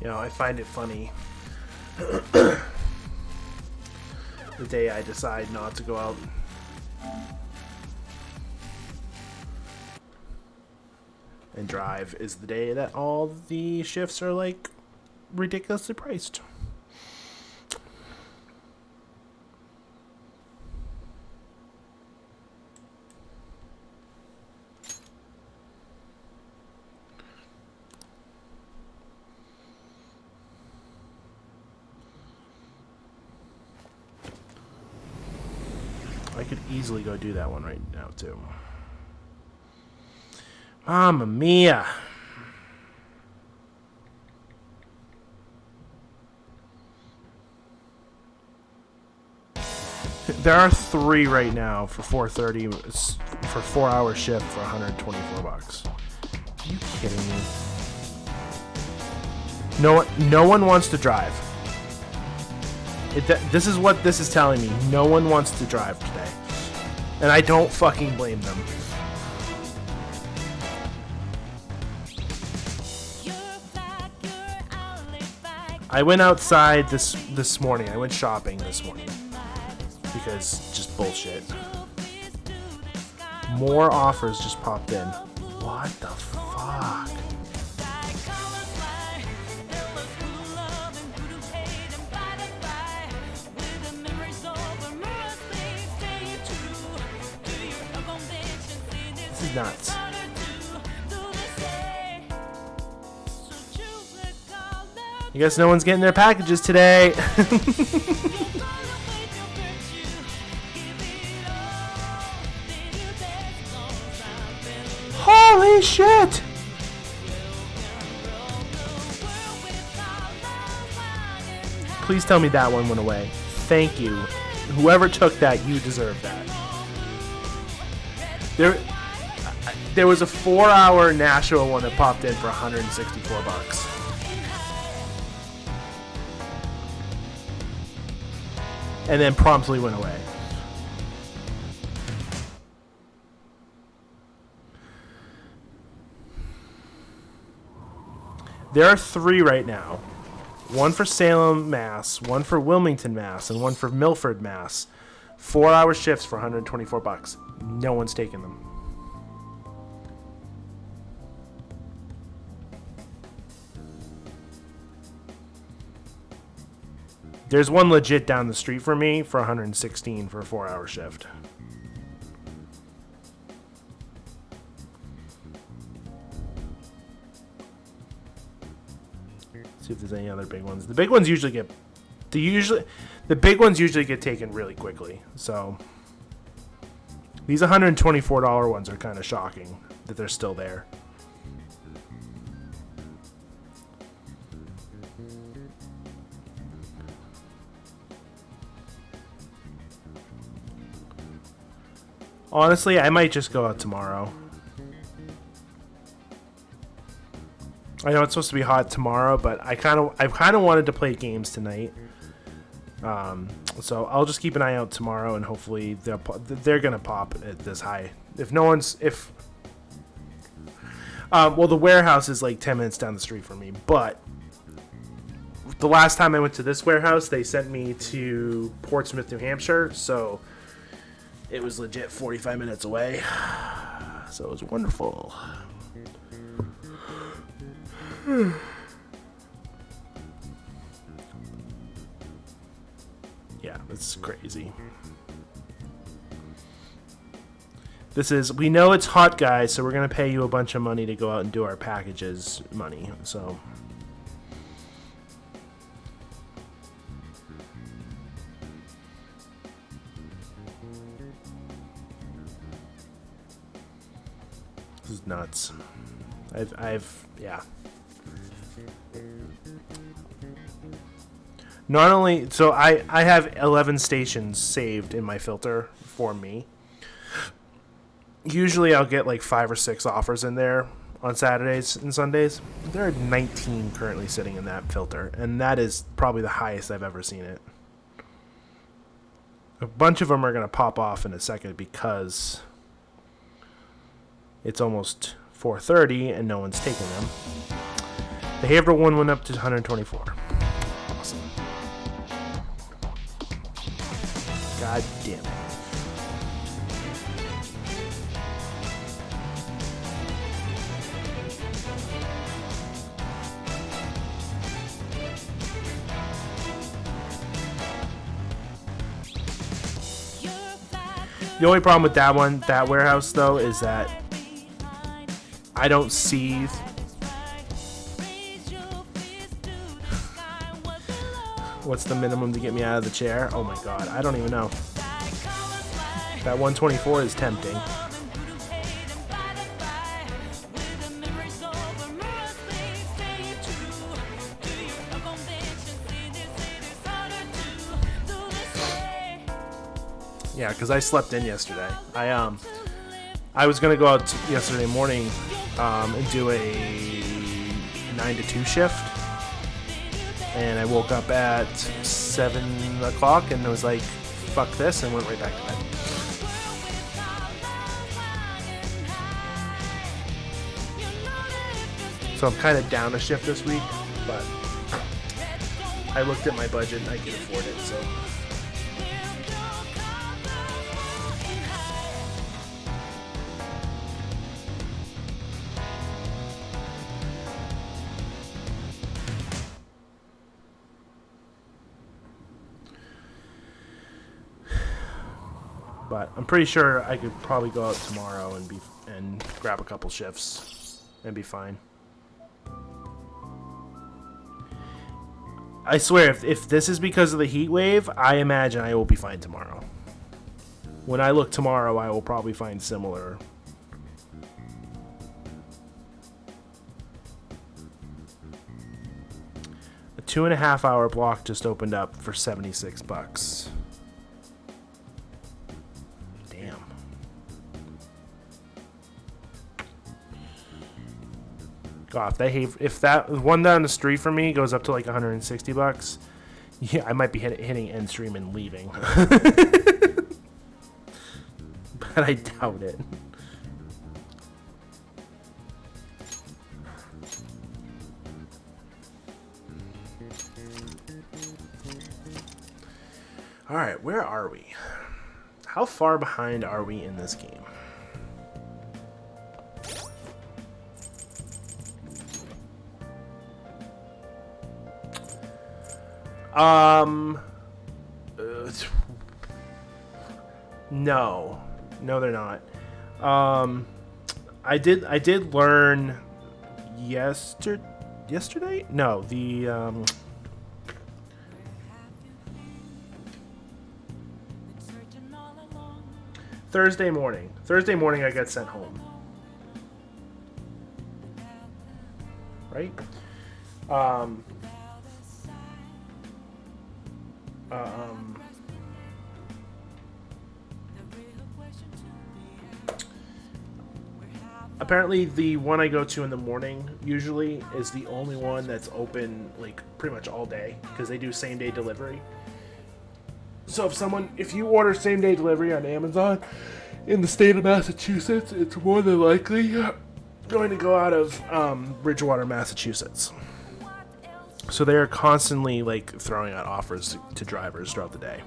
You know, I find it funny the day I decide not to go out. And drive is the day that all the shifts are like ridiculously priced. I could easily go do that one right now too. Mamma mia. There are 3 right now for $430 for 4-hour shift for $124. Are you kidding me? No one wants to drive. This is what this is telling me. No one wants to drive today. And I don't fucking blame them. I went outside this morning. I went shopping this morning. Because just bullshit. More offers just popped in. What the fuck? This is nuts. I guess no one's getting their packages today. Holy shit! Please tell me that one went away. Thank you. Whoever took that, you deserve that. There was a 4-hour Nashua one that popped in for $164. And then promptly went away. There are 3 right now. One for Salem, Mass, one for Wilmington, Mass, and one for Milford, Mass. 4-hour shifts for $124. No one's taking them. There's one legit down the street for me for $116 for a 4-hour shift. See if there's any other big ones. The big ones usually get taken really quickly. So these $124 ones are kind of shocking that they're still there. Honestly, I might just go out tomorrow. I know it's supposed to be hot tomorrow, but I kind of wanted to play games tonight. So I'll just keep an eye out tomorrow, and hopefully they're gonna pop at this high. Well, the warehouse is like 10 minutes down the street from me, but the last time I went to this warehouse, they sent me to Portsmouth, New Hampshire, so it was legit 45 minutes away. So it was wonderful. Yeah, it's crazy. We know it's hot, guys, so we're going to pay you a bunch of money to go out and do our packages money, so. This is nuts. Yeah. Not only, so I have 11 stations saved in my filter for me. Usually I'll get like 5 or 6 offers in there on Saturdays and Sundays. There are 19 currently sitting in that filter, and that is probably the highest I've ever seen it. A bunch of them are going to pop off in a second because it's almost 4:30 and no one's taking them. The Haverhill one went up to 124. Awesome. God damn it. The only problem with that warehouse, though, is that I don't see... What's the minimum to get me out of the chair? Oh my god, I don't even know. That 124 is tempting. Yeah, because I slept in yesterday. I was gonna go out yesterday morning and do a 9 to 2 shift, and I woke up at 7 o'clock and I was like, "Fuck this," and went right back to bed. So I'm kind of down a shift this week, but I looked at my budget and I can afford it. So. But I'm pretty sure I could probably go out tomorrow and grab a couple shifts and be fine. I swear, if this is because of the heat wave, I imagine I will be fine tomorrow. When I look tomorrow, I will probably find similar. A 2.5 hour block just opened up for $76. God, if that one down the street from me goes up to like $160, yeah, I might be hitting end stream and leaving. But I doubt it. All right, where are we? How far behind are we in this game? No, they're not. I did learn yesterday? No, Thursday morning. Thursday morning I got sent home. Right? Apparently the one I go to in the morning usually is the only one that's open like pretty much all day because they do same day delivery. So if you order same day delivery on Amazon in the state of Massachusetts, it's more than likely going to go out of Bridgewater, Massachusetts. So they're constantly like throwing out offers to drivers throughout the day.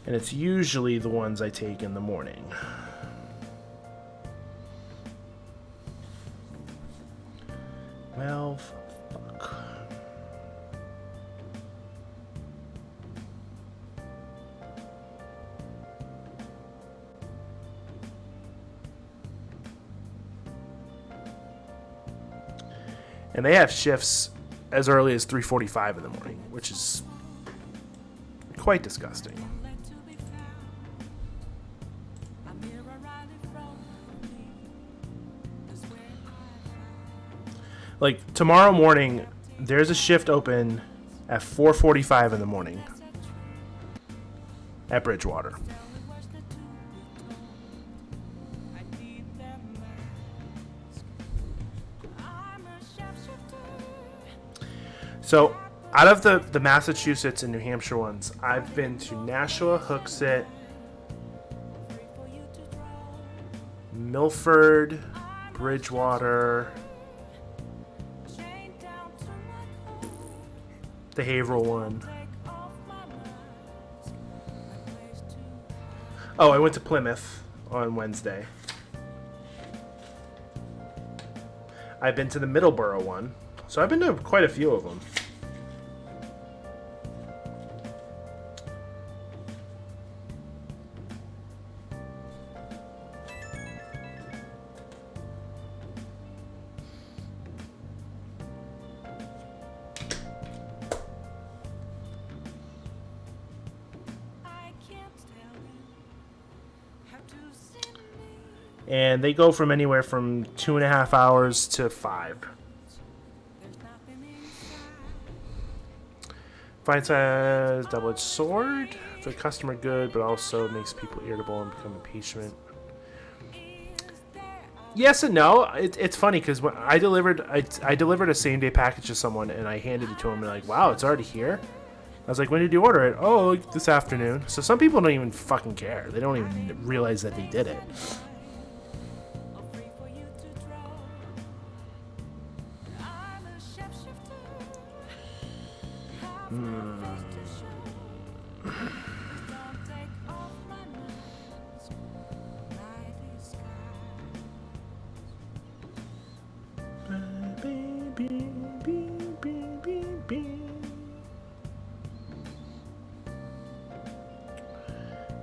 And it's usually the ones I take in the morning. Well, fuck. And they have shifts as early as 3:45 in the morning, which is quite disgusting. Like, tomorrow morning, there's a shift open at 4:45 in the morning at Bridgewater. So, out of the Massachusetts and New Hampshire ones, I've been to Nashua, Hooksett, Milford, Bridgewater, the Haverhill one. Oh, I went to Plymouth on Wednesday. I've been to the Middleborough one. So I've been to quite a few of them. And they go from anywhere from 2.5 hours to 5. Fine size double-edged sword. For customer good, but also makes people irritable and become impatient. Yes and no. It's funny because when I delivered a same-day package to someone and I handed it to him and like, wow, it's already here. I was like, when did you order it? Oh, this afternoon. So some people don't even fucking care. They don't even realize that they did it.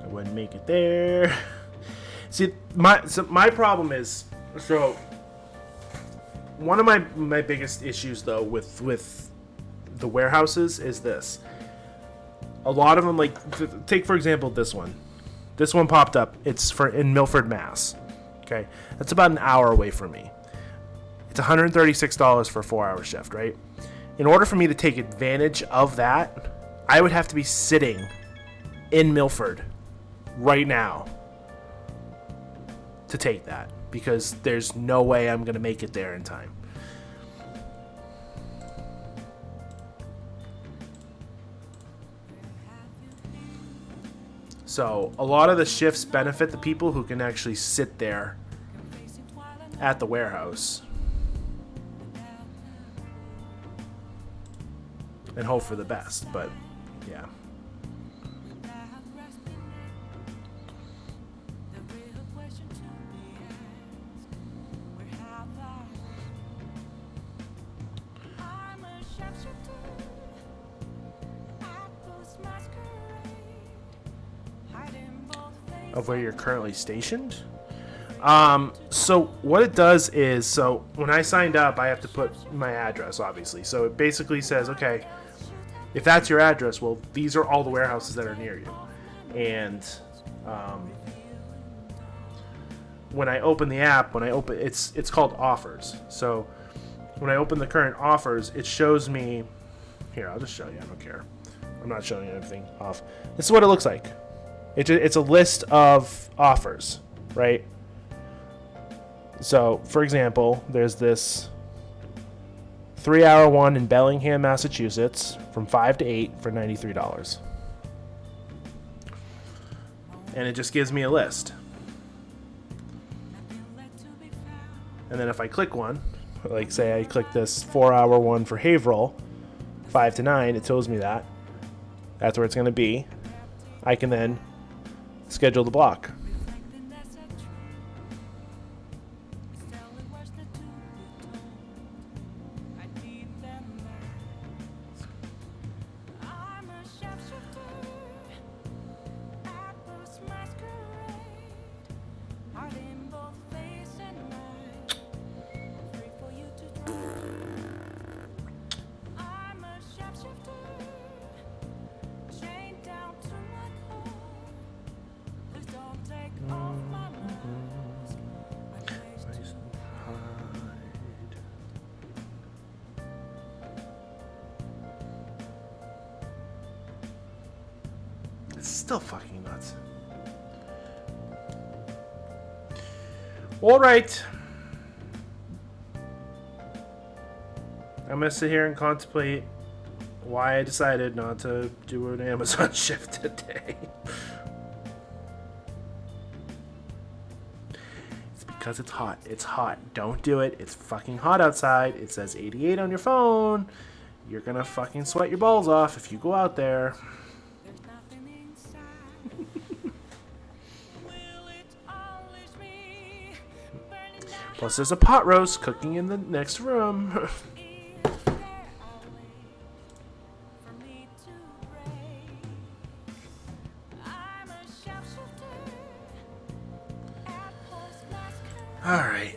I wouldn't make it there. See, my problem is, so one of my biggest issues though with the warehouses is this. A lot of them, like, take for example this one. This one popped up. It's in Milford, Mass. Okay, that's about an hour away from me. It's $136 for a 4-hour shift, right? In order for me to take advantage of that, I would have to be sitting in Milford right now to take that, because there's no way I'm going to make it there in time. So a lot of the shifts benefit the people who can actually sit there at the warehouse and hope for the best, but yeah. Of where you're currently stationed? So what it does is, so when I signed up, I have to put my address, obviously. So it basically says, okay, if that's your address, well, these are all the warehouses that are near you. And when I open the app, it's called offers. So when I open the current offers, it shows me, here, I'll just show you, I don't care. I'm not showing you anything off. This is what it looks like. It's a list of offers, right? So, for example, there's this 3-hour one in Bellingham, Massachusetts, from 5 to 8 for $93. And it just gives me a list. And then if I click one, like say I click this 4-hour one for Haverhill, 5 to 9, it tells me that. That's where it's going to be. I can then schedule the block. It's still fucking nuts. All right. I'm gonna sit here and contemplate why I decided not to do an Amazon shift today. It's because it's hot. It's hot. Don't do it. It's fucking hot outside. It says 88 on your phone. You're gonna fucking sweat your balls off if you go out there. Plus, there's a pot roast cooking in the next room. All right.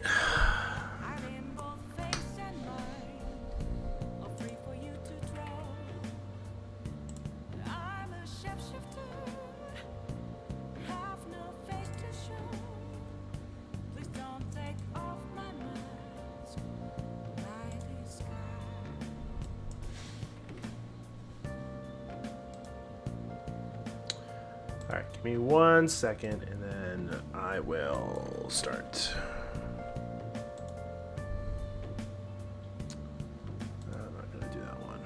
All right, give me 1 second, and then I will start. I'm not going to do that one.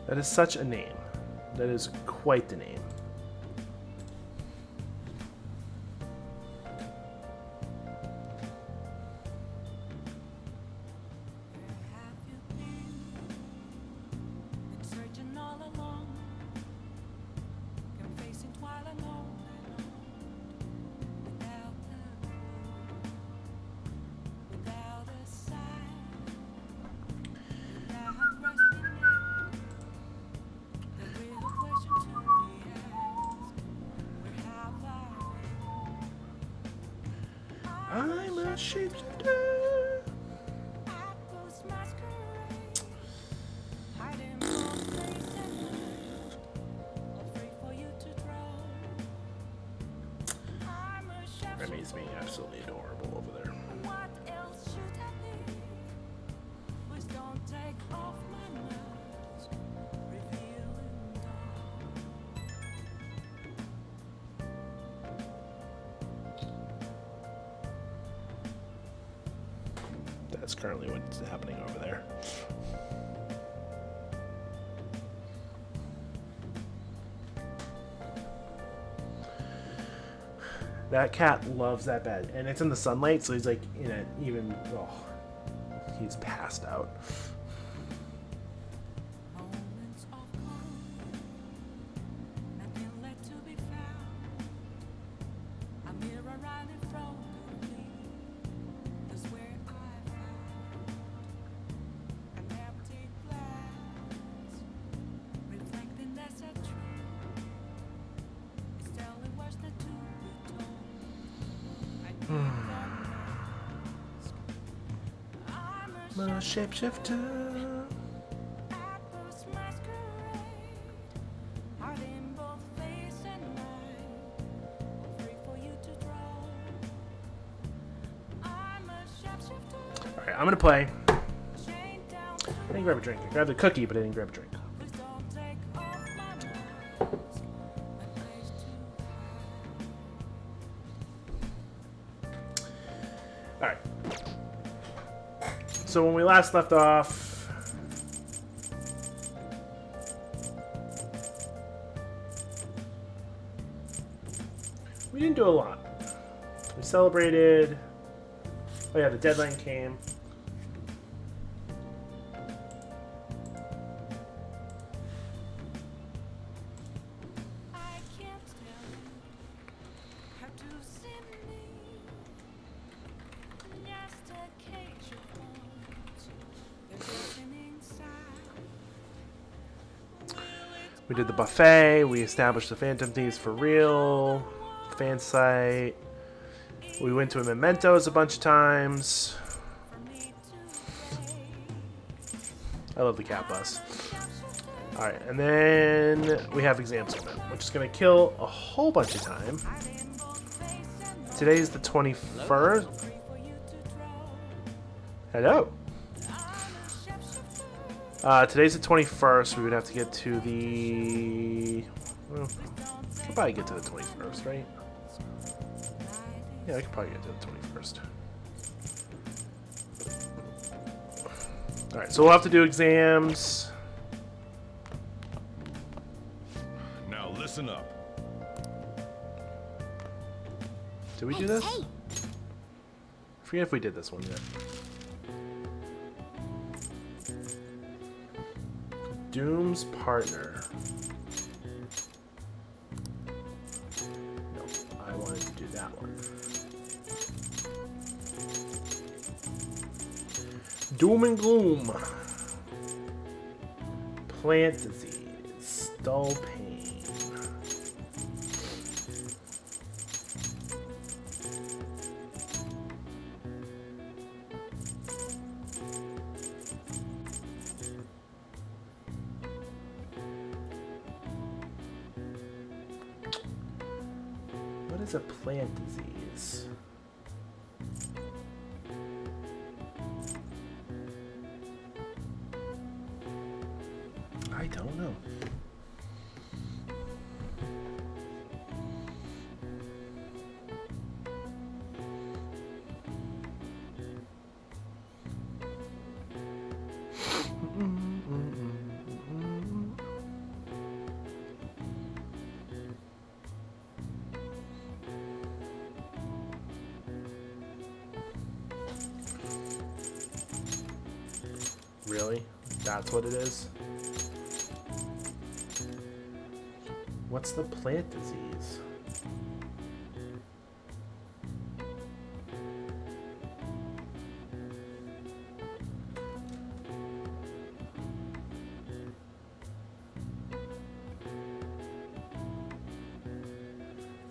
That is such a name. That is quite the name. I'm a shapeshifter. Remy's being absolutely adorable over there. That's currently what's happening over there. That cat loves that bed, and it's in the sunlight, so he's like in it even. Oh, he's passed out. I'm a shapeshifter. Alright, I'm gonna play. I didn't grab a drink. I grabbed a cookie, but I didn't grab a drink. Alright. So when we last left off, we didn't do a lot. We celebrated. Oh yeah, the deadline came. We did the buffet. We established the Phantom Thieves for real. Fan site. We went to a Mementos a bunch of times. I love the cat bus. Alright, and then we have exams coming, which is going to kill a whole bunch of time. Today's the 21st. Hello. Today's the 21st. We would have to get to the... Well, I could probably get to the 21st, right? Yeah, I could probably get to the 21st. Alright, so we'll have to do exams. Now listen up. Did we do this? I forget if we did this one yet. Doom's partner. No, I wanted to do that one. Doom and gloom. Plant disease. Dull pain. What is a plant disease? I don't know. Really? That's what it is? What's the plant disease?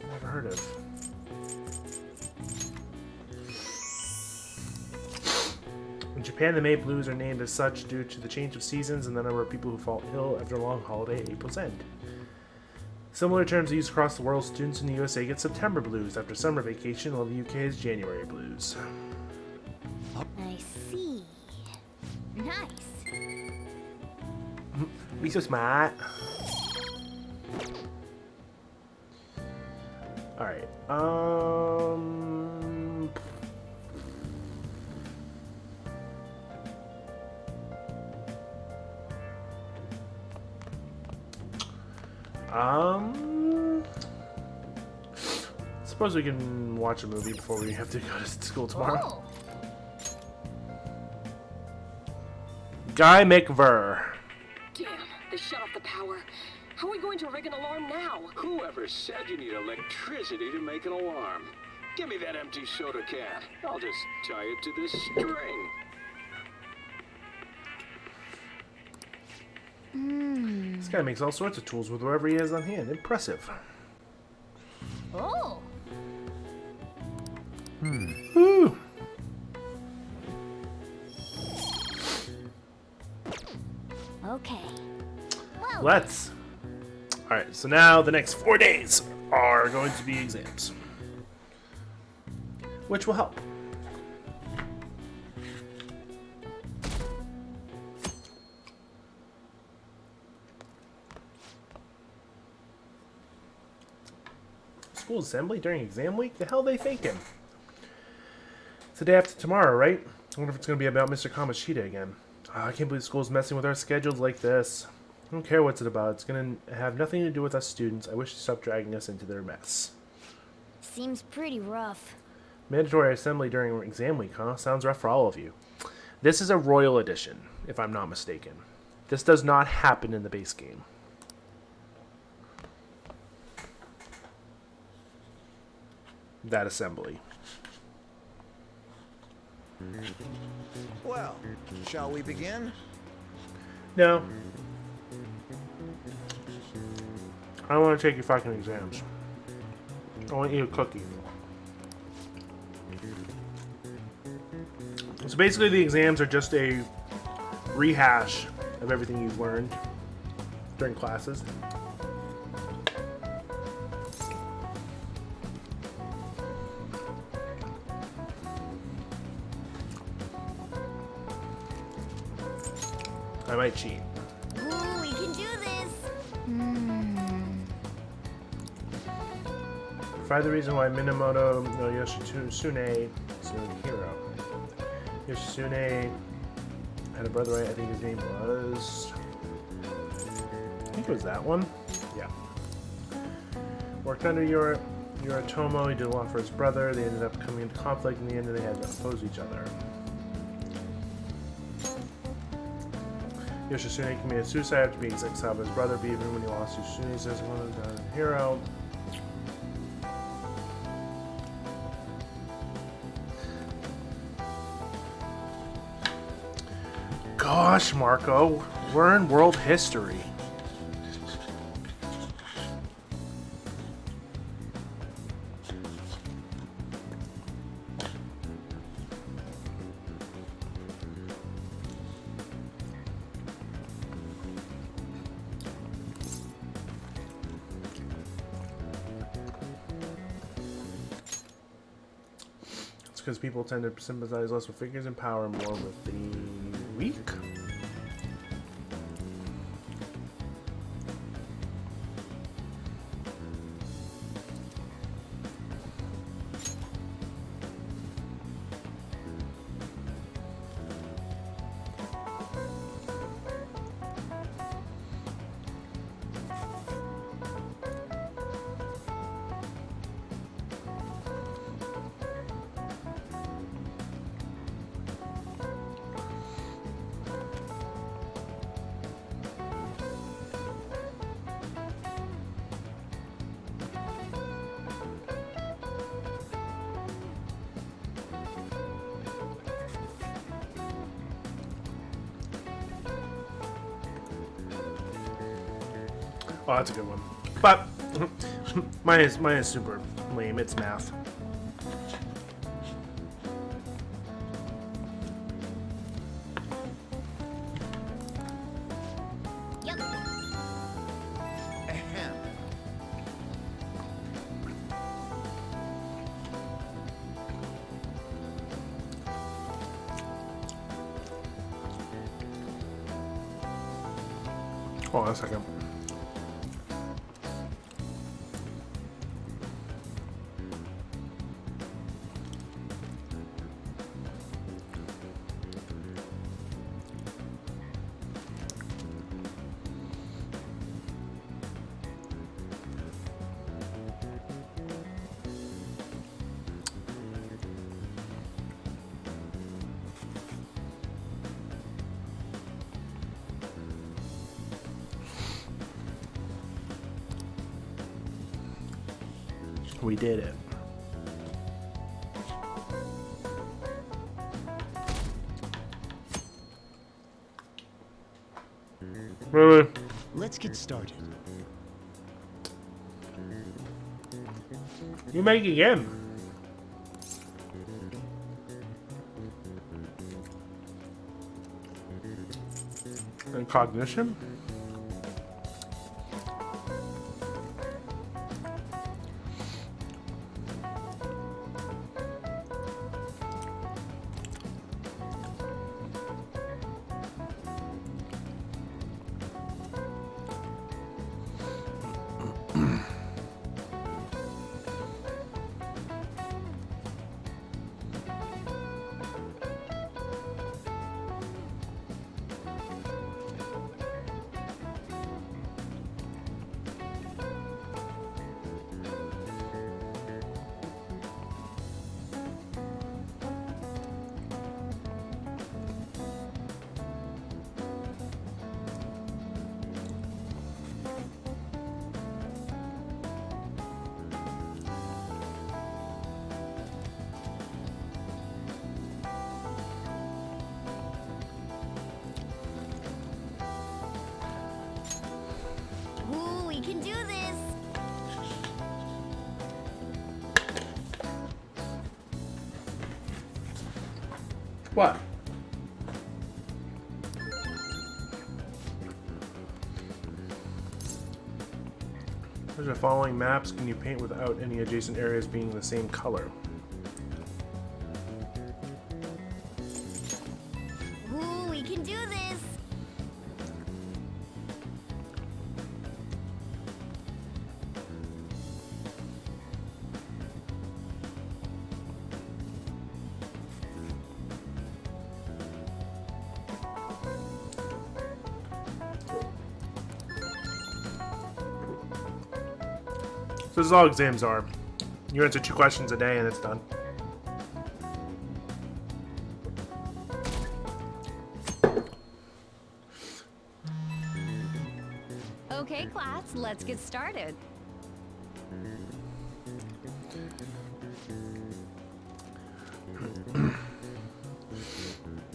Never heard of. In Japan, the May blues are named as such due to the change of seasons and the number of people who fall ill after a long holiday at April's end. Similar terms are used across the world. Students in the USA get September blues after summer vacation, while the UK is January blues. I see. Nice. Be so smart. Alright, suppose we can watch a movie before we have to go to school tomorrow. Oh. Guy McVer. Damn, they shut off the power. How are we going to rig an alarm now? Whoever said you need electricity to make an alarm? Give me that empty soda can. I'll just tie it to this string. This guy makes all sorts of tools with whatever he has on hand. Impressive. Oh. Woo. Okay. Well, Let's. Alright, so now the next 4 days are going to be exams. Which will help. School assembly during exam week? The hell are they thinking? It's the day after tomorrow, right? I wonder if it's going to be about Mr. Kamoshida again. I can't believe school's messing with our schedules like this. I don't care what's it about. It's going to have nothing to do with us students. I wish to stop dragging us into their mess. seems pretty rough. Mandatory assembly during exam week, huh? Sounds rough for all of you. This is a Royal Edition, if I'm not mistaken. This does not happen in the base game. That assembly. Well, shall we begin? No. I don't want to take your fucking exams. I want you a cookie. So basically the exams are just a rehash of everything you've learned during classes. I might cheat. Ooh, we can do this. Find the reason why Minamoto no Yoshitsune is a hero. Yoshitsune had a brother, right? I think his name was... I think it was that one. Yeah. Worked under Yoritomo. He did a lot for his brother. They ended up coming into conflict in the end, and they had to oppose each other. Yoshitsune committed suicide after being exiled by his brother, but even when he lost Yoshitsune, he says one of the hero. Gosh, Marco, we're in world history. It's because people tend to sympathize less with figures in power and more with the weak. Oh, that's a good one. But mine is super lame. It's math. Yep. Ahem. Hold on a second. We did it. Really? Let's get started. You make again. And cognition? Ooh, we can do this. What? Which of the following maps can you paint without any adjacent areas being the same color? Ooh, we can do this. So this is all exams are. You answer 2 questions a day and it's done. Okay, class, let's get started.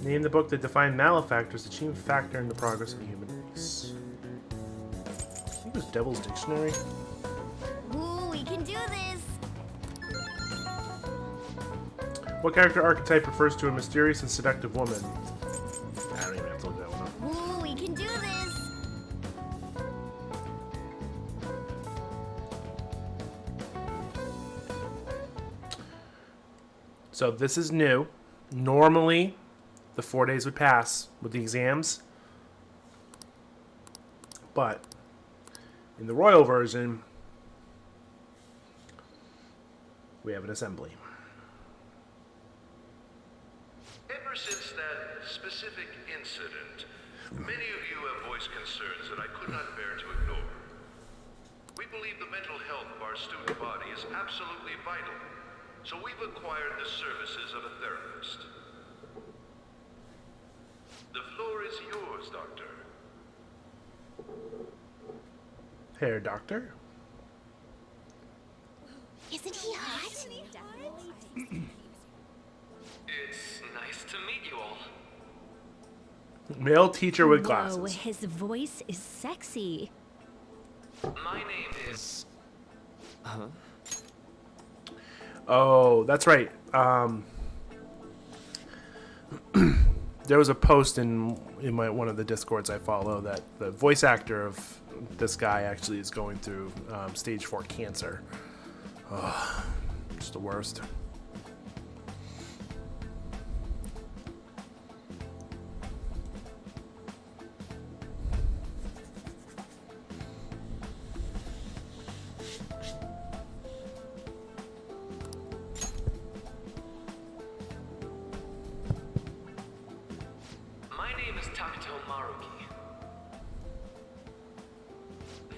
Name the book that defined malefactors, the chief factor in the progress of the human race. I think it was Devil's Dictionary. Ooh, we can do this. What character archetype refers to a mysterious and seductive woman? I don't even have to look that one up. Ooh, we can do this. So this is new. Normally, the 4 days would pass with the exams. But in the Royal version, we have an assembly. Ever since that specific incident, many of you have voiced concerns that I could not bear to ignore. We believe the mental health of our student body is absolutely vital, so we've acquired the services of a therapist. The floor is yours, Doctor. Hair doctor. Isn't he hot? It's nice to meet you all. Male teacher with Whoa, glasses. his voice is sexy. My name is... Oh, that's right. There was a post in one of the discords I follow that the voice actor of this guy actually is going through stage 4 cancer. Ugh, it's the worst. My name is Takuto Maruki.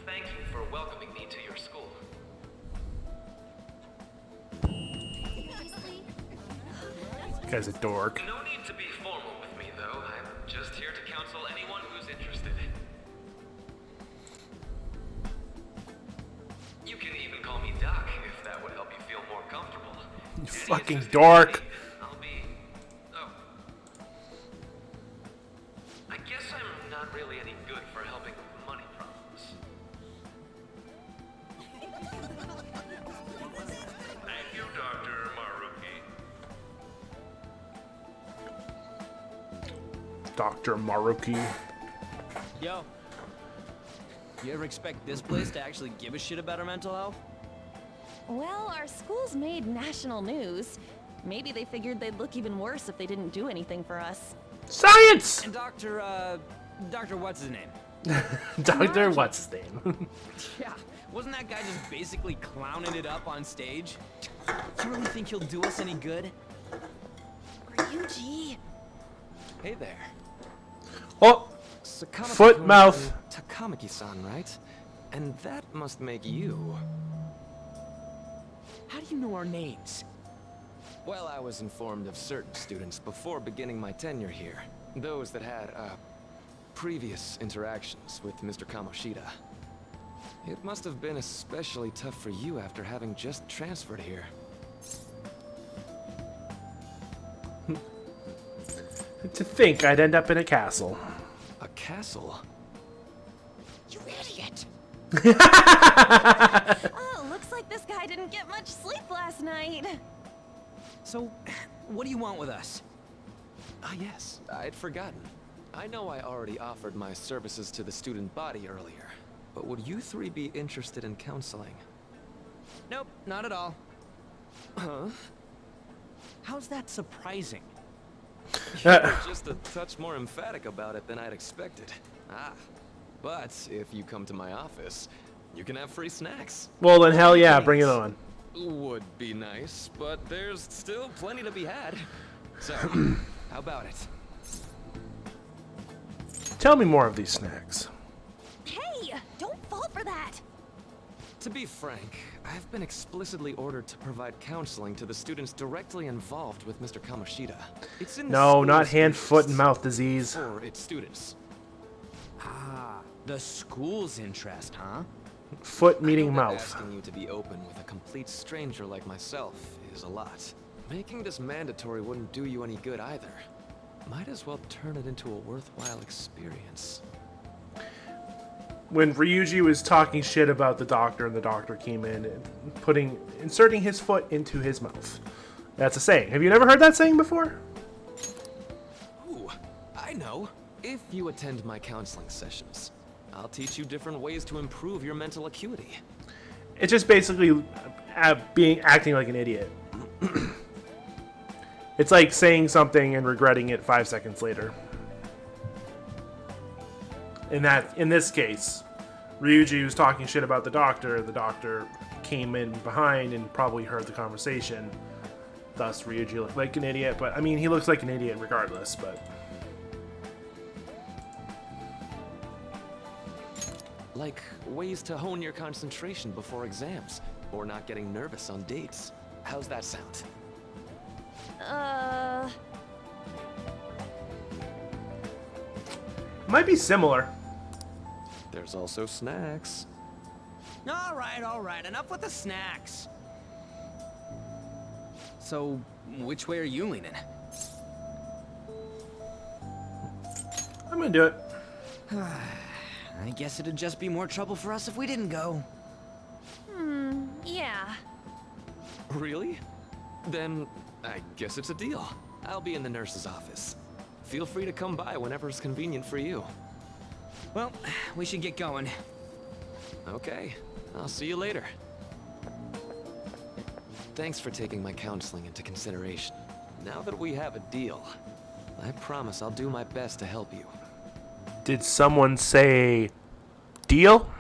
Thank you for welcoming me to your school. Guy's a dork. No need to be formal with me, though. I'm just here to counsel anyone who's interested. You can even call me Doc if that would help you feel more comfortable. You Any fucking assistance dork. you need, I'll be... Oh. I guess I'm not really any good for helping with money problems. Thank you, Dr. Maruki. Dr. Maruki. Yo. You ever expect this place to actually give a shit about our mental health? Well, our school's made national news. Maybe they figured they'd look even worse if they didn't do anything for us. Science! And Dr. what's his name? Doctor, what's his name? Yeah, wasn't that guy just basically clowning it up on stage? You really think he'll do us any good? Ryuji. Hey there. Oh, Sakamaki-kun foot, mouth. and Takamaki-san, right? And that must make you. How do you know our names? Well, I was informed of certain students before beginning my tenure here. Those that had, previous interactions with Mr. Kamoshida. It must have been especially tough for you after having just transferred here. To think I'd end up in a castle. A castle? You idiot. Oh, looks like this guy didn't get much sleep last night. So, what do you want with us? Ah, yes, I'd forgotten. I know I already offered my services to the student body earlier, but would you three be interested in counseling? Nope, not at all. Huh? How's that surprising? You're just a touch more emphatic about it than I'd expected. Ah, but if you come to my office, you can have free snacks. Well, then hell yeah, bring it on. Would be nice, but there's still plenty to be had. So, how about it? Tell me more of these snacks. Hey, don't fall for that. To be frank, I've been explicitly ordered to provide counseling to the students directly involved with Mr. Kamoshida. It's in the No, not school's hand, foot, and interests mouth disease. for its students. Ah, the school's interest, huh? Foot I meeting know that mouth. asking you to be open with a complete stranger like myself is a lot. Making this mandatory wouldn't do you any good either. Might as well turn it into a worthwhile experience. When Ryuji was talking shit about the doctor and the doctor came in and inserting his foot into his mouth. That's a saying. Have you never heard that saying before? Ooh, I know. If you attend my counseling sessions, I'll teach you different ways to improve your mental acuity. It's just basically acting like an idiot. It's like saying something and regretting it 5 seconds later. In this case, Ryuji was talking shit about the doctor came in behind and probably heard the conversation. Thus, Ryuji looked like an idiot, but I mean, he looks like an idiot regardless, but... Like ways to hone your concentration before exams, or not getting nervous on dates. How's that sound? Might be similar. There's also snacks. All right, enough with the snacks. So, which way are you leaning? I'm gonna do it. I guess it'd just be more trouble for us if we didn't go. Yeah. Really? Then I guess it's a deal. I'll be in the nurse's office. Feel free to come by whenever it's convenient for you. Well, we should get going. Okay, I'll see you later. Thanks for taking my counseling into consideration. Now that we have a deal, I promise I'll do my best to help you. Did someone say deal?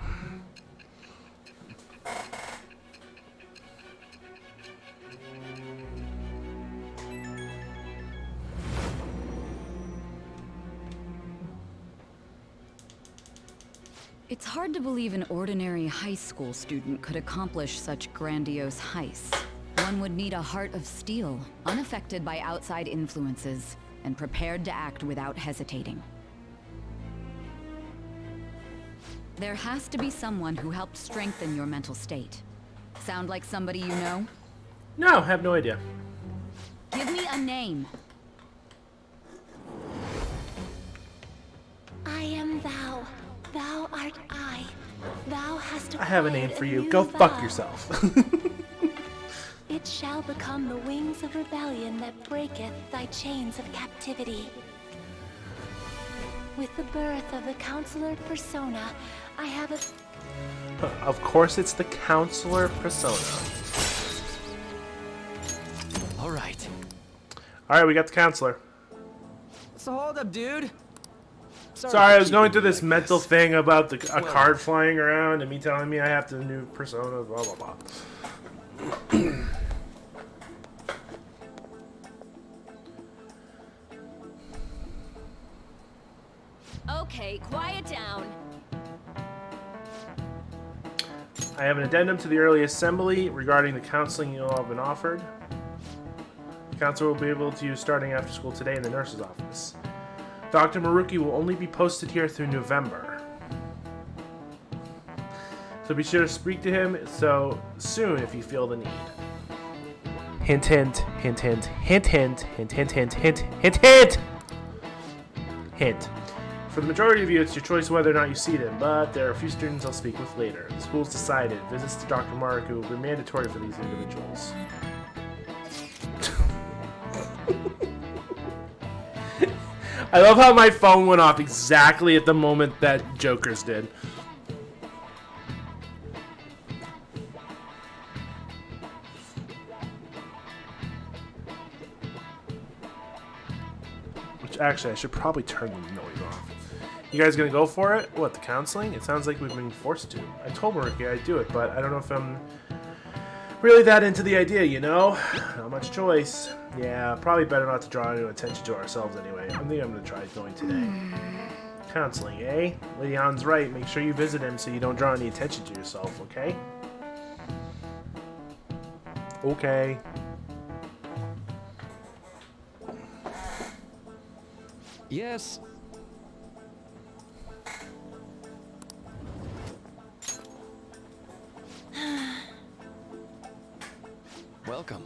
It's hard to believe an ordinary high school student could accomplish such grandiose heists. One would need a heart of steel, unaffected by outside influences, and prepared to act without hesitating. There has to be someone who helped strengthen your mental state. Sound like somebody you know? No, have no idea. Give me a name. I am thou. Thou art I. Thou hast I have a name acquired for you. new Go fuck vow. yourself. It shall become the wings of rebellion that breaketh thy chains of captivity. With the birth of the counselor persona, I have a... Of course it's the counselor persona. Alright. Alright, we got the counselor. So hold up, dude. Sorry, I was going through this mental thing about a card flying around and me telling me I have the new persona, blah, blah, blah. Okay, quiet down. I have an addendum to the early assembly regarding the counseling you'll have been offered. The counselor will be able to use starting after school today in the nurse's office. Dr. Maruki will only be posted here through November. So be sure to speak to him so soon if you feel the need. Hint, hint, hint, hint, hint, hint, hint, hint, hint, hint, hint, hint! Hint. For the majority of you, it's your choice whether or not you see them, but there are a few students I'll speak with later. The school's decided. Visits to Dr. Maruki will be mandatory for these individuals. I love how my phone went off exactly at the moment that Joker's did. Which actually, I should probably turn the noise off. You guys gonna go for it? What, the counseling? It sounds like we've been forced to. I told Maruki I'd do it, but I don't know if I'm really that into the idea, you know? Not much choice. Yeah, probably better not to draw any attention to ourselves anyway. I think I'm gonna try going today. Counseling, eh? Lady Han's right. Make sure you visit him so you don't draw any attention to yourself, okay? Okay. Yes. Welcome.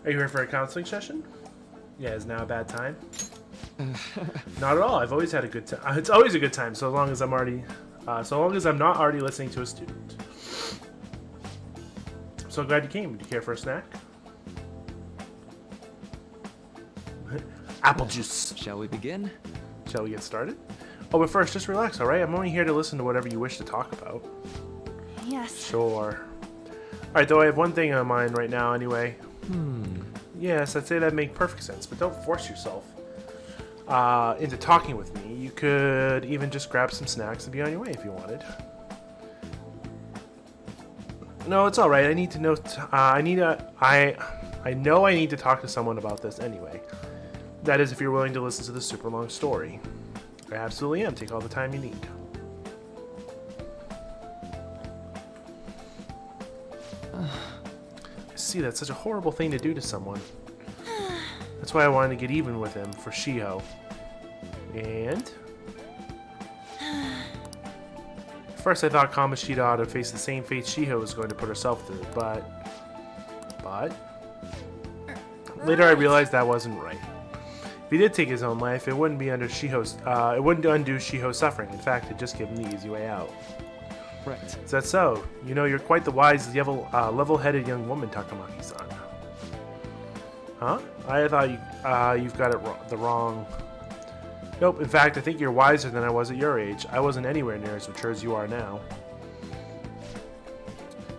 Are you here for a counseling session? Yeah, is now a bad time? Not at all. I've always had a good time. It's always a good time, so long as I'm not already listening to a student. I'm so glad you came. Do you care for a snack? Apple juice. Shall we begin? Shall we get started? Oh, but first, just relax, alright? I'm only here to listen to whatever you wish to talk about. Yes. Sure. Alright, though I have one thing on mind right now anyway. Yes, I'd say that'd make perfect sense, but don't force yourself into talking with me. You could even just grab some snacks and be on your way if you wanted. No, it's alright. I need to know... I know I need to talk to someone about this anyway. That is if you're willing to listen to the super long story. I absolutely am. Take all the time you need. See, that's such a horrible thing to do to someone. That's why I wanted to get even with him for Shiho. And... First I thought Kamoshida ought to face the same fate Shiho was going to put herself through, but... Later I realized that wasn't right. If he did take his own life, it wouldn't be under Shiho's... it wouldn't undo Shiho's suffering. In fact, it'd just give him the easy way out. Right. Is that so? You know, you're quite the wise, level-headed young woman, Takamaki-san. Huh? I thought you've got it the wrong... Nope, in fact, I think you're wiser than I was at your age. I wasn't anywhere near as mature as you are now.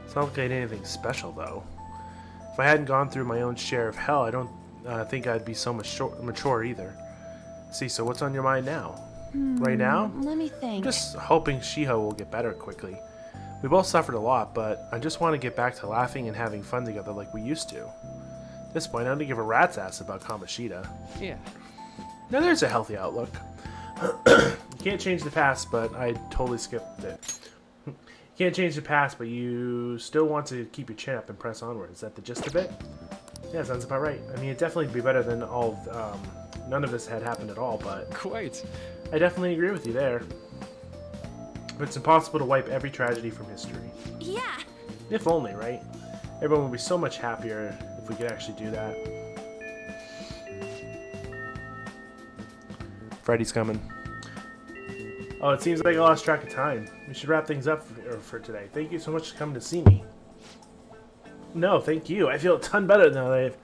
It's not like I did anything special, though. If I hadn't gone through my own share of hell, I don't think I'd be so mature either. See, so what's on your mind now? Right now? Let me think. I'm just hoping Shiho will get better quickly. We both suffered a lot, but I just want to get back to laughing and having fun together like we used to. At this point, I don't give a rat's ass about Kamoshida. Yeah. Now there's a healthy outlook. You can't change the past, but I totally skipped it. You can't change the past, but you still want to keep your chin up and press onward. Is that the gist of it? Yeah, sounds about right. I mean, it'd definitely be better than all of, none of this had happened at all, but... Quite. I definitely agree with you there. But it's impossible to wipe every tragedy from history. Yeah. If only, right? Everyone would be so much happier if we could actually do that. Freddy's coming. Oh, it seems like I lost track of time. We should wrap things up for today. Thank you so much for coming to see me. No, thank you. I feel a ton better now that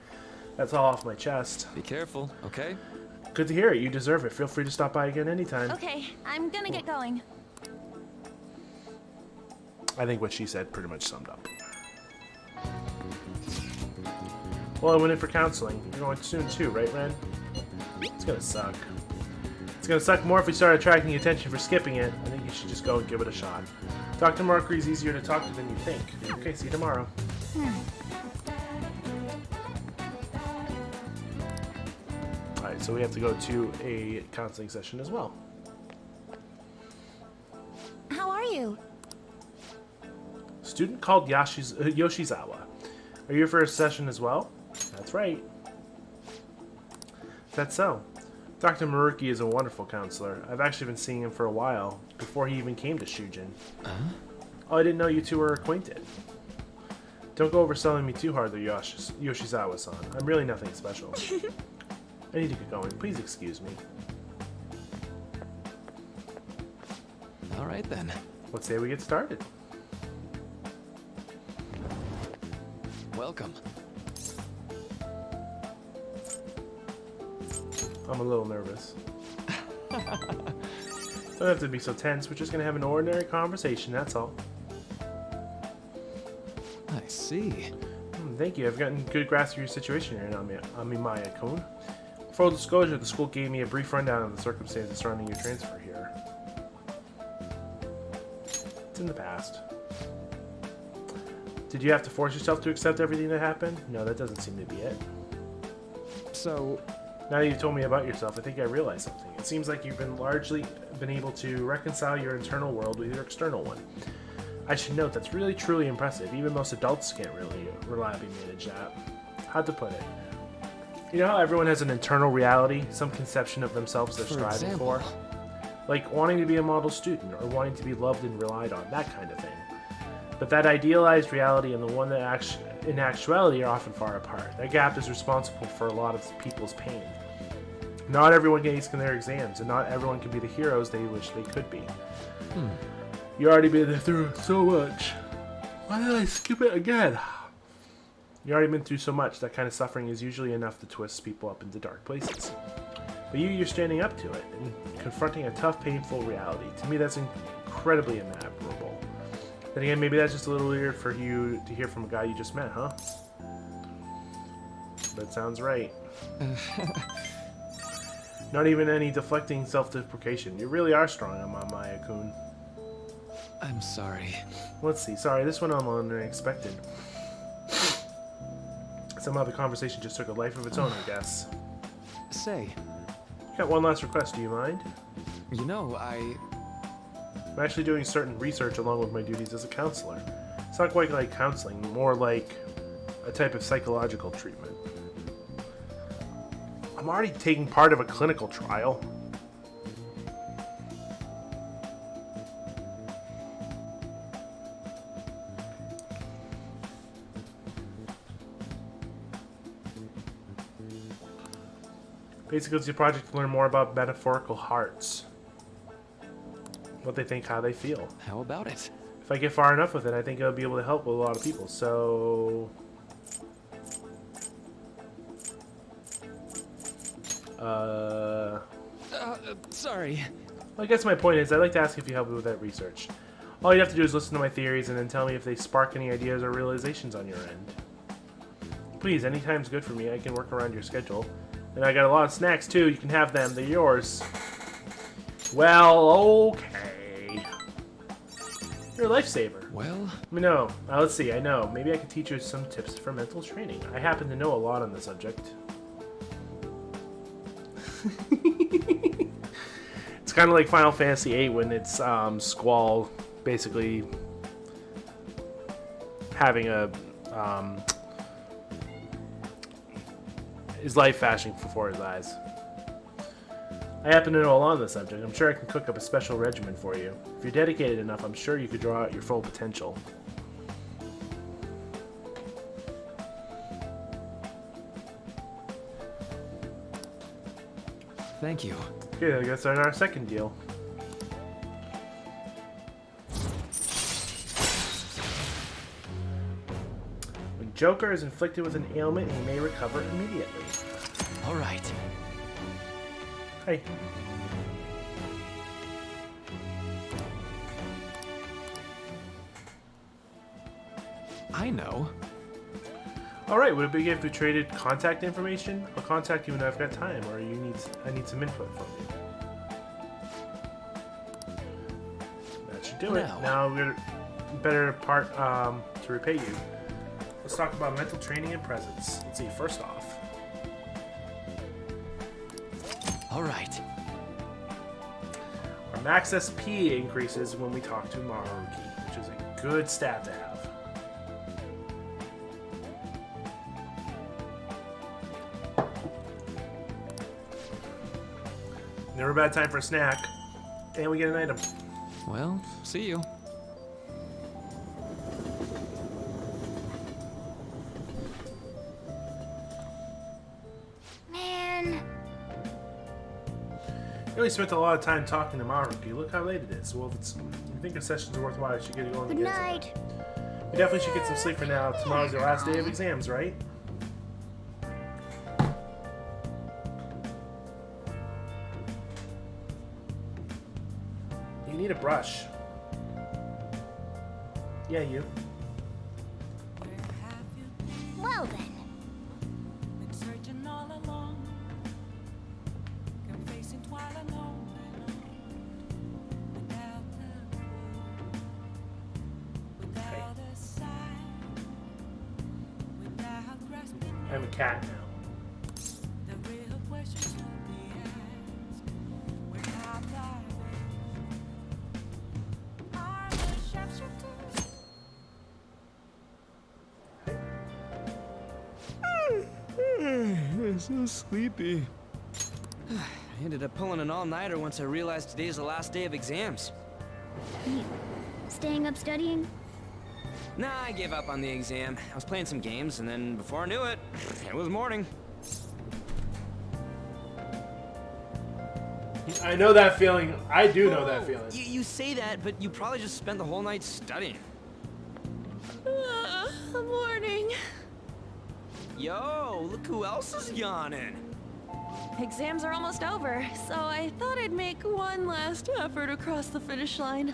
that's all off my chest. Be careful, okay? Good to hear it. You deserve it. Feel free to stop by again anytime. Okay, I'm gonna get going. I think what she said pretty much summed up. Well, I went in for counseling. You're going soon too, right, Ren? It's gonna suck. It's gonna suck more if we start attracting attention for skipping it. I think you should just go and give it a shot. Dr. Mercury's easier to talk to than you think. Okay, see you tomorrow. Alright, so we have to go to a counseling session as well. How are you? Student called Yoshizawa. Are you here for a session as well? That's right. That's so. Dr. Maruki is a wonderful counselor. I've actually been seeing him for a while, before he even came to Shujin. Oh, I didn't know you two were acquainted. Don't go overselling me too hard, though, Yoshizawa-san. I'm really nothing special. I need to get going. Please excuse me. All right, then. Let's say we get started. Welcome. I'm a little nervous. Don't have to be so tense. We're just going to have an ordinary conversation, that's all. I see. Thank you. I've gotten a good grasp of your situation here, Amimaya-kun. Full disclosure, the school gave me a brief rundown of the circumstances surrounding your transfer here. It's in the past. Did you have to force yourself to accept everything that happened? No, that doesn't seem to be it. So, Now that you've told me about yourself, I think I realized something. It seems like you've been largely able to reconcile your internal world with your external one. I should note that's really truly impressive. Even most adults can't really reliably manage that. How to put it? You know how everyone has an internal reality, some conception of themselves they're striving for? Like wanting to be a model student or wanting to be loved and relied on, that kind of thing. But that idealized reality and the one that in actuality are often far apart. That gap is responsible for a lot of people's pain. Not everyone can ace their exams, and not everyone can be the heroes they wish they could be. You already been through so much. Why did I skip it again? You already been through so much. That kind of suffering is usually enough to twist people up into dark places. But you're standing up to it and confronting a tough, painful reality. To me, that's incredibly admirable. Then again, maybe that's just a little weird for you to hear from a guy you just met, huh? That sounds right. Not even any deflecting self-deprecation. You really are strong, Maya-kun. I'm sorry. Let's see. Sorry, this went on longer than expected. Somehow the conversation just took a life of its own, I guess. Say. Got one last request. Do you mind? You know, I'm actually doing certain research along with my duties as a counselor. It's not quite like counseling, more like a type of psychological treatment. I'm already taking part of a clinical trial. Basically, it's a project to learn more about metaphorical hearts. What they think, how they feel. How about it? If I get far enough with it, I think I'll be able to help with a lot of people, so... Sorry. Well, I guess my point is, I'd like to ask if you help me with that research. All you have to do is listen to my theories and then tell me if they spark any ideas or realizations on your end. Please, anytime's good for me. I can work around your schedule. And I got a lot of snacks, too. You can have them. They're yours. Well, okay. You're a lifesaver. Well? No. Let's see. I know. Maybe I could teach you some tips for mental training. I happen to know a lot on the subject. It's kind of like Final Fantasy VIII when it's Squall basically having a his life flashing before his eyes. I happen to know a lot on the subject. I'm sure I can cook up a special regimen for you. If you're dedicated enough, I'm sure you could draw out your full potential. Thank you. Okay, I guess that's our second deal. When Joker is inflicted with an ailment, he may recover immediately. All right. Hey. I know. Alright, would it be if we traded contact information? I'll contact you when I've got time, or I need some input from you. That should do it. Now we're better part to repay you. Let's talk about mental training and presence. Let's see, first off. Alright. Our max SP increases when we talk to Maruki, which is a good stat to have. Never a bad time for a snack. And we get an item. Well, see you. Man. You really spent a lot of time talking to Maruki. Look how late it is. Well, if you think a session's worthwhile, you should get going. Good night. We definitely should get some sleep for now. Tomorrow's your last day of exams, right? You need a brush. Yeah, you. Well then. I'm a cat now. I'm so sleepy. I ended up pulling an all-nighter once I realized today's the last day of exams. You staying up studying? Nah, I gave up on the exam. I was playing some games, and then before I knew it, it was morning. I know that feeling. I do know that feeling. You say that, but you probably just spent the whole night studying. Morning. Yo, look who else is yawning. Exams are almost over, so I thought I'd make one last effort across the finish line.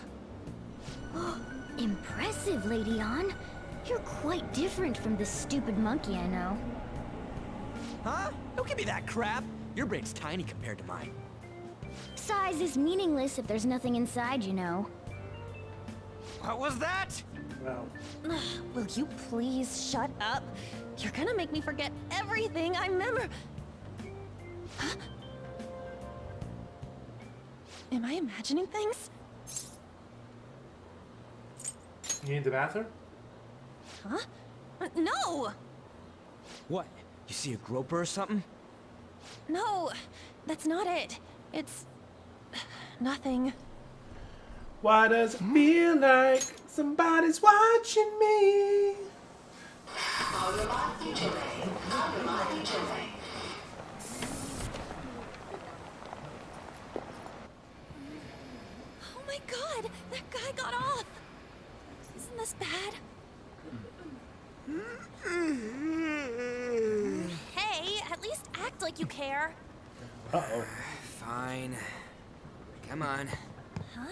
Impressive, Lady Ann. You're quite different from this stupid monkey I know. Huh? Don't give me that crap. Your brain's tiny compared to mine. Size is meaningless if there's nothing inside, you know. What was that? Well, Will you please shut up? You're gonna make me forget everything I remember. Huh? Am I imagining things? you need the bathroom? Huh? No! What? You see a groper or something? No, that's not it. It's nothing. Why does it feel like somebody's watching me? Oh my god, that guy got off. Isn't this bad? Hey, at least act like you care. Uh-oh. Fine. Come on. Huh?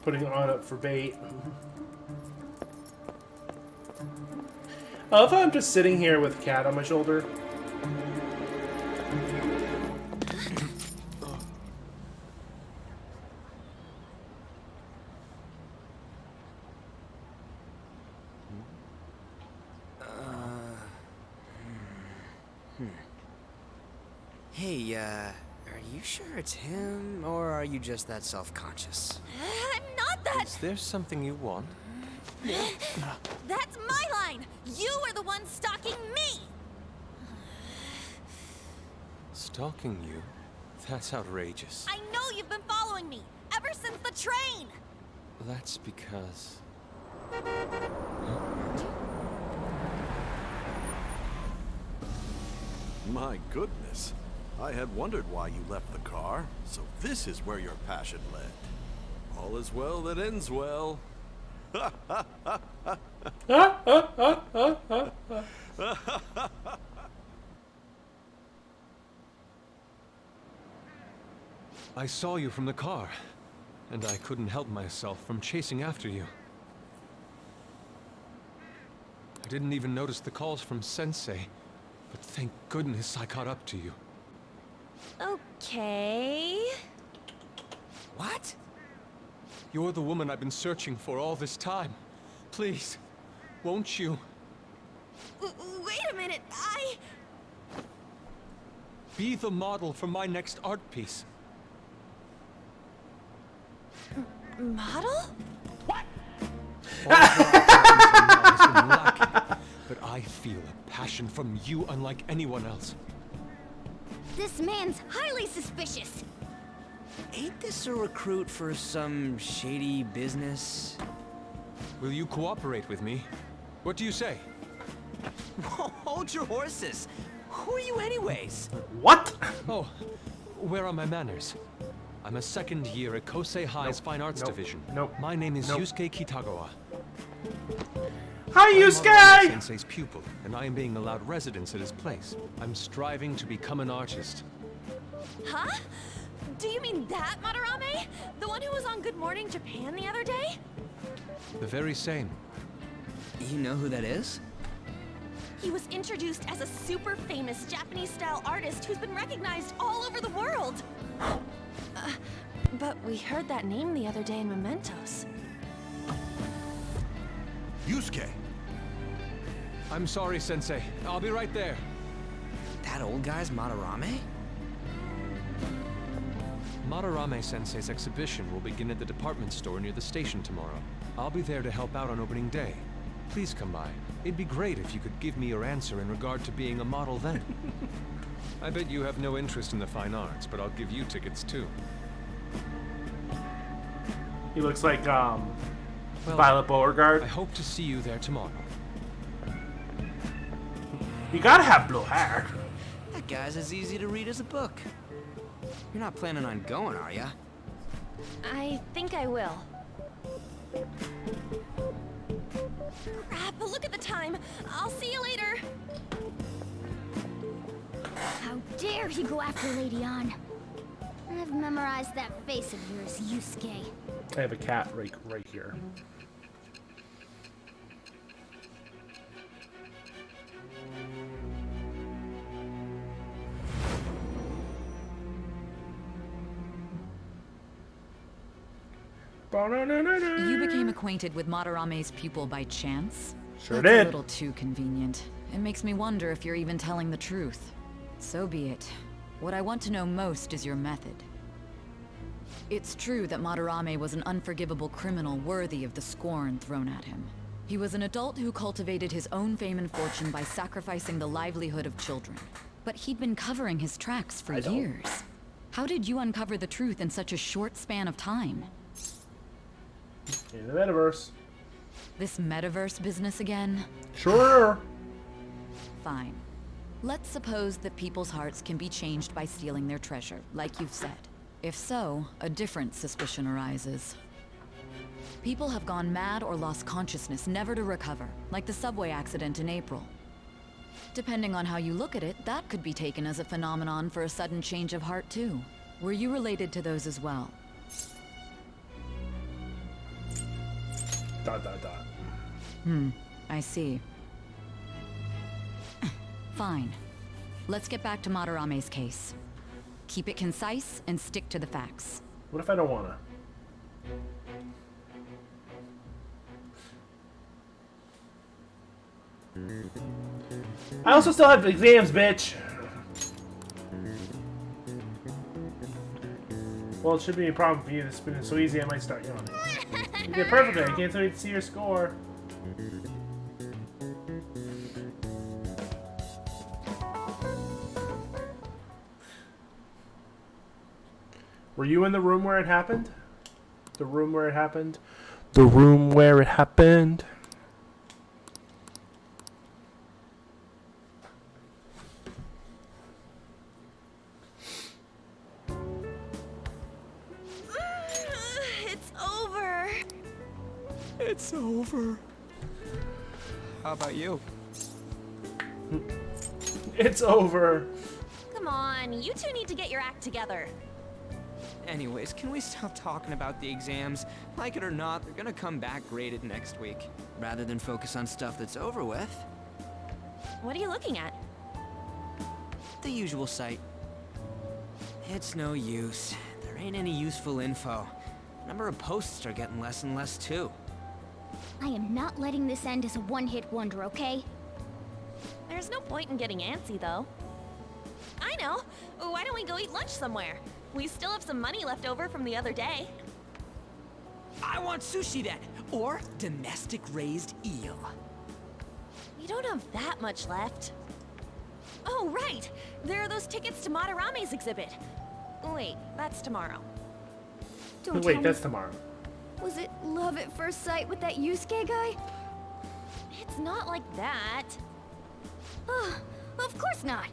Putting on up for bait. I love how I'm just sitting here with a cat on my shoulder. Hey, are you sure it's him, or are you just that self-conscious? I'm not that. Is there something you want? That's my line. You are the one stalking me. Stalking you? That's outrageous. I know you've been following me ever since the train. That's because... My goodness. I had wondered why you left the car, so this is where your passion led. All is well that ends well. I saw you from the car, and I couldn't help myself from chasing after you. I didn't even notice the calls from Sensei, but thank goodness I caught up to you. Okay. What? You're the woman I've been searching for all this time. Please, won't you? Wait a minute, Be the model for my next art piece. Model? But I feel a passion from you unlike anyone else. This man's highly suspicious. Ain't this a recruit for some shady business? Will you cooperate with me? What do you say? Hold your horses. Who are you anyways? What? Oh, where are my manners? I'm a second year at Kosei High's Fine Arts Division. My name is Yusuke Kitagawa. Hi, I'm Yusuke! Maruo Sensei's pupil, and I am being allowed residence at his place. I'm striving to become an artist. Huh? Do you mean that Madarame? The one who was on Good Morning Japan the other day? The very same. You know who that is? He was introduced as a super famous Japanese-style artist who's been recognized all over the world. But we heard that name the other day in Mementos. Yusuke! I'm sorry, Sensei. I'll be right there. That old guy's Madarame? Madarame-sensei's exhibition will begin at the department store near the station tomorrow. I'll be there to help out on opening day. Please come by. It'd be great if you could give me your answer in regard to being a model then. I bet you have no interest in the fine arts, but I'll give you tickets too. He looks like Violet Beauregard. I hope to see you there tomorrow. You gotta have blue hair. That guy's as easy to read as a book. You're not planning on going, are ya? I think I will. Crap, look at the time. I'll see you later. How dare he go after Lady Ann? I've memorized that face of yours, Yusuke. I have a cat right here. You became acquainted with Madarame's pupil by chance? Sure That's did. a little too convenient. It makes me wonder if you're even telling the truth. So be it. What I want to know most is your method. It's true that Madarame was an unforgivable criminal worthy of the scorn thrown at him. He was an adult who cultivated his own fame and fortune by sacrificing the livelihood of children. But he'd been covering his tracks for years. How did you uncover the truth in such a short span of time? In the metaverse. This metaverse business again? Sure. Fine. Let's suppose that people's hearts can be changed by stealing their treasure, like you've said. If so, a different suspicion arises. People have gone mad or lost consciousness, never to recover, like the subway accident in April. Depending on how you look at it, that could be taken as a phenomenon for a sudden change of heart too. Were you related to those as well? ... I see. Fine. Let's get back to Madarame's case. Keep it concise and stick to the facts. What if I don't wanna? I also still have exams, bitch. Well, it shouldn't be a problem for you. This has been so easy, I might start yawning. You did perfectly. I can't wait to see your score. Were you in the room where it happened? The room where it happened? The room where it happened? It's over. It's over. How about you? It's over. Come on, you two need to get your act together. Anyways, can we stop talking about the exams? Like it or not, they're gonna come back graded next week. Rather than focus on stuff that's over with. What are you looking at? The usual site. It's no use. There ain't any useful info. Number of posts are getting less and less too. I am not letting this end as a one-hit wonder, okay? There's no point in getting antsy, though. I know. Why don't we go eat lunch somewhere? We still have some money left over from the other day. I want sushi then, or domestic-raised eel. We don't have that much left. Oh, right! There are those tickets to Madarame's exhibit. Wait, that's tomorrow. Don't Wait, tell that's me. tomorrow. Was it love at first sight with that Yusuke guy? It's not like that. Of course not.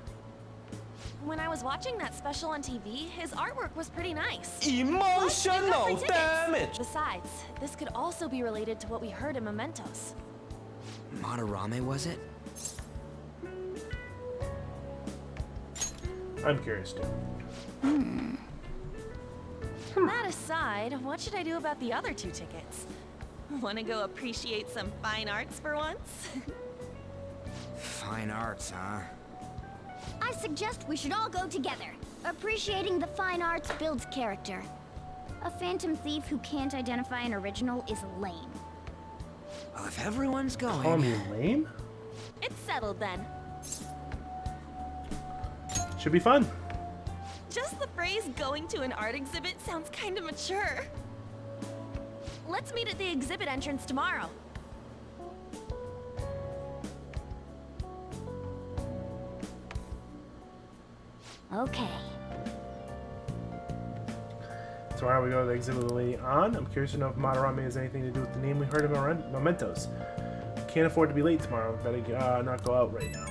When I was watching that special on TV, his artwork was pretty nice. Emotional damage! Besides, this could also be related to what we heard in Mementos. Madarame, was it? I'm curious too. That aside, what should I do about the other 2 tickets? Wanna go appreciate some fine arts for once? Fine arts, huh? I suggest we should all go together. Appreciating the fine arts builds character. A phantom thief who can't identify an original is lame. Well, if everyone's going... Call me lame? It's settled then. Should be fun. Just the phrase going to an art exhibit sounds kind of mature. Let's meet at the exhibit entrance tomorrow. Okay. Tomorrow we go to the exhibit with the lady on. I'm curious to know if Madarame has anything to do with the name we heard of Mementos. Can't afford to be late tomorrow. Better not go out right now.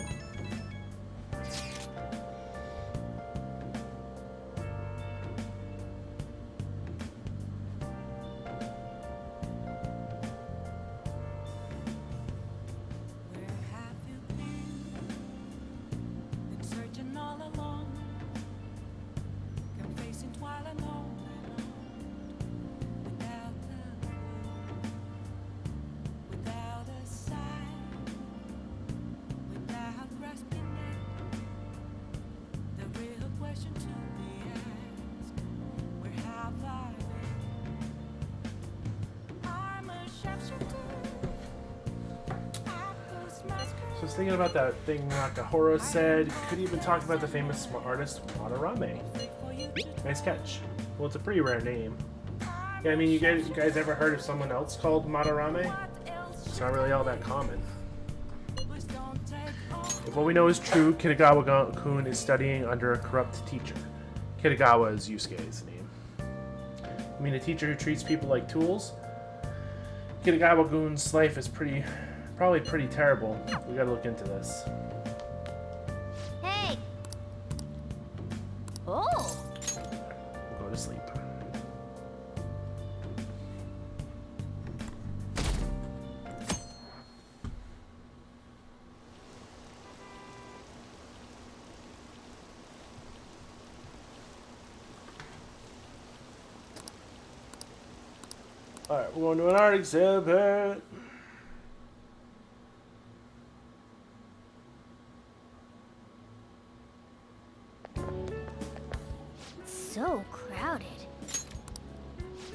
So I was thinking about that thing Nakahoro said. Could even talk about the famous artist Madarame. Nice catch. Well, it's a pretty rare name. Yeah, I mean, you guys ever heard of someone else called Madarame? It's not really all that common. If what we know is true, Kitagawa-kun is studying under a corrupt teacher. Kitagawa is Yusuke's name. I mean, a teacher who treats people like tools? Kitagawa-kun's life is probably pretty terrible. We gotta look into this. Hey! Oh! We'll go to sleep. Alright, we're going to an art exhibit. So crowded.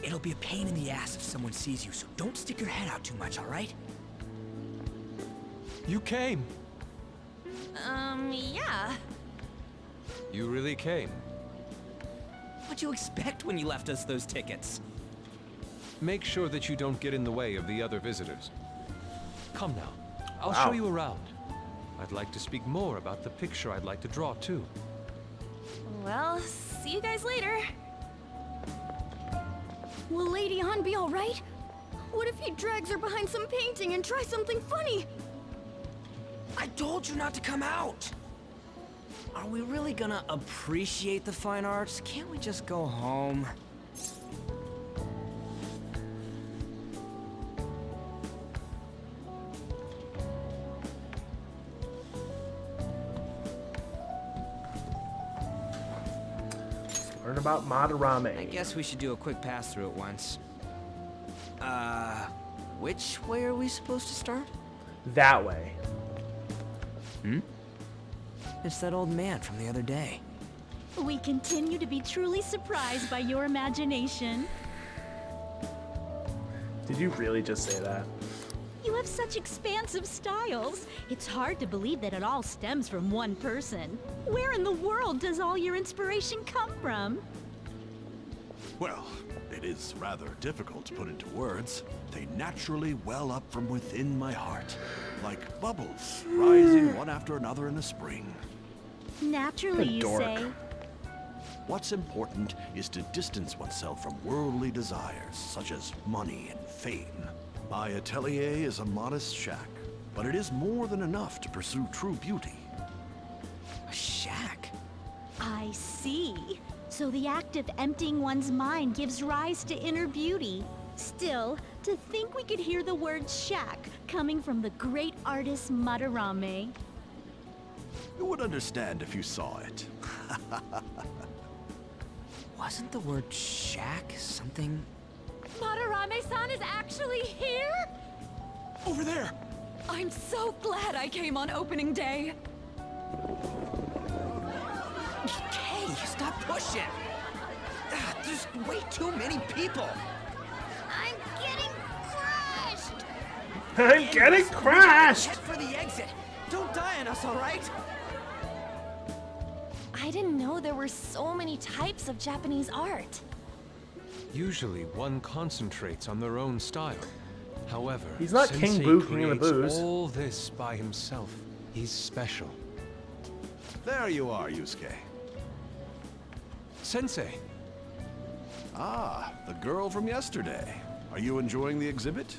It'll be a pain in the ass if someone sees you, so don't stick your head out too much, alright? You came. Yeah. You really came. What'd you expect when you left us those tickets? Make sure that you don't get in the way of the other visitors. Come now. I'll Wow. show you around. I'd like to speak more about the picture I'd like to draw, too. Well, see you guys later. Will Lady Han be alright? What if he drags her behind some painting and tries something funny? I told you not to come out! Are we really gonna appreciate the fine arts? Can't we just go home? Learn about Madarame. I guess we should do a quick pass through at once. Which way are we supposed to start? That way. It's that old man from the other day. We continue to be truly surprised by your imagination. Did you really just say that? You have such expansive styles. It's hard to believe that it all stems from one person. Where in the world does all your inspiration come from? Well, it is rather difficult to put into words. They naturally well up from within my heart, like bubbles rising one after another in the spring. Naturally, you say. What's important is to distance oneself from worldly desires, such as money and fame. My atelier is a modest shack, but it is more than enough to pursue true beauty. A shack? I see. So the act of emptying one's mind gives rise to inner beauty. Still, to think we could hear the word shack coming from the great artist Madarame. You would understand if you saw it. Wasn't the word shack something? Madarame-san is actually here? Over there! I'm so glad I came on opening day. Hey, stop pushing! There's way too many people! I'm getting crushed! I'm getting crashed! Head for the exit! Don't die on us, alright? I didn't know there were so many types of Japanese art. Usually, one concentrates on their own style. However, he's not King Sensei Boo, King of the creates Boos. all this by himself. He's special. There you are, Yusuke. Sensei! Ah, the girl from yesterday. Are you enjoying the exhibit?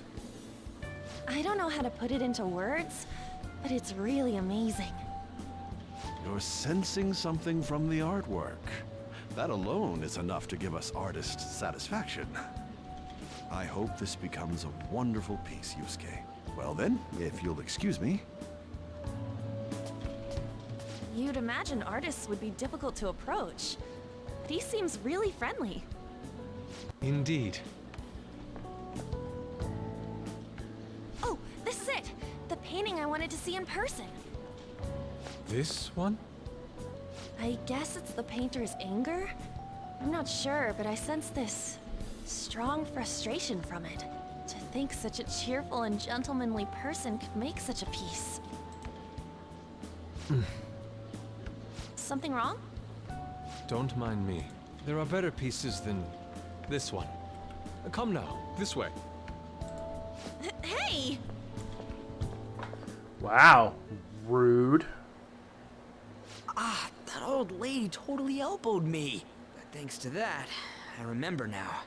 I don't know how to put it into words, but it's really amazing. You're sensing something from the artwork. That alone is enough to give us artists satisfaction. I hope this becomes a wonderful piece, Yusuke. Well then, if you'll excuse me. You'd imagine artists would be difficult to approach, but he seems really friendly. Indeed. Oh, this is it! The painting I wanted to see in person. This one? I guess it's the painter's anger? I'm not sure, but I sense this strong frustration from it. To think such a cheerful and gentlemanly person could make such a piece. Something wrong? Don't mind me. There are better pieces than this one. Come now, this way. Hey! Wow. Rude. Ah, that old lady totally elbowed me. Thanks to that, I remember now.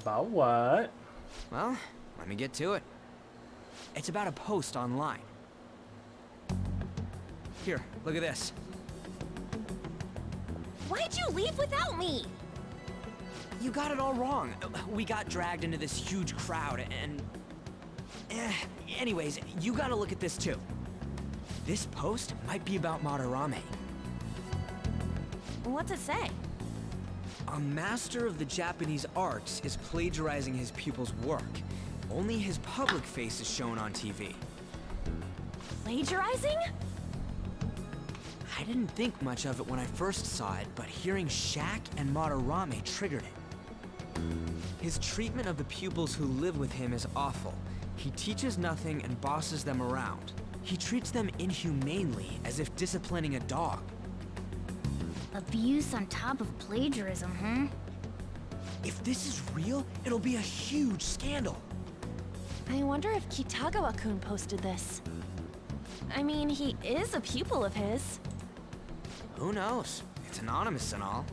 About what? Well, let me get to it. It's about a post online. Here, look at this. Why'd you leave without me? You got it all wrong. We got dragged into this huge crowd and... anyways, you gotta look at this too. This post might be about Madarame. What's it say? A master of the Japanese arts is plagiarizing his pupil's work. Only his public face is shown on TV. Plagiarizing? I didn't think much of it when I first saw it, but hearing Shaq and Madarame triggered it. His treatment of the pupils who live with him is awful. He teaches nothing and bosses them around. He treats them inhumanely, as if disciplining a dog. Abuse on top of plagiarism, huh? If this is real, it'll be a huge scandal. I wonder if Kitagawa-kun posted this. I mean, he is a pupil of his. Who knows? It's anonymous and all.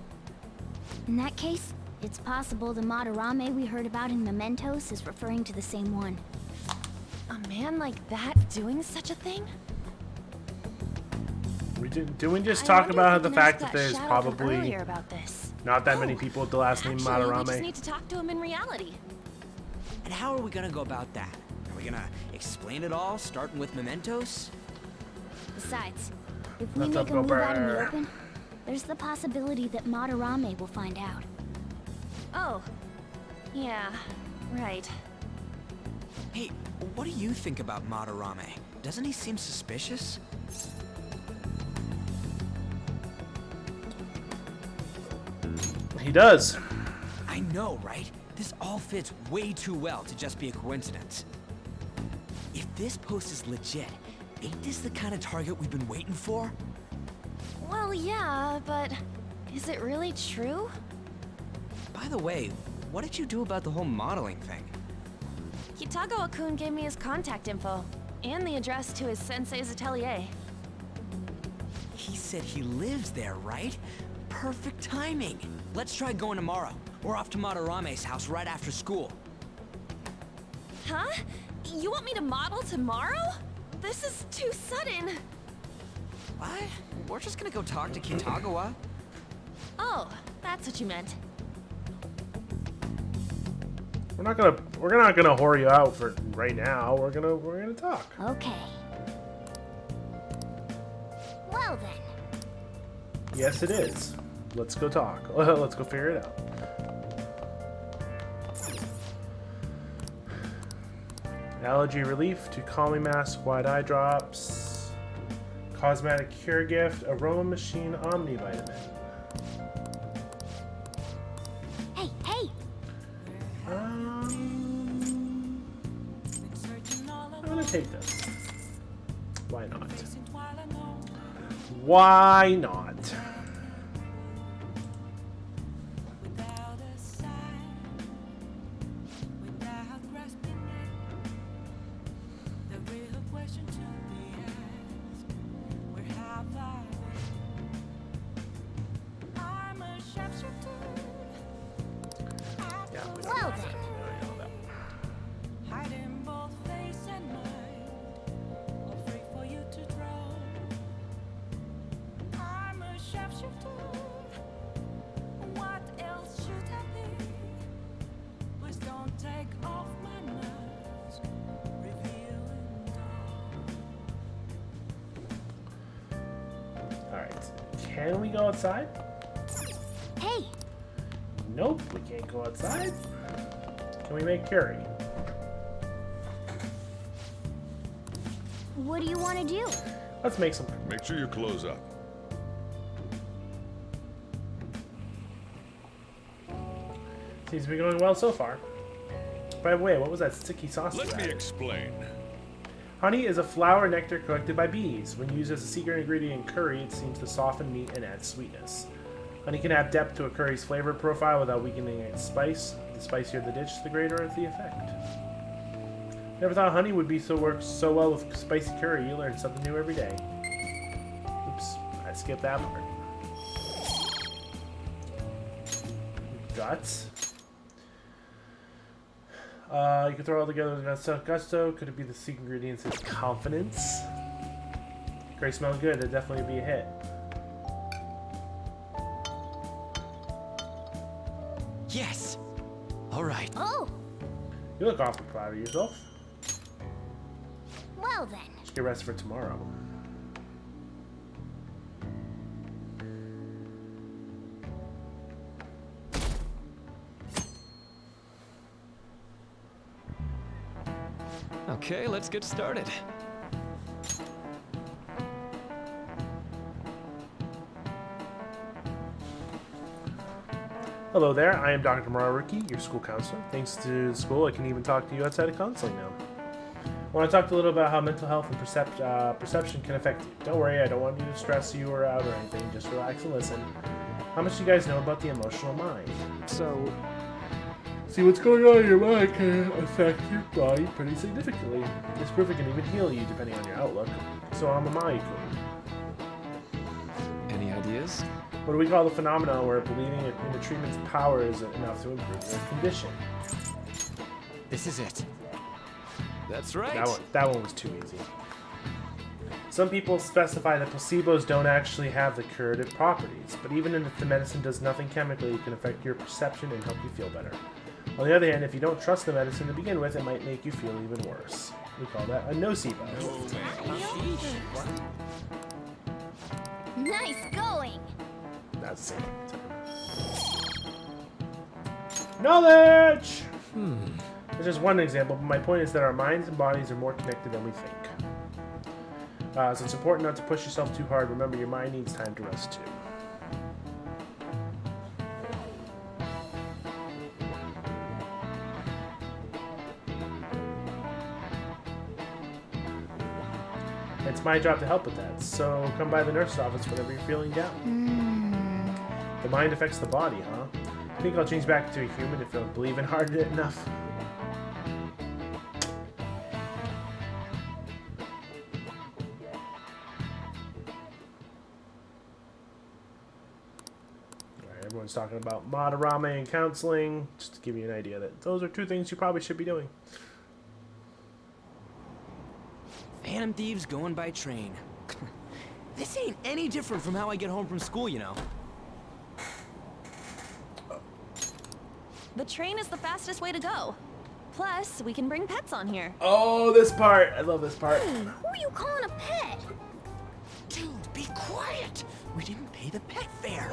In that case, it's possible the Madarame we heard about in Mementos is referring to the same one. A man like that doing such a thing? Didn't we just I talk wonder about if the we can ask fact that that there's shadow from probably earlier about this. not that many people with the last name Actually, we Madarame? just need to talk to him in reality. And how are we gonna go about that? Are we gonna explain it all, starting with Mementos? Besides, if we Let's make a go move out in the brr. open, there's the possibility that Madarame will find out. Oh. Yeah, right. Hey, what do you think about Madarame? Doesn't he seem suspicious? He does. I know, right? This all fits way too well to just be a coincidence. If this post is legit, ain't this the kind of target we've been waiting for? Well, yeah, but is it really true? By the way, what did you do about the whole modeling thing? Kitagawa-kun gave me his contact info and the address to his sensei's atelier. He said he lives there, right? Perfect timing. Let's try going tomorrow. We're off to Madarame's house right after school. Huh? You want me to model tomorrow? This is too sudden. What? We're just gonna go talk to Kitagawa. Oh, that's what you meant. We're not gonna whore you out for right now. We're gonna talk. Okay. Well then. Yes, it is. Let's go talk. Let's go figure it out. Allergy relief to calming mask, wide eye drops, cosmetic cure gift, aroma machine omnivitamin. Hey, hey! I'm gonna take this. Why not? Why not? Well then. Alright. Can we go outside? Hey, Nope, we can't go outside. Can we make curry? what do you want to do? Let's make some. Make sure you close up. Seems to be going well so far. By the way, what was that sticky sauce? Let me explain. Honey is a flower nectar collected by bees. When used as a secret ingredient in curry, it seems to soften meat and add sweetness. Honey can add depth to a curry's flavor profile without weakening its spice. The spicier the dish, the greater is the effect. Never thought honey would work so well with spicy curry. You learn something new every day. Oops, I skipped that part. Guts. You can throw it all together with gusto. Could it be the secret ingredients is confidence? Curry smells good. It'd definitely be a hit. Yes! Alright. Oh, You look awfully proud of yourself. well then. Should get rest for tomorrow. Okay, let's get started. Hello there, I am Dr. Mararuki, your school counselor. Thanks to the school, I can even talk to you outside of counseling now. I want to talk a little about how mental health and perception can affect you. Don't worry, I don't want you to stress you or out or anything. Just relax and listen. How much do you guys know about the emotional mind? So, See, what's going on in your mind can affect your body pretty significantly. This proof it can even heal you depending on your outlook. So I'm a Maiku. any ideas? What do we call the phenomenon where believing in the treatment's power is enough to improve your condition? this is it. That's right. That one was too easy. Some people specify that placebos don't actually have the curative properties, but even if the medicine does nothing chemically, it can affect your perception and help you feel better. On the other hand, if you don't trust the medicine to begin with, it might make you feel even worse. We call that a nocebo. Nice going. That's the same. Knowledge! There's just one example, but my point is that our minds and bodies are more connected than we think. So it's important not to push yourself too hard. Remember, your mind needs time to rest too. It's my job to help with that, so come by the nurse's office whenever you're feeling down. The mind affects the body, huh? I think I'll change back to a human if I don't believe in hard enough. Alright, everyone's talking about Madarame and counseling, just to give you an idea that those are two things you probably should be doing. Phantom thieves going by train. This ain't any different from how I get home from school, you know. The train is the fastest way to go. Plus, we can bring pets on here. Oh, this part! I love this part. Hey, who are you calling a pet? Dude, be quiet! We didn't pay the pet fare.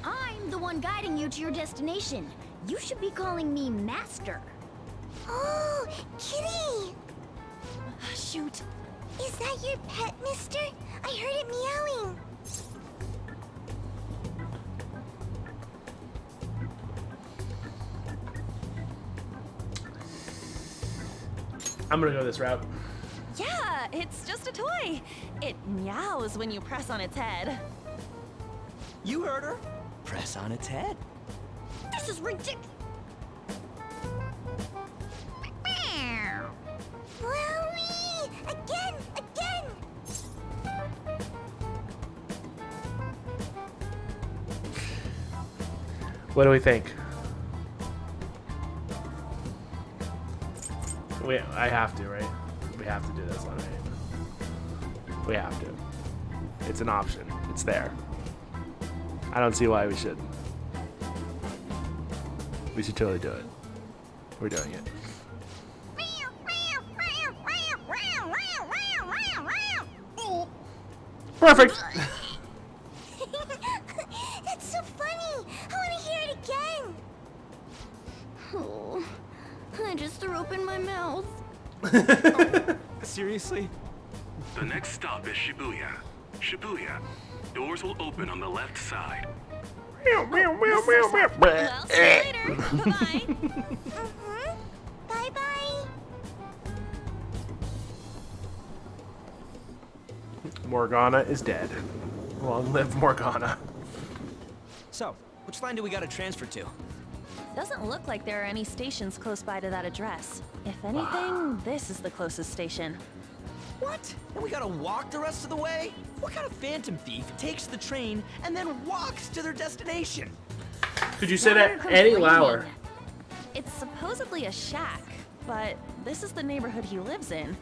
I'm the one guiding you to your destination. You should be calling me Master. Oh, Kitty! Shoot. Is that your pet, mister? I heard it meowing. I'm gonna go this route. Yeah, it's just a toy. It meows when you press on its head. You heard her. Press on its head. This is ridiculous. Wowie! Again! What do we think? I have to, right? We have to do this one, right? We have to. It's an option. It's there. I don't see why we shouldn't. We should totally do it. We're doing it. Perfect! It's so funny! I want to hear it again! Oh, I just threw open my mouth. Seriously? The next stop is Shibuya. Shibuya. Doors will open on the left side. Well, see you later. Bye-bye. Bye-bye. Morgana is dead. Long live Morgana. So, which line do we gotta transfer to? Doesn't look like there are any stations close by to that address. If anything, this is the closest station. What? And we gotta walk the rest of the way? What kind of phantom thief takes the train and then walks to their destination? Could you say that any louder? It's supposedly a shack, but this is the neighborhood he lives in.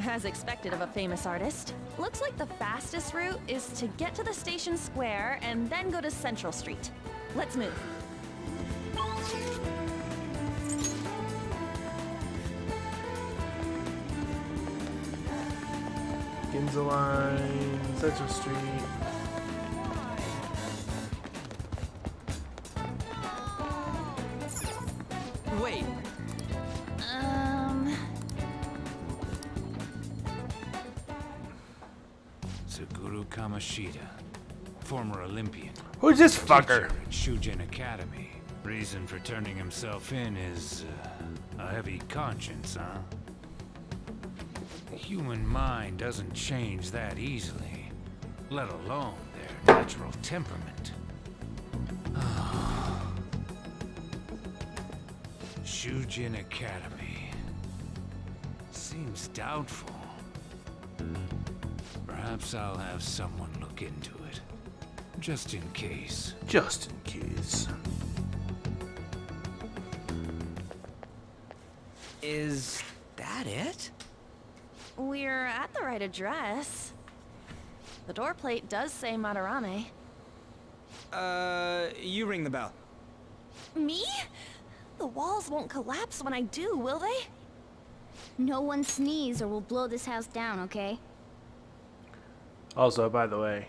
As expected of a famous artist. Looks like the fastest route is to get to the station square and then go to Central Street. Let's move. Ginza Line, Central Street. Wait. Suguru Kamoshida, former Olympian. Who's this fucker? Teacher at Shujin Academy. Reason for turning himself in is a heavy conscience, huh? The human mind doesn't change that easily, let alone their natural temperament. Shujin Academy. Seems doubtful. Perhaps I'll have someone look into it. Just in case. Just in case. Is that it? We're at the right address. The door plate does say Madarame. You ring the bell. Me? The walls won't collapse when I do, will they? No one sneeze or we'll blow this house down, okay? Also, by the way,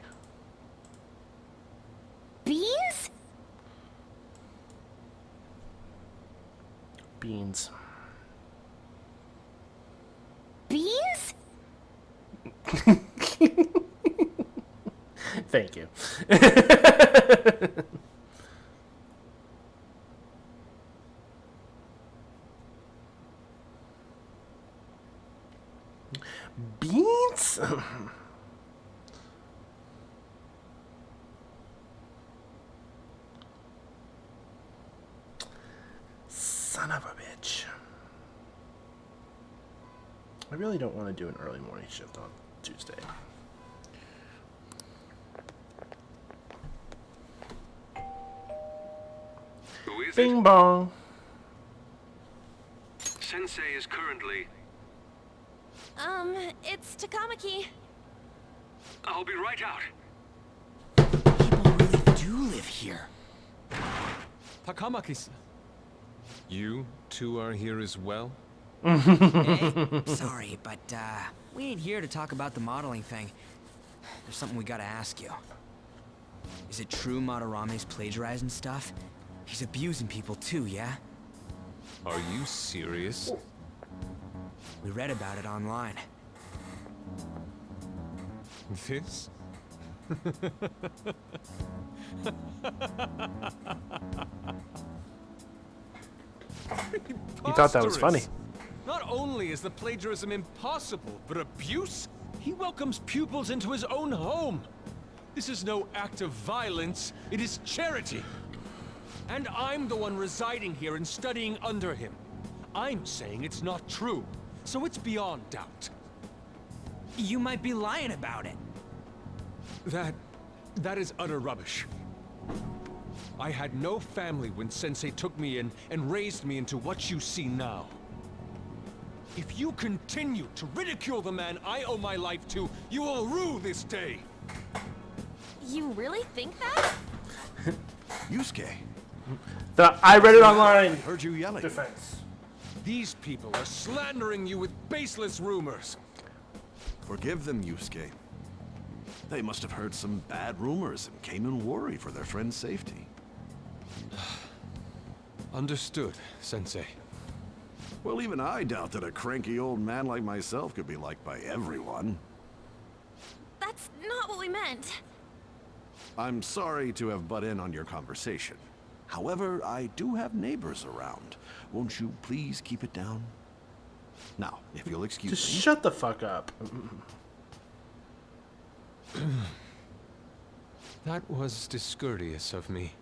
Beans? beans. Beans? Thank you. Beans? Son of a bitch. I really don't want to do an early morning shift on Tuesday. Who is Bing bong. Sensei is currently... It's Takamaki. I'll be right out. People really do live here. Takamaki-san. You two are here as well? Hey, sorry, but we ain't here to talk about the modeling thing. There's something we gotta ask you. Is it true Madarame's plagiarizing stuff? He's abusing people too, yeah? Are you serious? We read about it online. This? You thought that was funny. Not only is the plagiarism impossible, but abuse? He welcomes pupils into his own home. This is no act of violence, it is charity. And I'm the one residing here and studying under him. I'm saying it's not true, so it's beyond doubt. You might be lying about it. That is utter rubbish. I had no family when Sensei took me in and raised me into what you see now. If you continue to ridicule the man I owe my life to, you will rue this day. You really think that? Yusuke. I read it online. Heard you yelling. Defense. These people are slandering you with baseless rumors. Forgive them, Yusuke. They must have heard some bad rumors and came in worried for their friend's safety. Understood, Sensei. Well, even I doubt that a cranky old man like myself could be liked by everyone. That's not what we meant. I'm sorry to have butt in on your conversation. However, I do have neighbors around. Won't you please keep it down? Now, if you'll excuse Just me. shut the fuck up. That was discourteous of me.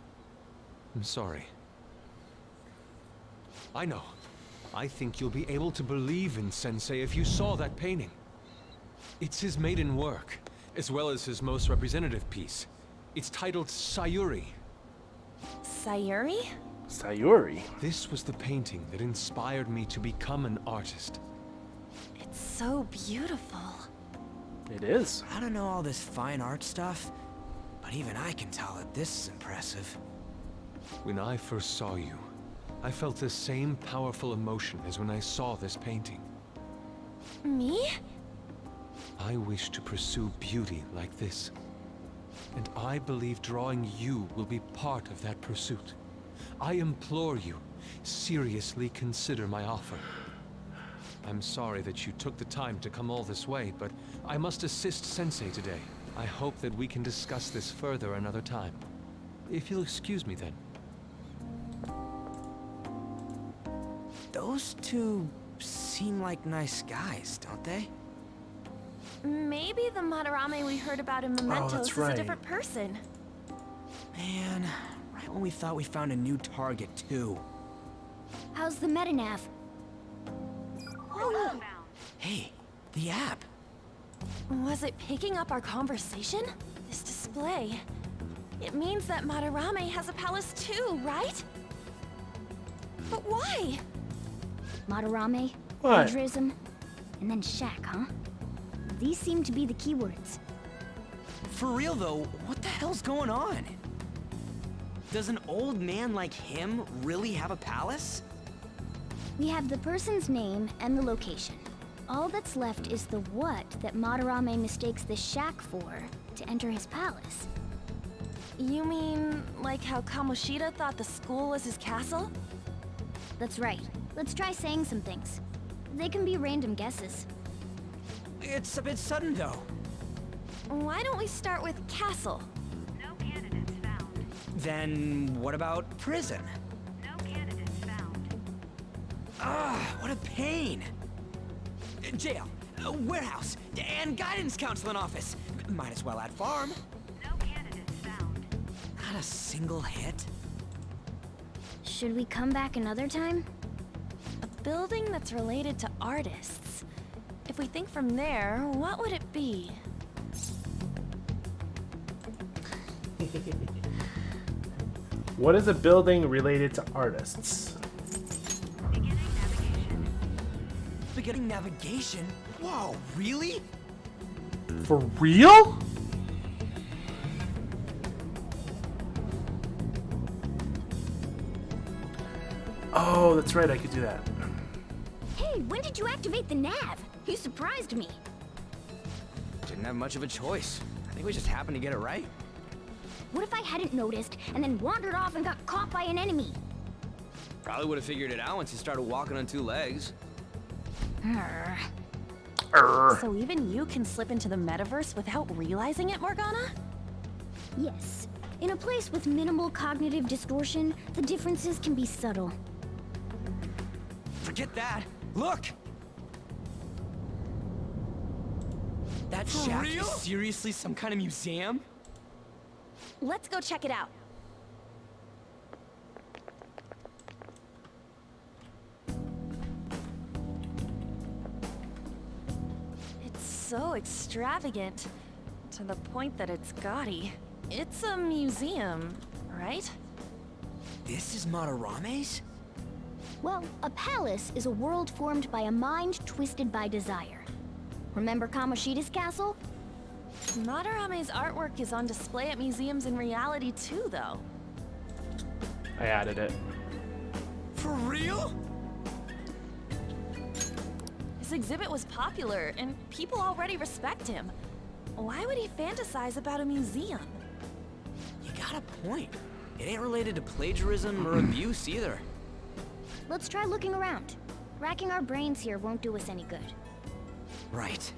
I'm sorry. I know. I think you'll be able to believe in Sensei if you saw that painting. It's his maiden work, as well as his most representative piece. It's titled Sayuri. Sayuri? Sayuri? This was the painting that inspired me to become an artist. It's so beautiful. It is. I don't know all this fine art stuff, but even I can tell that this is impressive. When I first saw you, I felt the same powerful emotion as when I saw this painting. Me? I wish to pursue beauty like this. And I believe drawing you will be part of that pursuit. I implore you, seriously consider my offer. I'm sorry that you took the time to come all this way, but I must assist Sensei today. I hope that we can discuss this further another time. If you'll excuse me then. Those two seem like nice guys, don't they? Maybe the Madarame we heard about in Mementos is a different person. Man, right when we thought we found a new target, too. How's the metanav? Oh. Hey, the app. Was it picking up our conversation? This display. It means that Madarame has a palace too, right? But why? Madarame, What? plagiarism, and then shack, huh? These seem to be the keywords. For real though, what the hell's going on? Does an old man like him really have a palace? We have the person's name and the location. All that's left is the what that Madarame mistakes the shack for to enter his palace. You mean, like how Kamoshida thought the school was his castle? That's right. Let's try saying some things. They can be random guesses. It's a bit sudden though. Why don't we start with castle? No candidates found. Then what about prison? No candidates found. Ah, what a pain. Jail, warehouse, and guidance counseling office. Might as well add farm. No candidates found. Not a single hit. Should we come back another time? A building that's related to artists. If we think from there, what would it be? What is a building related to artists? Beginning navigation? Whoa, really? For real? Oh, that's right, I could do that. Hey, when did you activate the nav? You surprised me. Didn't have much of a choice. I think we just happened to get it right. What if I hadn't noticed and then wandered off and got caught by an enemy? Probably would have figured it out once you started walking on two legs. So even you can slip into the metaverse without realizing it, Morgana? Yes. In a place with minimal cognitive distortion, the differences can be subtle. Forget that. Look! That shack is seriously some kind of museum? Let's go check it out. It's so extravagant, to the point that it's gaudy. It's a museum, right? This is Madarame's? Well, a palace is a world formed by a mind twisted by desire. Remember Kamoshida's castle? Madarame's artwork is on display at museums in reality too, though. I added it. For real? His exhibit was popular, and people already respect him. Why would he fantasize about a museum? You got a point. It ain't related to plagiarism or abuse either. Let's try looking around. Racking our brains here won't do us any good. Right.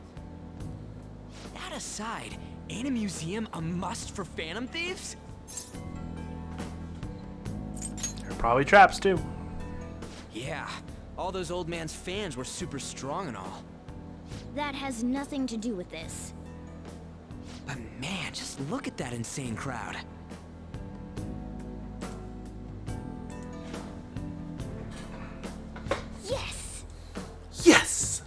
That aside, ain't a museum a must for Phantom Thieves? There are probably traps too. Yeah, all those old man's fans were super strong and all. That has nothing to do with this. But man, just look at that insane crowd. Yes! Yes!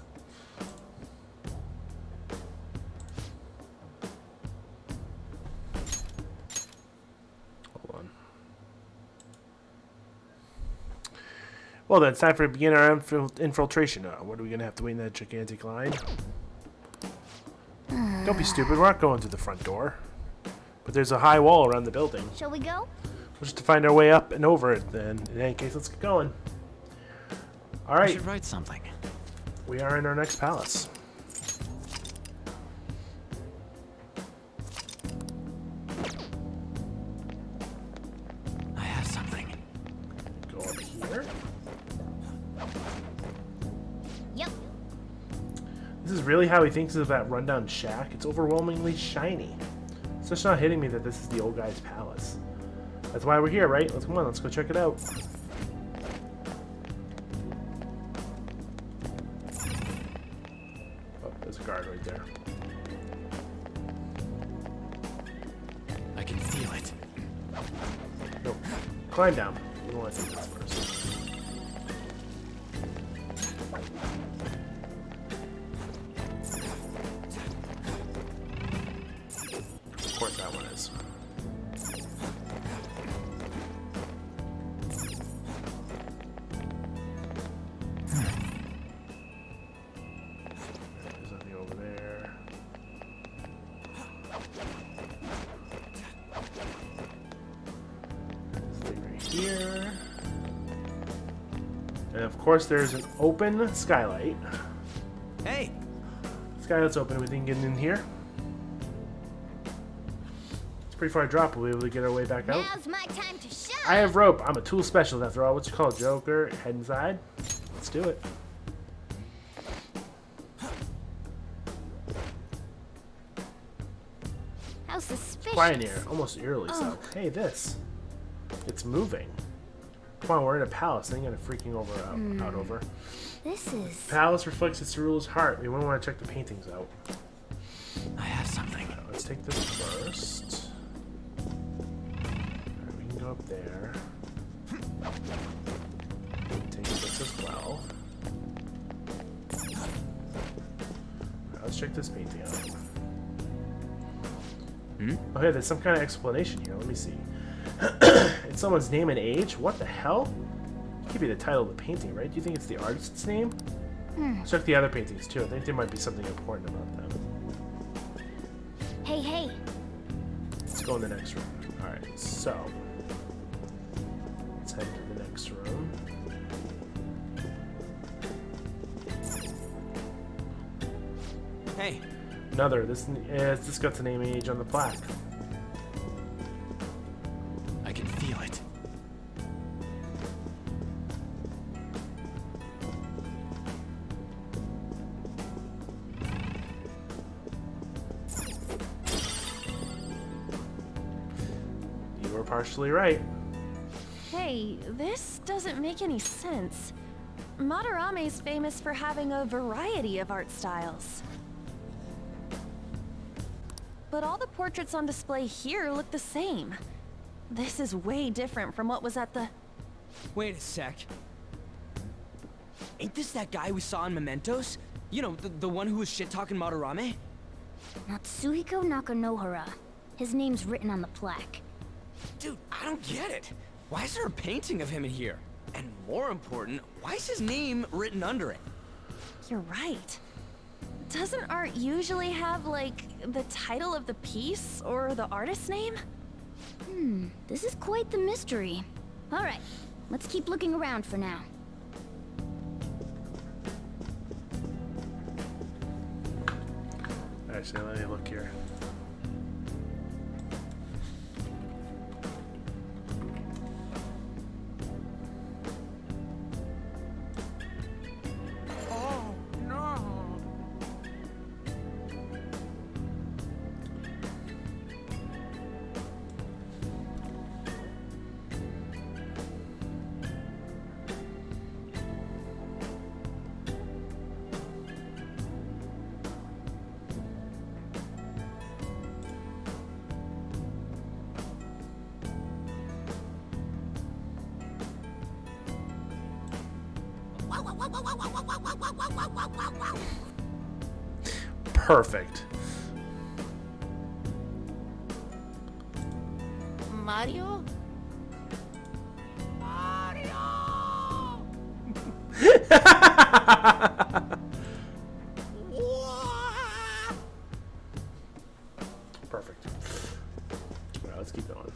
Hold on. Well then, it's time for to begin our infiltration. What are we gonna have to wait in that gigantic line? Don't be stupid, we're not going through the front door. But there's a high wall around the building. Shall we go? We'll just to find our way up and over it then. In any case, let's get going. Alright. I should write something. We are in our next palace. I have something. Go up here. Yep. This is really how he thinks of that rundown shack. It's overwhelmingly shiny. It's just not hitting me that this is the old guy's palace. That's why we're here, right? Let's come on, let's go check it out. Oh, there's a guard right there. I can feel it. Nope. Climb down. We want to take this first. Of course that one is. There's nothing over there. This thing right here. And of course there's an open skylight. Hey! Skylight's open, we can get in here. It's pretty far drop, we'll be able to get our way back out. Now's my time to shine! I have rope. I'm a tool specialist after all. What's it called, Joker? Head inside. Let's do it. How suspicious. Quiet in here. Almost eerily so. Hey, this. It's moving. Come on, we're in a palace. Ain't gonna freaking out over. This is... Palace reflects its ruler's heart. We wouldn't want to check the paintings out. I have something. Let's take this first. Alright, we can go up there. Take this as well. Alright, let's check this painting out. Oh, hey, there's some kind of explanation here. Let me see. It's someone's name and age? What the hell? It could be the title of the painting, right? Do you think it's the artist's name? Let's check the other paintings, too. I think there might be something important about them. Hey, hey. Let's go in the next room. Alright, so... let's head to the next room. Hey! Another. This got the name and age on the plaque. I can feel it. You were partially right. Hey, this doesn't make any sense. Madarame's famous for having a variety of art styles. But all the portraits on display here look the same. This is way different from what was at the... Wait a sec. Ain't this that guy we saw in Mementos? You know, the one who was shit-talking Madarame? Natsuhiko Nakanohara. His name's written on the plaque. Dude, I don't get it. Why is there a painting of him in here? And more important, why is his name written under it? You're right. Doesn't art usually have, like, the title of the piece or the artist's name? This is quite the mystery. Alright, let's keep looking around for now. Actually, let me look here. Oh, no! Perfect. Mario? Perfect. Alright, let's keep going.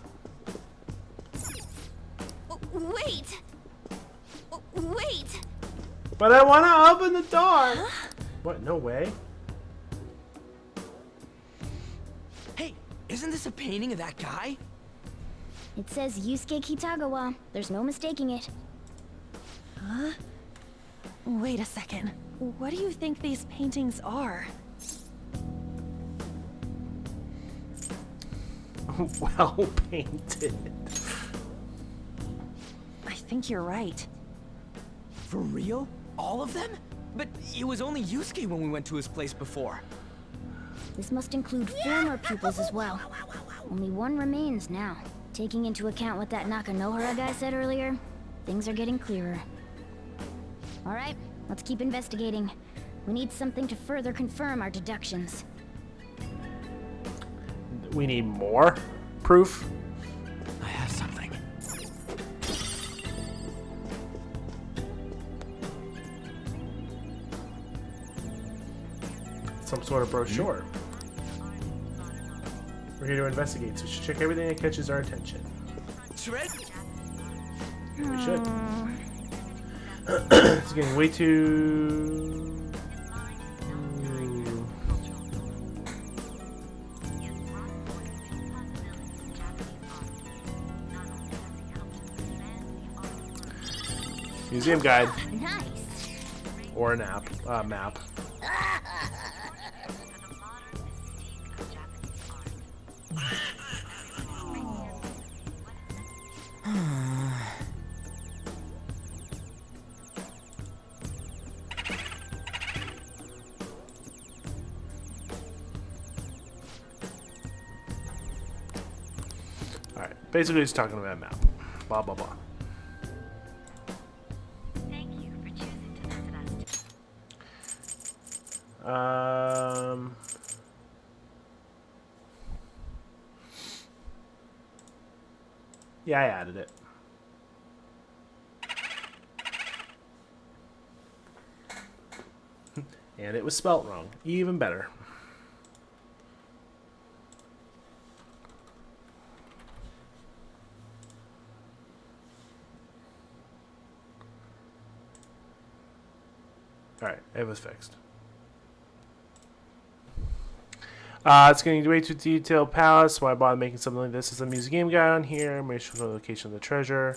Wait! Wait! But I want to open the door! What? No way? Hey, isn't this a painting of that guy? It says Yusuke Kitagawa. There's no mistaking it. Huh? Wait a second. What do you think these paintings are? Well painted. I think you're right. For real? All of them? But it was only Yusuke when we went to his place before. This must include former pupils as well. Only one remains now. Taking into account what that Nakanohara guy said earlier, things are getting clearer. Alright, let's keep investigating. We need something to further confirm our deductions. We need more proof? I have something. Some sort of brochure. We're here to investigate, so we should check everything that catches our attention. Shred? We should. It's getting way too... Museum guide. Nice. Or an app. Map. Alright, basically it's talking about a map. Blah blah blah. Thank you for choosing to visit us. Yeah, I added it. And it was spelt wrong. Even better. Alright, it was fixed. It's getting way too detailed palace. Why bother making something like this? It's a museum guide on here. Make sure the location of the treasure.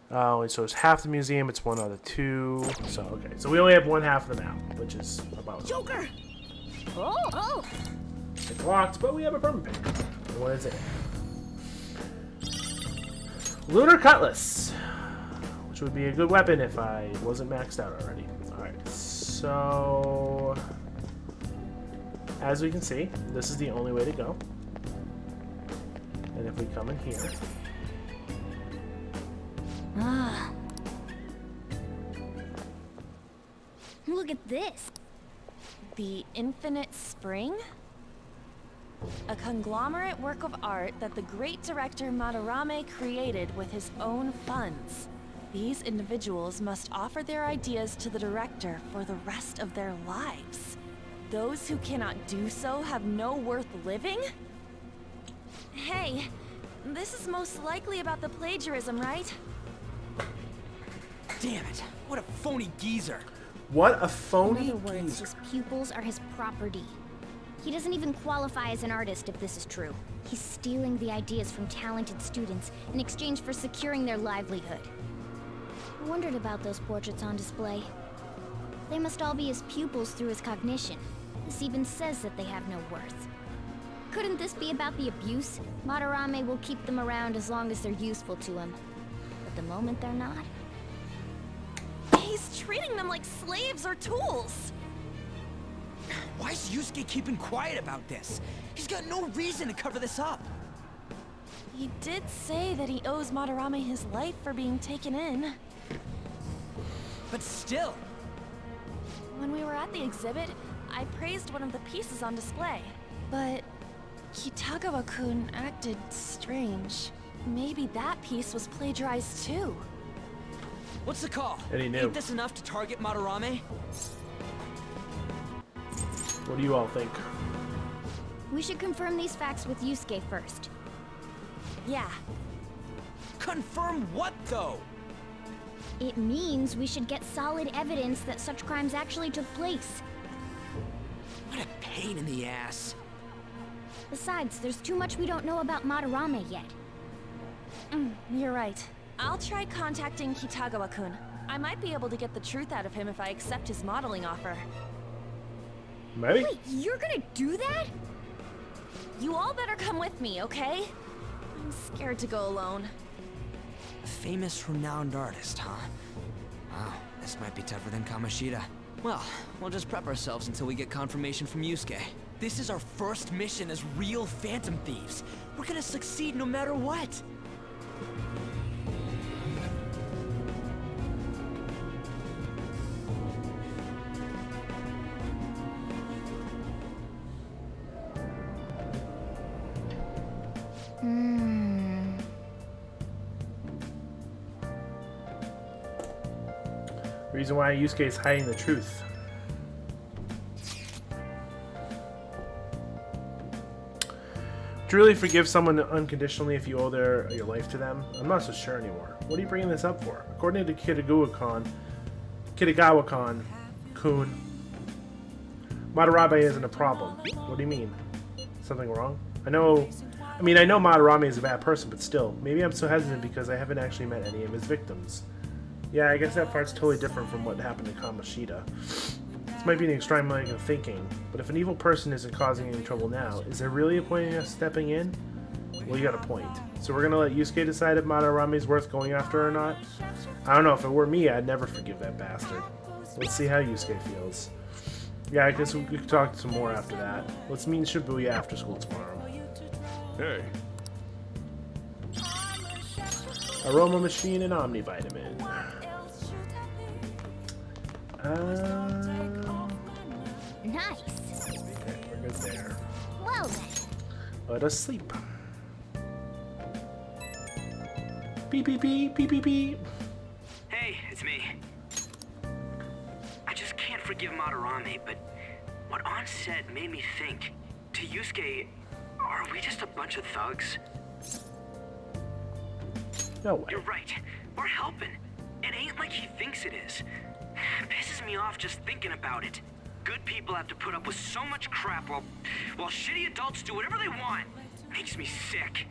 Only shows half the museum. It's one out of two. So okay, so we only have one half of the map, which is about Joker! Oh! it's locked, but we have a permanent pin. What is it? Lunar Cutlass. which would be a good weapon if I wasn't maxed out already. Alright, so as we can see, this is the only way to go. And if we come in here... Ah. Look at this. The Infinite Spring? A conglomerate work of art that the great director Madarame created with his own funds. These individuals must offer their ideas to the director for the rest of their lives. Those who cannot do so have no worth living? Hey, this is most likely about the plagiarism, right? Damn it, what a phony geezer. What a phony In other words, his pupils are his property. He doesn't even qualify as an artist if this is true. He's stealing the ideas from talented students in exchange for securing their livelihood. I wondered about those portraits on display. They must all be his pupils through his cognition. This even says that they have no worth. Couldn't this be about the abuse? Madarame will keep them around as long as they're useful to him. But the moment they're not... He's treating them like slaves or tools! Why is Yusuke keeping quiet about this? He's got no reason to cover this up. He did say that he owes Madarame his life for being taken in. But still... When we were at the exhibit, I praised one of the pieces on display. But Kitagawa-kun acted strange. Maybe that piece was plagiarized too. What's the call? And he knew. Ain't this enough to target Madarame? What do you all think? We should confirm these facts with Yusuke first. Yeah. Confirm what, though? It means we should get solid evidence that such crimes actually took place. What a pain in the ass. Besides, there's too much we don't know about Madarame yet. You're right. I'll try contacting Kitagawa-kun. I might be able to get the truth out of him if I accept his modeling offer. Maybe? Wait, you're gonna do that? You all better come with me, okay? I'm scared to go alone. A famous, renowned artist, huh? Wow, this might be tougher than Kamoshida. Well, we'll just prep ourselves until we get confirmation from Yusuke. This is our first mission as real Phantom Thieves. We're gonna succeed no matter what. Reason why Yusuke is hiding the truth. Do you really forgive someone unconditionally if you owe your life to them? I'm not so sure anymore. What are you bringing this up for? According to Kitagawa-kun, Madarame isn't a problem. What do you mean? Something wrong? I know Madarame is a bad person, but still, maybe I'm so hesitant because I haven't actually met any of his victims. Yeah, I guess that part's totally different from what happened to Kamoshida. This might be an extreme way of thinking, but if an evil person isn't causing any trouble now, is there really a point in us stepping in? Well, you got a point. So we're gonna let Yusuke decide if Madarame's worth going after or not? I don't know, if it were me, I'd never forgive that bastard. Let's see how Yusuke feels. Yeah, I guess we could talk some more after that. Let's meet in Shibuya after school tomorrow. Hey. Aroma Machine and Omnivitamin. Nice. Okay, we're good there. Well then. Let us sleep. Beep beep beep beep beep beep. Hey, it's me. I just can't forgive Madarame, but what On said made me think. To Yusuke, are we just a bunch of thugs? No way. You're right. We're helping. It ain't like he thinks it is. It pisses me off just thinking about it. Good people have to put up with so much crap while shitty adults do whatever they want. Makes me sick.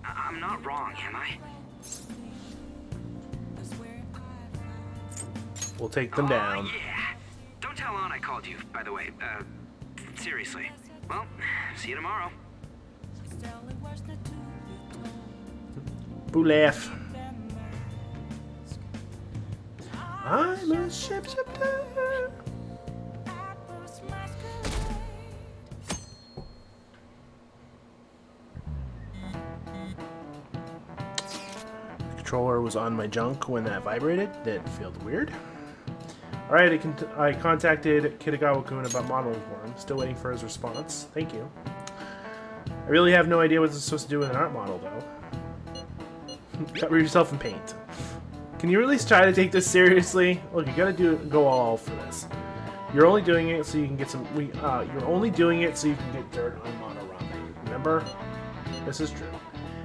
I'm not wrong, am I? We'll take them down. Yeah. Don't tell On I called you, by the way. Seriously. Well, see you tomorrow. Boo laugh. I'm a shapeshifter. The controller was on my junk when that vibrated. That felt weird. Alright, I contacted Kitagawa-kun about modeling for him. Still waiting for his response. Thank you. I really have no idea what this is supposed to do with an art model, though. Cover yourself in paint. Can you at least try to take this seriously? Look, you gotta go all for this. You're only doing it so you can get some. You're only doing it so you can get dirt on Madarame. Remember? This is true.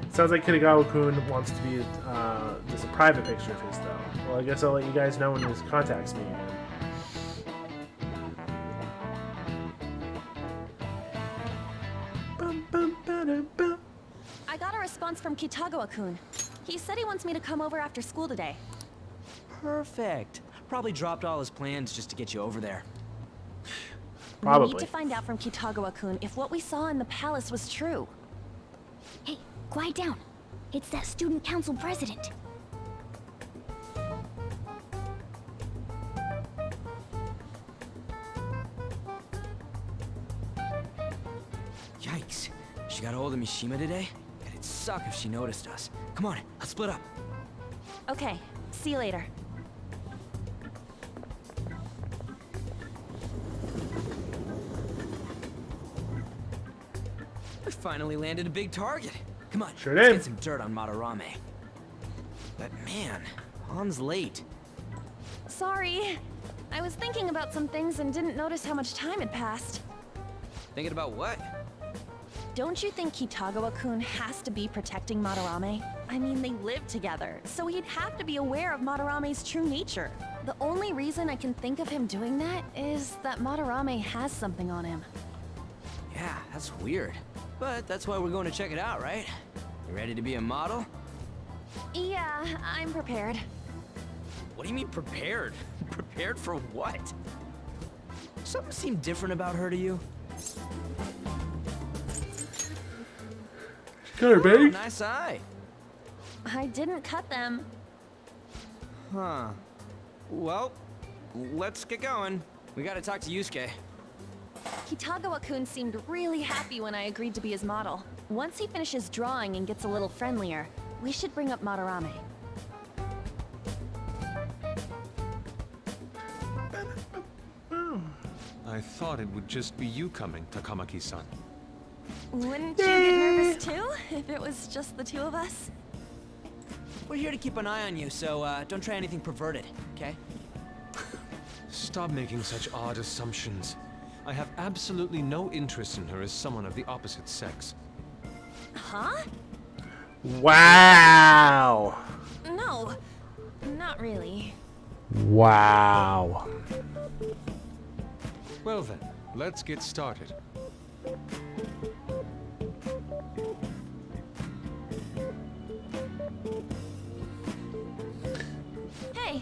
It sounds like Kitagawa-kun wants to be just a private picture of his, though. Well, I guess I'll let you guys know when he contacts me again. I got a response from Kitagawa-kun. He said he wants me to come over after school today. Perfect. Probably dropped all his plans just to get you over there. We need to find out from Kitagawa-kun if what we saw in the palace was true. Hey, quiet down. It's that student council president. Yikes. She got a hold of Mishima today? It'd suck if she noticed us. Come on, let's split up. Okay, see you later. We finally landed a big target. Come on, sure let's did. get some dirt on Madarame. But man, Han's late. Sorry. I was thinking about some things and didn't notice how much time had passed. Thinking about what? Don't you think Kitagawa-kun has to be protecting Madarame? I mean, they live together, so he'd have to be aware of Madarame's true nature. The only reason I can think of him doing that is that Madarame has something on him. Yeah, that's weird. But that's why we're going to check it out, right? You ready to be a model? Yeah, I'm prepared. What do you mean prepared? Prepared for what? Something seemed different about her to you? Cut her, baby. Nice eye. I didn't cut them. Huh. Well, let's get going. We gotta talk to Yusuke. Kitagawa-kun seemed really happy when I agreed to be his model. Once he finishes drawing and gets a little friendlier, we should bring up Madarame. I thought it would just be you coming, Takamaki-san. Wouldn't you get nervous too, if it was just the two of us? We're here to keep an eye on you, so don't try anything perverted, okay? Stop making such odd assumptions. I have absolutely no interest in her as someone of the opposite sex. Huh? Wow. No, not really. Wow. Well then, let's get started. Hey!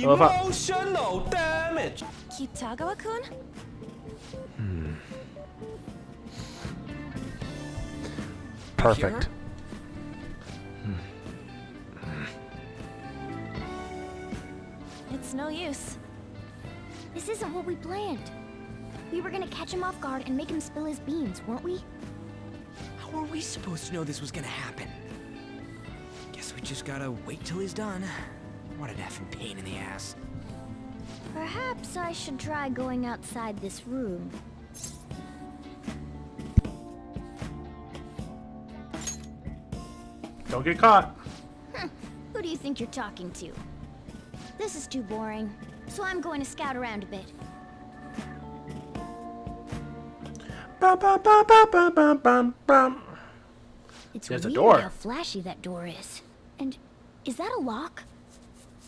Emotional damage! Kitagawa-kun? Perfect. It's no use. This isn't what we planned. We were gonna catch him off guard and make him spill his beans, weren't we? How were we supposed to know this was gonna happen? Guess we just gotta wait till he's done. What an effing pain in the ass. Perhaps I should try going outside this room. Don't get caught. Who do you think you're talking to? This is too boring, so I'm going to scout around a bit. Bum, bum, bum, bum, bum, bum, bum, bum. It's There's a weird door. how flashy that door is. And is that a lock?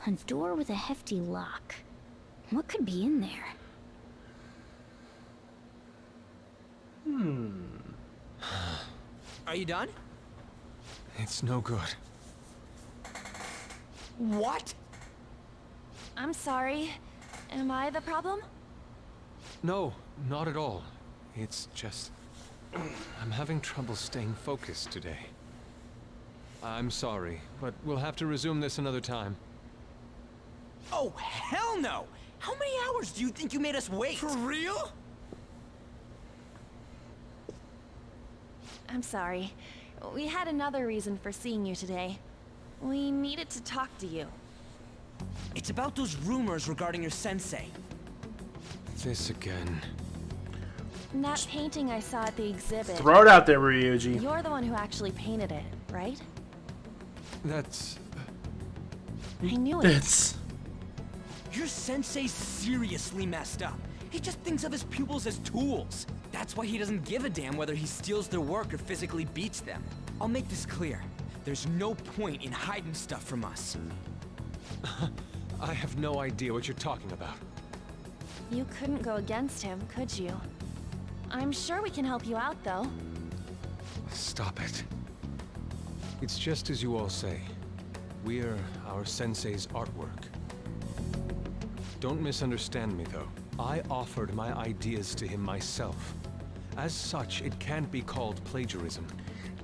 A door with a hefty lock. What could be in there? Are you done? It's no good. What? I'm sorry. Am I the problem? No, not at all. It's just... I'm having trouble staying focused today. I'm sorry, but we'll have to resume this another time. Oh, hell no! How many hours do you think you made us wait? For real? I'm sorry. We had another reason for seeing you today. We needed to talk to you. It's about those rumors regarding your sensei. This again. That painting I saw at the exhibit. Throw it out there, Ryuji. You're the one who actually painted it, right? That's... I knew it. Your sensei's seriously messed up. He just thinks of his pupils as tools. That's why he doesn't give a damn whether he steals their work or physically beats them. I'll make this clear. There's no point in hiding stuff from us. I have no idea what you're talking about. You couldn't go against him, could you? I'm sure we can help you out, though. Stop it. It's just as you all say. We're our sensei's artwork. Don't misunderstand me, though. I offered my ideas to him myself. As such, it can't be called plagiarism.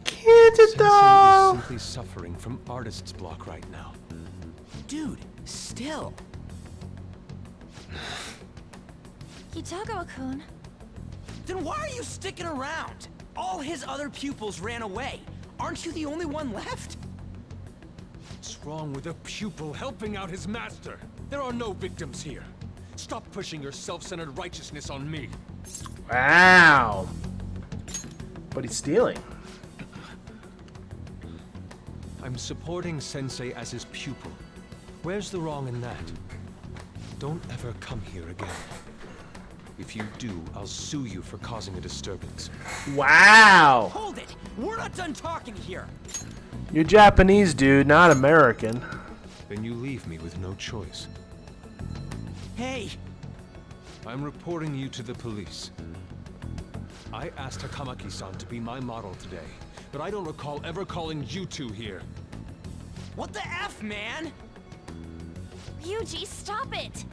Can't it, though? Sensei is simply suffering from artist's block right now. Dude, still. Kitagawa-kun. Then why are you sticking around? All his other pupils ran away. Aren't you the only one left? What's wrong with a pupil helping out his master? There are no victims here. Stop pushing your self-centered righteousness on me. Wow. But he's stealing. I'm supporting Sensei as his pupil. Where's the wrong in that? Don't ever come here again. If you do, I'll sue you for causing a disturbance. Wow. Hold it! We're not done talking here! You're Japanese, dude, not American. Then you leave me with no choice. Hey! I'm reporting you to the police. I asked Takamaki-san to be my model today, but I don't recall ever calling you two here. What the F, man? Ryuji, stop it!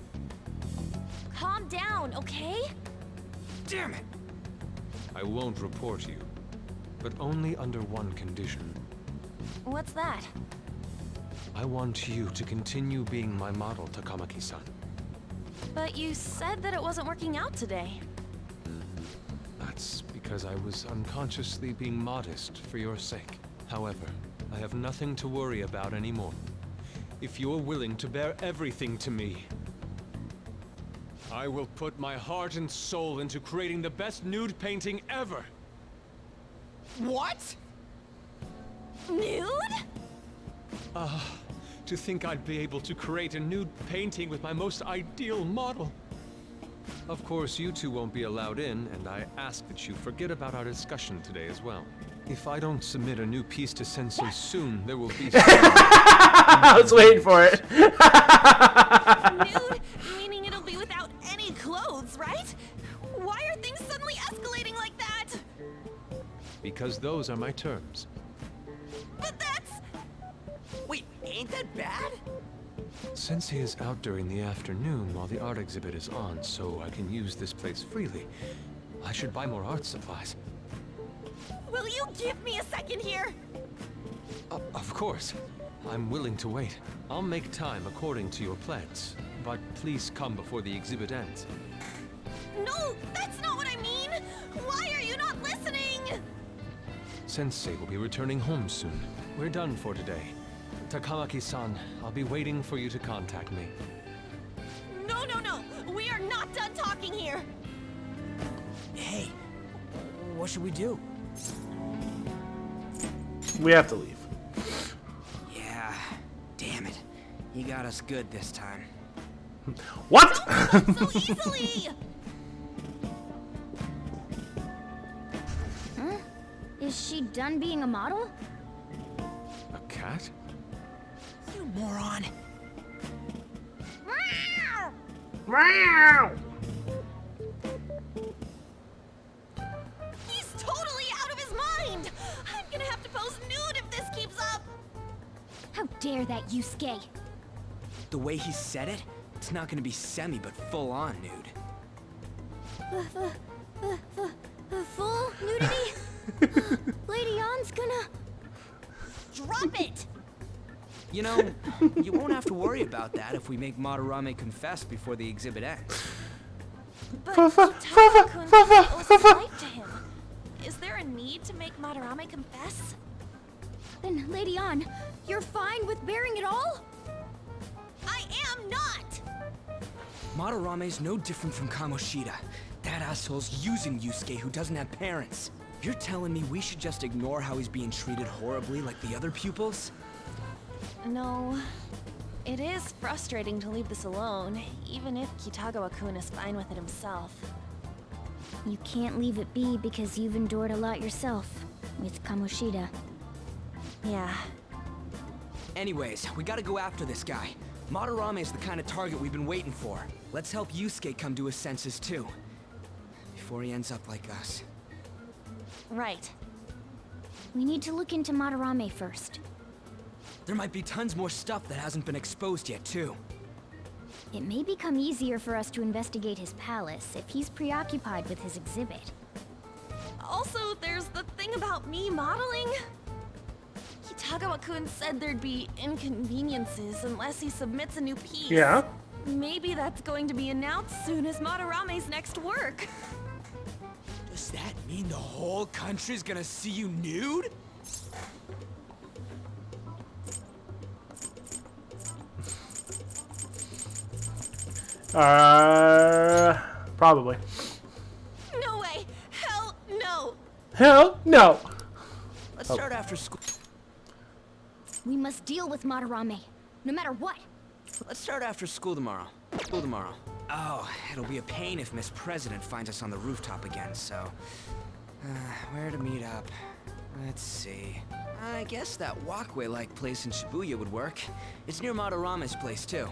Calm down, okay? Damn it! I won't report you, but only under one condition. What's that? I want you to continue being my model, Takamaki-san. But you said that it wasn't working out today. That's because I was unconsciously being modest for your sake. However, I have nothing to worry about anymore. If you're willing to bear everything to me, I will put my heart and soul into creating the best nude painting ever! What? Nude? To think I'd be able to create a nude painting with my most ideal model. Of course, you two won't be allowed in, and I ask that you forget about our discussion today as well. If I don't submit a new piece to Sensei soon, there will be I was waiting for it. Nude? Meaning it'll be without any clothes, right? Why are things suddenly escalating like that? Because those are my terms. But that's... Wait, ain't that bad? Sensei is out during the afternoon while the art exhibit is on, so I can use this place freely. I should buy more art supplies. Will you give me a second here? Of course. I'm willing to wait. I'll make time according to your plans. But please come before the exhibit ends. No, that's not what I mean! Why are you not listening? Sensei will be returning home soon. We're done for today. Takamaki-san, I'll be waiting for you to contact me. No! We are not done talking here! Hey, what should we do? We have to leave. Yeah, damn it. You got us good this time. What? So easily! Huh? Is she done being a model? A cat? You moron. Meow! He's totally out of his mind! I'm gonna have to pose nude if this keeps up! How dare that, Yusuke? The way he said it, it's not gonna be semi, but full-on nude. Full nudity? Lady Ann's gonna... Drop it! You know, you won't have to worry about that if we make Madarame confess before the exhibit ends. But Kitagawa-kun owes his life to him. Is there a need to make Madarame confess? Then, Lady Ann, you're fine with bearing it all? I am not! Madarame's no different from Kamoshida. That asshole's using Yusuke who doesn't have parents. You're telling me we should just ignore how he's being treated horribly like the other pupils? No. It is frustrating to leave this alone, even if Kitagawa-kun is fine with it himself. You can't leave it be because you've endured a lot yourself, with Kamoshida. Yeah. Anyways, we gotta go after this guy. Madarame is the kind of target we've been waiting for. Let's help Yusuke come to his senses too. Before he ends up like us. Right. We need to look into Madarame first. There might be tons more stuff that hasn't been exposed yet too. It may become easier for us to investigate his palace if he's preoccupied with his exhibit. Also, there's the thing about me modeling. Kitagawa-kun said there'd be inconveniences unless he submits a new piece. Yeah. Maybe that's going to be announced soon as Madarame's next work. Does that mean the whole country's gonna see you nude? Probably. No way! Hell no! Hell no! Let's start after school. We must deal with Madarame, no matter what. Let's start after school tomorrow. Oh, it'll be a pain if Miss President finds us on the rooftop again, so... where to meet up? Let's see... I guess that walkway-like place in Shibuya would work. It's near Madarame's place, too.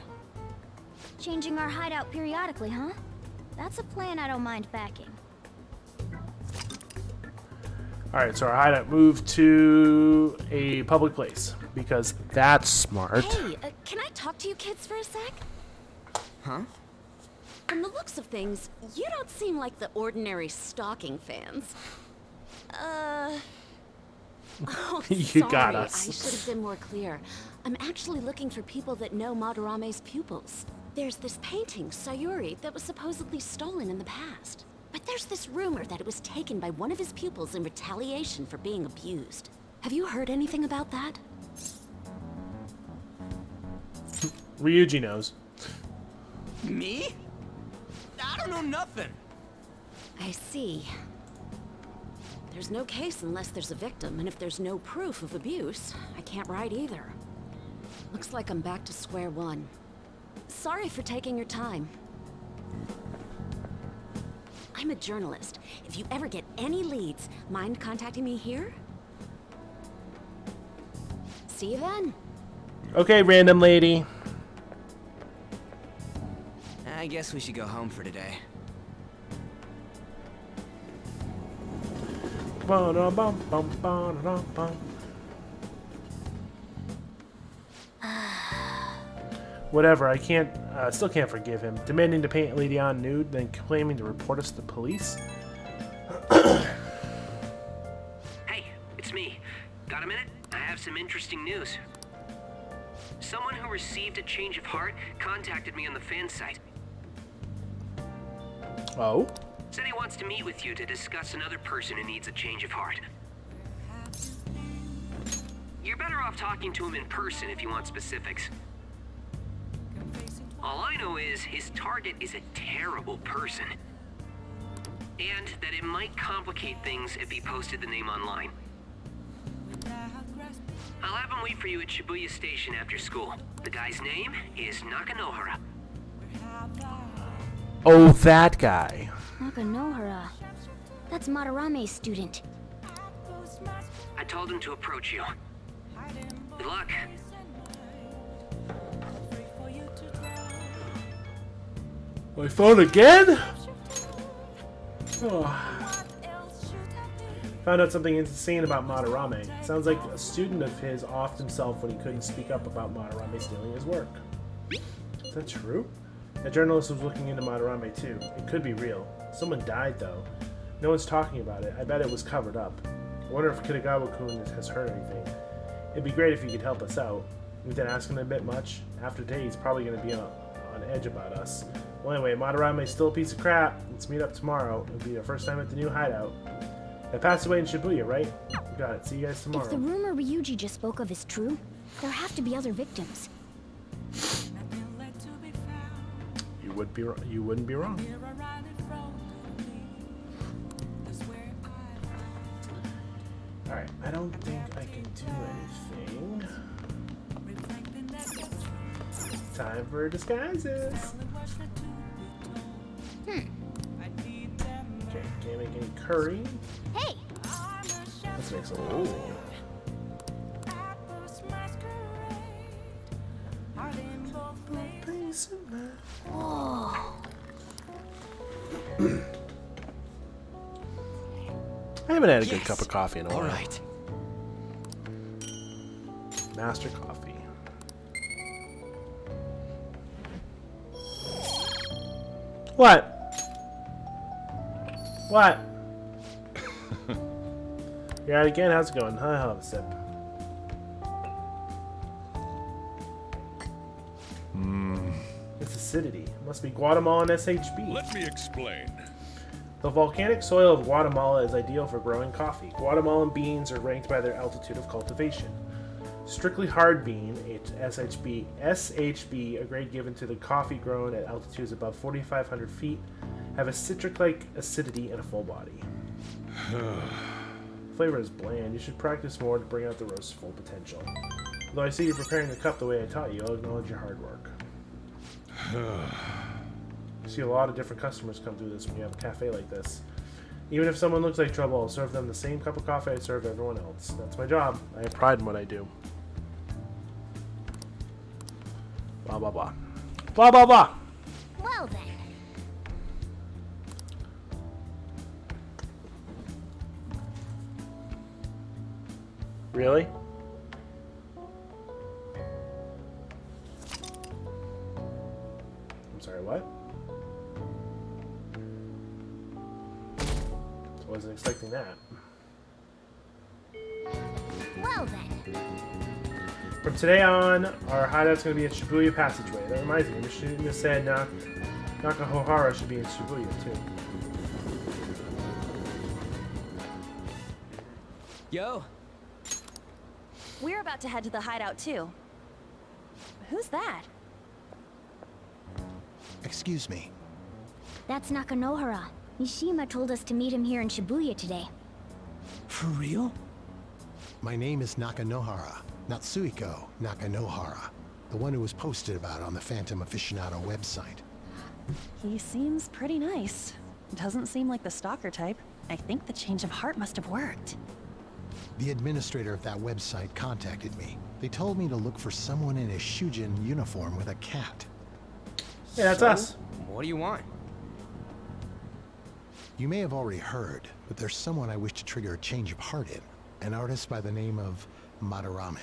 Changing our hideout periodically, huh? That's a plan I don't mind backing. Alright, so our hideout moved to a public place, because that's smart. Hey, can I talk to you kids for a sec? Huh? From the looks of things, you don't seem like the ordinary stalking fans. Oh, You sorry, got us. I should have been more clear. I'm actually looking for people that know Madarame's pupils. There's this painting, Sayuri, that was supposedly stolen in the past. But there's this rumor that it was taken by one of his pupils in retaliation for being abused. Have you heard anything about that? Ryuji knows. Me? I don't know nothing. I see. There's no case unless there's a victim, and if there's no proof of abuse, I can't write either. Looks like I'm back to square one. Sorry for taking your time. I'm a journalist. If you ever get any leads, mind contacting me here? See you then. Okay, random lady. I guess we should go home for today. Whatever, I still can't forgive him. Demanding to paint Lady Ann nude, then claiming to report us to the police? Hey, it's me. Got a minute? I have some interesting news. Someone who received a change of heart contacted me on the fan site. Oh? Said he wants to meet with you to discuss another person who needs a change of heart. You're better off talking to him in person if you want specifics. All I know is his target is a terrible person. And that it might complicate things if he posted the name online. I'll have him wait for you at Shibuya Station after school. The guy's name is Nakanohara. Oh, that guy. Nakanohara. That's Madarame's student. I told him to approach you. Good luck. My phone again? Oh. Found out something insane about Madarame. Sounds like a student of his offed himself when he couldn't speak up about Madarame stealing his work. Is that true? A journalist was looking into Madarame too. It could be real. Someone died though. No one's talking about it. I bet it was covered up. I wonder if Kitagawa-kun has heard anything. It'd be great if you could help us out. We didn't ask him a bit much. After today, he's probably going to be on edge about us. Well, anyway, Madarame's still a piece of crap. Let's meet up tomorrow. It'll be our first time at the new hideout. I passed away in Shibuya, right? You got it. See you guys tomorrow. If the rumor Ryuji just spoke of is true, there have to be other victims. You wouldn't be wrong. Alright, I don't think I can do anything. Time for disguises. Okay, can't make any curry. Hey! Let's make some. Ooh. Oh. I haven't had a good cup of coffee in a while. All right. Master coffee. What? What? You're out again? How's it going? I'll have a sip. It's acidity. Must be Guatemalan SHB. Let me explain. The volcanic soil of Guatemala is ideal for growing coffee. Guatemalan beans are ranked by their altitude of cultivation. Strictly hard bean, SHB, a grade given to the coffee grown at altitudes above 4,500 feet, have a citric-like acidity and a full body. Flavor is bland. You should practice more to bring out the roast's full potential. Although I see you're preparing the cup the way I taught you, I'll acknowledge your hard work. You see a lot of different customers come through this when you have a cafe like this. Even if someone looks like trouble, I'll serve them the same cup of coffee I serve everyone else. That's my job. I have pride in what I do. Blah, blah, blah. Blah, blah, blah. Well then. Really? I'm sorry, what? Wasn't expecting that. Well then. From today on, our hideout's going to be in Shibuya Passageway. That reminds me, Mishima said Nakahohara should be in Shibuya too. Yo. We're about to head to the hideout too. Who's that? Excuse me. That's Nakanohara. Mishima told us to meet him here in Shibuya today. For real? My name is Nakanohara, Natsuhiko Nakanohara, the one who was posted about on the Phantom Aficionado website. He seems pretty nice. Doesn't seem like the stalker type. I think the change of heart must have worked. The administrator of that website contacted me. They told me to look for someone in a Shujin uniform with a cat. Yeah, that's us. What do you want? You may have already heard, but there's someone I wish to trigger a change of heart in. An artist by the name of Madarame.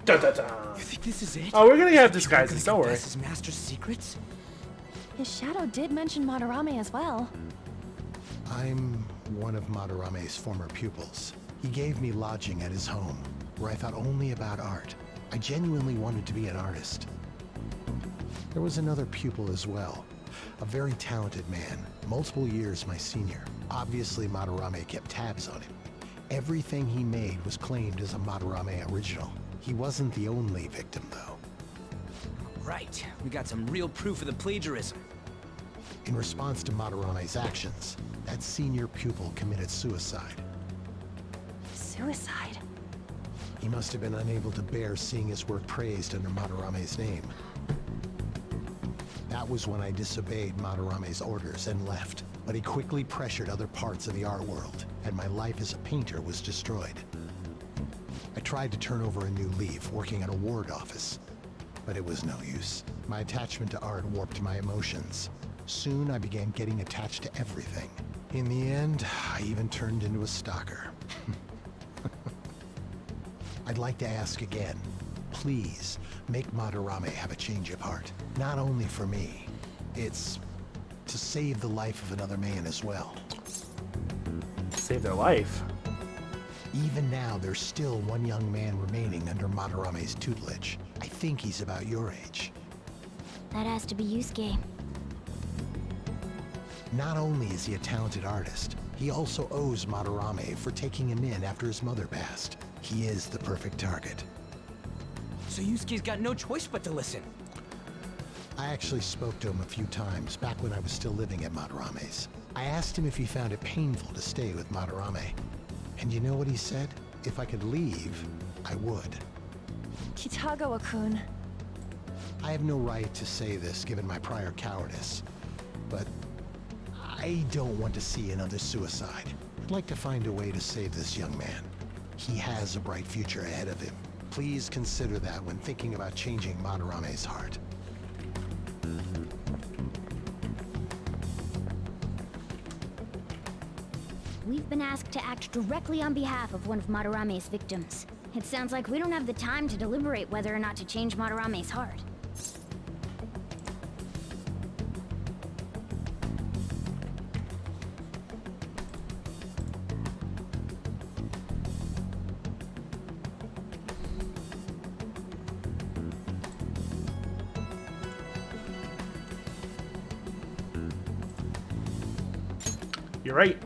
Dun, dun, dun. You think this is it? Oh, we're gonna have disguises, don't worry. His master's secrets? His shadow did mention Madarame as well. I'm one of Madarame's former pupils. He gave me lodging at his home, where I thought only about art. I genuinely wanted to be an artist. There was another pupil as well. A very talented man, multiple years my senior. Obviously, Madarame kept tabs on him. Everything he made was claimed as a Madarame original. He wasn't the only victim, though. Right. We got some real proof of the plagiarism. In response to Madarame's actions, that senior pupil committed suicide. Suicide? He must have been unable to bear seeing his work praised under Madarame's name. That was when I disobeyed Madarame's orders and left. But he quickly pressured other parts of the art world, and my life as a painter was destroyed. I tried to turn over a new leaf, working at a ward office, but it was no use. My attachment to art warped my emotions. Soon I began getting attached to everything. In the end, I even turned into a stalker. I'd like to ask again. Please, make Madarame have a change of heart. Not only for me. It's to save the life of another man as well. Save their life? Even now, there's still one young man remaining under Madarame's tutelage. I think he's about your age. That has to be Yusuke. Not only is he a talented artist, he also owes Madarame for taking him in after his mother passed. He is the perfect target. So Yusuke's got no choice but to listen. I actually spoke to him a few times back when I was still living at Madarame's. I asked him if he found it painful to stay with Madarame. And you know what he said? If I could leave, I would. Kitagawa-kun. I have no right to say this given my prior cowardice, but I don't want to see another suicide. I'd like to find a way to save this young man. He has a bright future ahead of him. Please consider that when thinking about changing Madarame's heart. We've been asked to act directly on behalf of one of Madarame's victims. It sounds like we don't have the time to deliberate whether or not to change Madarame's heart. You're right.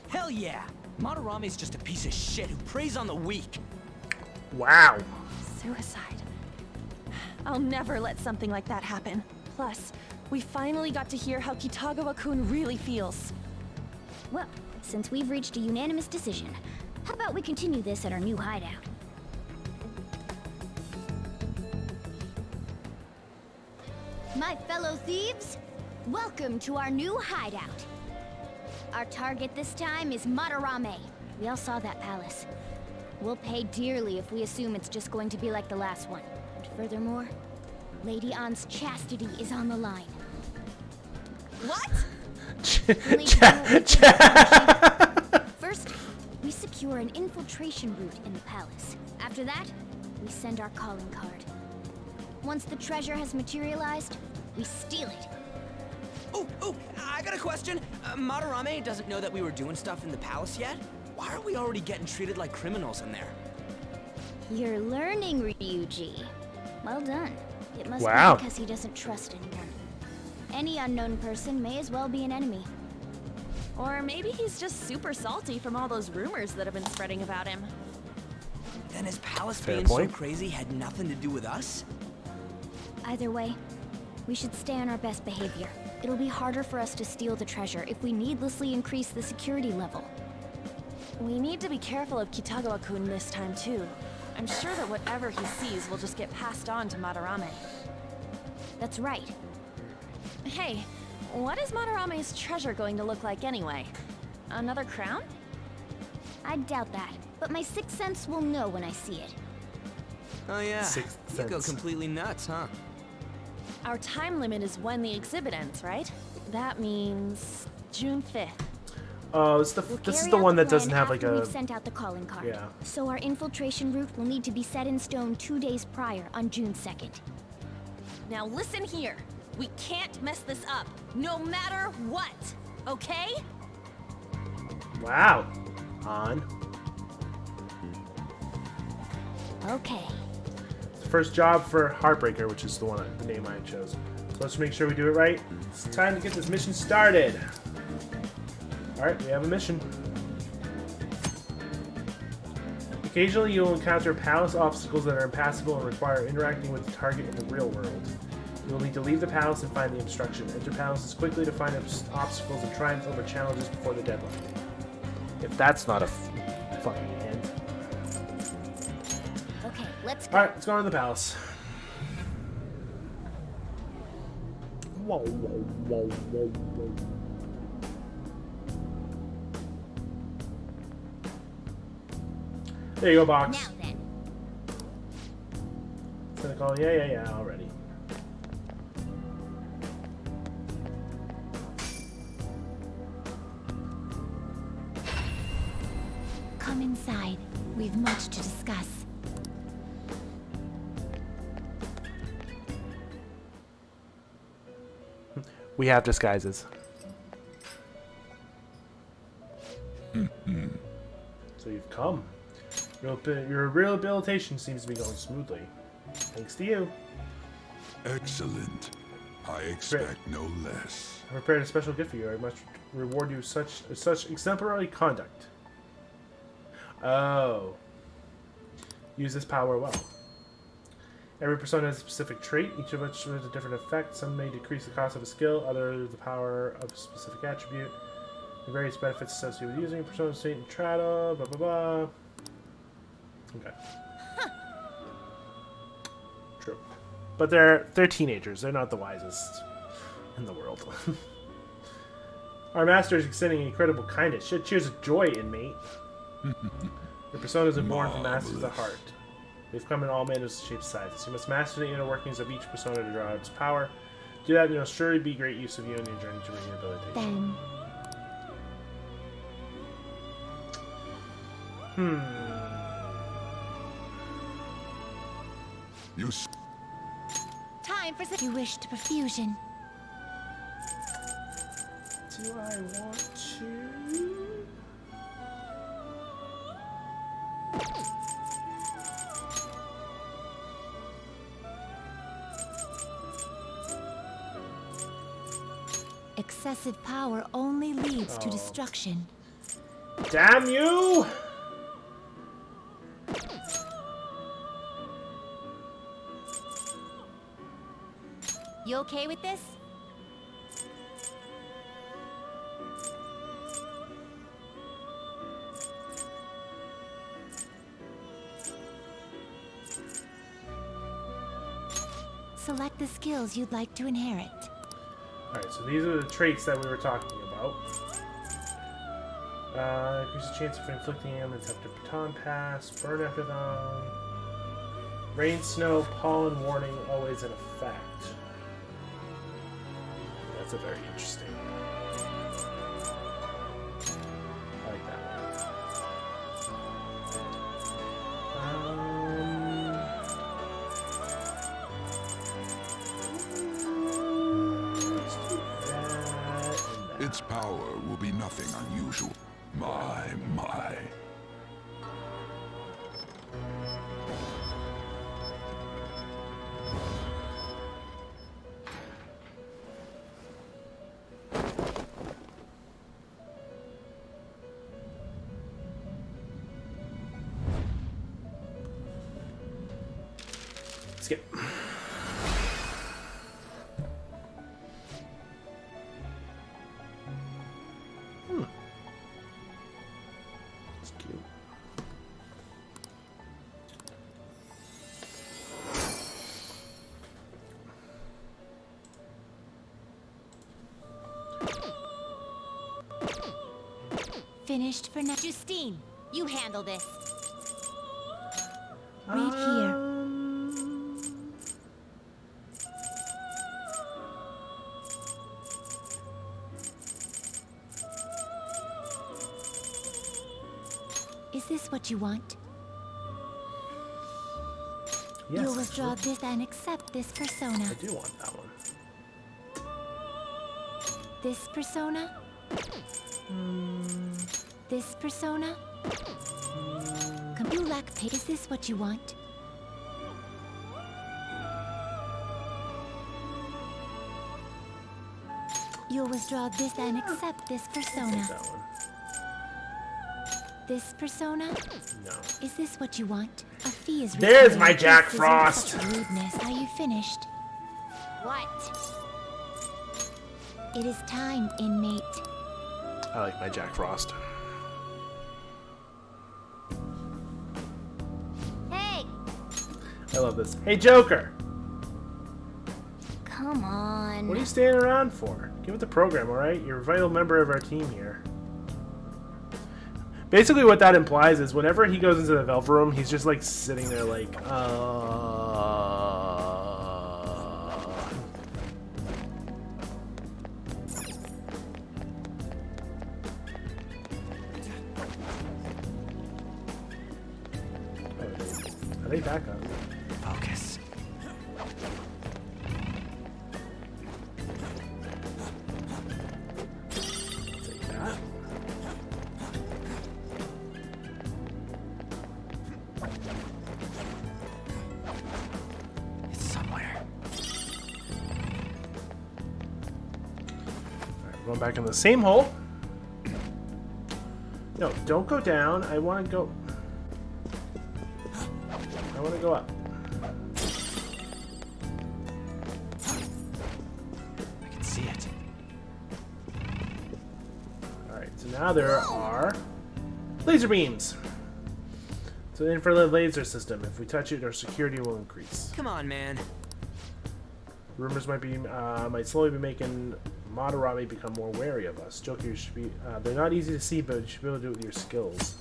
Hell yeah! Madarame's just a piece of shit who preys on the weak. Wow. Suicide. I'll never let something like that happen. Plus, we finally got to hear how Kitagawa-kun really feels. Well, since we've reached a unanimous decision, how about we continue this at our new hideout? My fellow thieves, welcome to our new hideout. Our target this time is Madarame. We all saw that palace. We'll pay dearly if we assume it's just going to be like the last one. And furthermore, Lady Ann's chastity is on the line. What? First, we secure an infiltration route in the palace. After that, we send our calling card. Once the treasure has materialized, we steal it. Oh, I got a question. Madarame doesn't know that we were doing stuff in the palace yet? Why are we already getting treated like criminals in there? You're learning, Ryuji. Well done. It must be because he doesn't trust anyone. Any unknown person may as well be an enemy. Or maybe he's just super salty from all those rumors that have been spreading about him. Then his palace Fair being point. so crazy had nothing to do with us? Either way, we should stay on our best behavior. It'll be harder for us to steal the treasure if we needlessly increase the security level. We need to be careful of Kitagawa-kun this time too. I'm sure that whatever he sees will just get passed on to Madarame. That's right. Hey, what is Madarame's treasure going to look like anyway? Another crown? I doubt that, but my sixth sense will know when I see it. Oh yeah, Sixth you go sense. completely nuts, huh? Our time limit is when the exhibit ends, right? That means June 5th. Oh, this is the one that doesn't have like We've a. sent out the calling card. Yeah. So our infiltration route will need to be set in stone 2 days prior on June 2nd. Now listen here. We can't mess this up, no matter what, okay? Wow. On. Okay. First job for Heartbreaker, which is the name I chose. So let's make sure we do it right. It's time to get this mission started. Alright, we have a mission. Occasionally you'll encounter palace obstacles that are impassable and require interacting with the target in the real world. You'll need to leave the palace and find the obstruction. Enter palaces quickly to find obstacles and triumph over challenges before the deadline. If that's not a fucking hint. Okay, let's go. Alright, let's go into the palace. Whoa, whoa, whoa, whoa, whoa. There you go, box. Now then. It's gonna call. Yeah, already. Come inside. We've much to discuss. We have disguises. So you've come. Your rehabilitation seems to be going smoothly. Thanks to you. Excellent. I expect no less. I prepared a special gift for you. I must reward you such exemplary conduct. Oh. Use this power well. Every persona has a specific trait, each of which has a different effect. Some may decrease the cost of a skill, others the power of a specific attribute. The various benefits associated with using a persona, state, and trata, blah blah blah. Okay. True. But they're teenagers. They're not the wisest in the world. Our master is extending incredible kindness. Shed cheers of joy, inmate. Your personas are born from masters of the heart. They've come in all manners, shapes, and sizes. You must master the inner workings of each persona to draw its power. Do that, and you'll surely be great use of you in your journey to rehabilitation. Time for some. You wish to perfusion. Do I want to? Excessive power only leads to destruction. Damn you! You okay with this? Select the skills you'd like to inherit. Alright, so these are the traits that we were talking about. Increase the chance of inflicting ailments after baton pass, burn after them. Rain, snow, pollen warning always in effect. That's a very interesting. I like that one. Its power will be nothing unusual. My. Skip. That's cute. Finished for now. Justine, you handle this. Right here. Is this what you want? Yes, You'll withdraw this and accept this persona. I do want that one. This persona? This persona? You lack pay. Is this what you want? You'll withdraw this and accept this persona. That one. This persona? No. Is this what you want? A fee is There's required. my Jack This isn't Frost. such rudeness. Are you finished? What? It is time, inmate. I like my Jack Frost. Hey! I love this. Hey, Joker! Come on. What are you standing around for? Get with the program, alright? You're a vital member of our team here. Basically what that implies is whenever he goes into the Velvet Room, he's just like sitting there like, Are they back up? Focus. Take that. Going back in the same hole. No, don't go down. I want to go... I want to go up. I can see it. Alright, so now there are laser beams. It's an infrared laser system. If we touch it, our security will increase. Come on, man. Rumors might slowly be making Madarame become more wary of us. Joker, you should be. They're not easy to see, but you should be able to do it with your skills.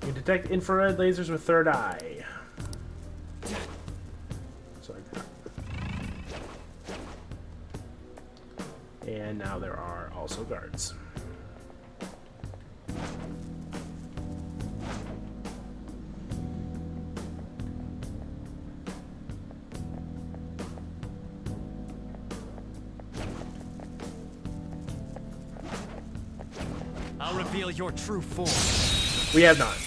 You can detect infrared lasers with third eye. So like that. And now there are also guards. I'll reveal your true form. We have not.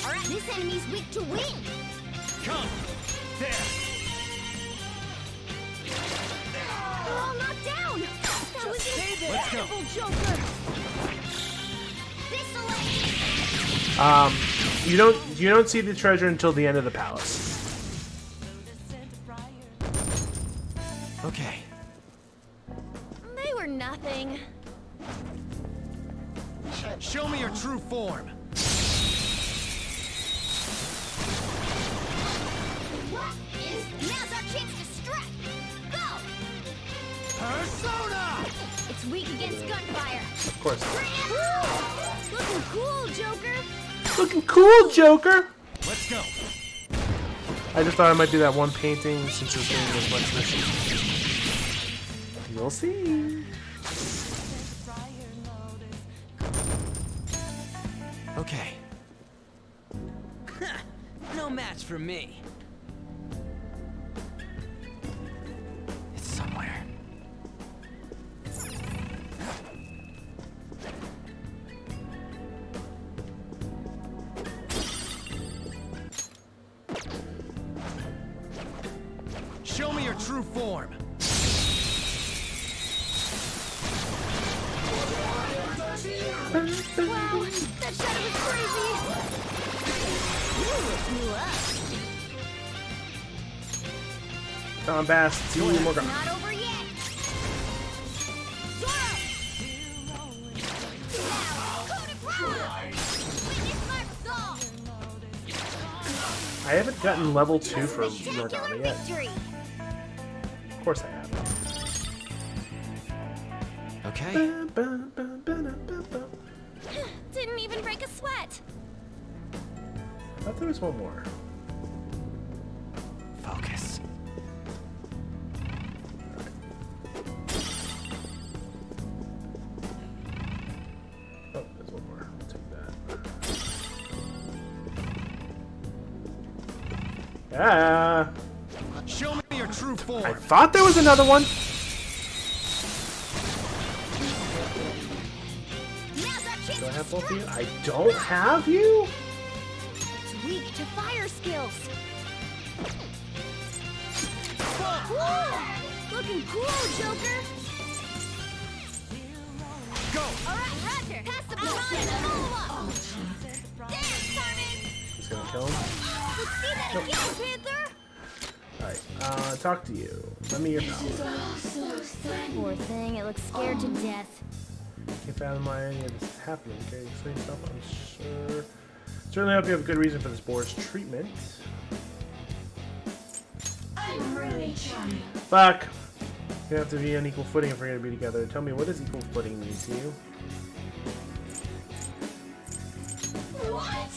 Alright, this enemy's weak to wind. Come! There! They're all knocked down! That was Let's go. incredible, Joker! This'll You don't see the treasure until the end of the palace. Okay. They were nothing. Show me your true form. Now's our chance to strike! Go! Persona! It's weak against gunfire. Of course. Woo! Looking cool, Joker! Looking cool, Joker! Let's go. I just thought I might do that one painting since this game was much missing. We'll see. Okay. No match for me. It's somewhere. Show me your true form. Wow, that shadow was crazy! You lift me up. Tom Bass, see you more. Not over yet! Zoro! Now, code of power! Witness my resolve! I haven't gotten level 2 for Spectacular Madarame yet. victory! Of course I have. Okay. Didn't even break a sweat. I thought there was one more. Focus. Oh, there's one more. I'll take that. Ah! Show me your true form. I thought there was another one. Do I have both of you? I don't have you? It's weak to fire skills! Woo! Looking cool, Joker! Go! Alright, Roger! Pass the baton and follow up! Dance, Carnage! Just gonna kill him. Let's see that again, Panther! Alright, talk to you. Let me your power. Poor thing, it looks scared to death. Can't fathom why any of this is happening. Can you explain yourself? I'm sure. Certainly hope you have a good reason for this board's treatment. I'm really trying. Fuck! You have to be on equal footing if we're gonna be together. Tell me, what does equal footing mean to you? What?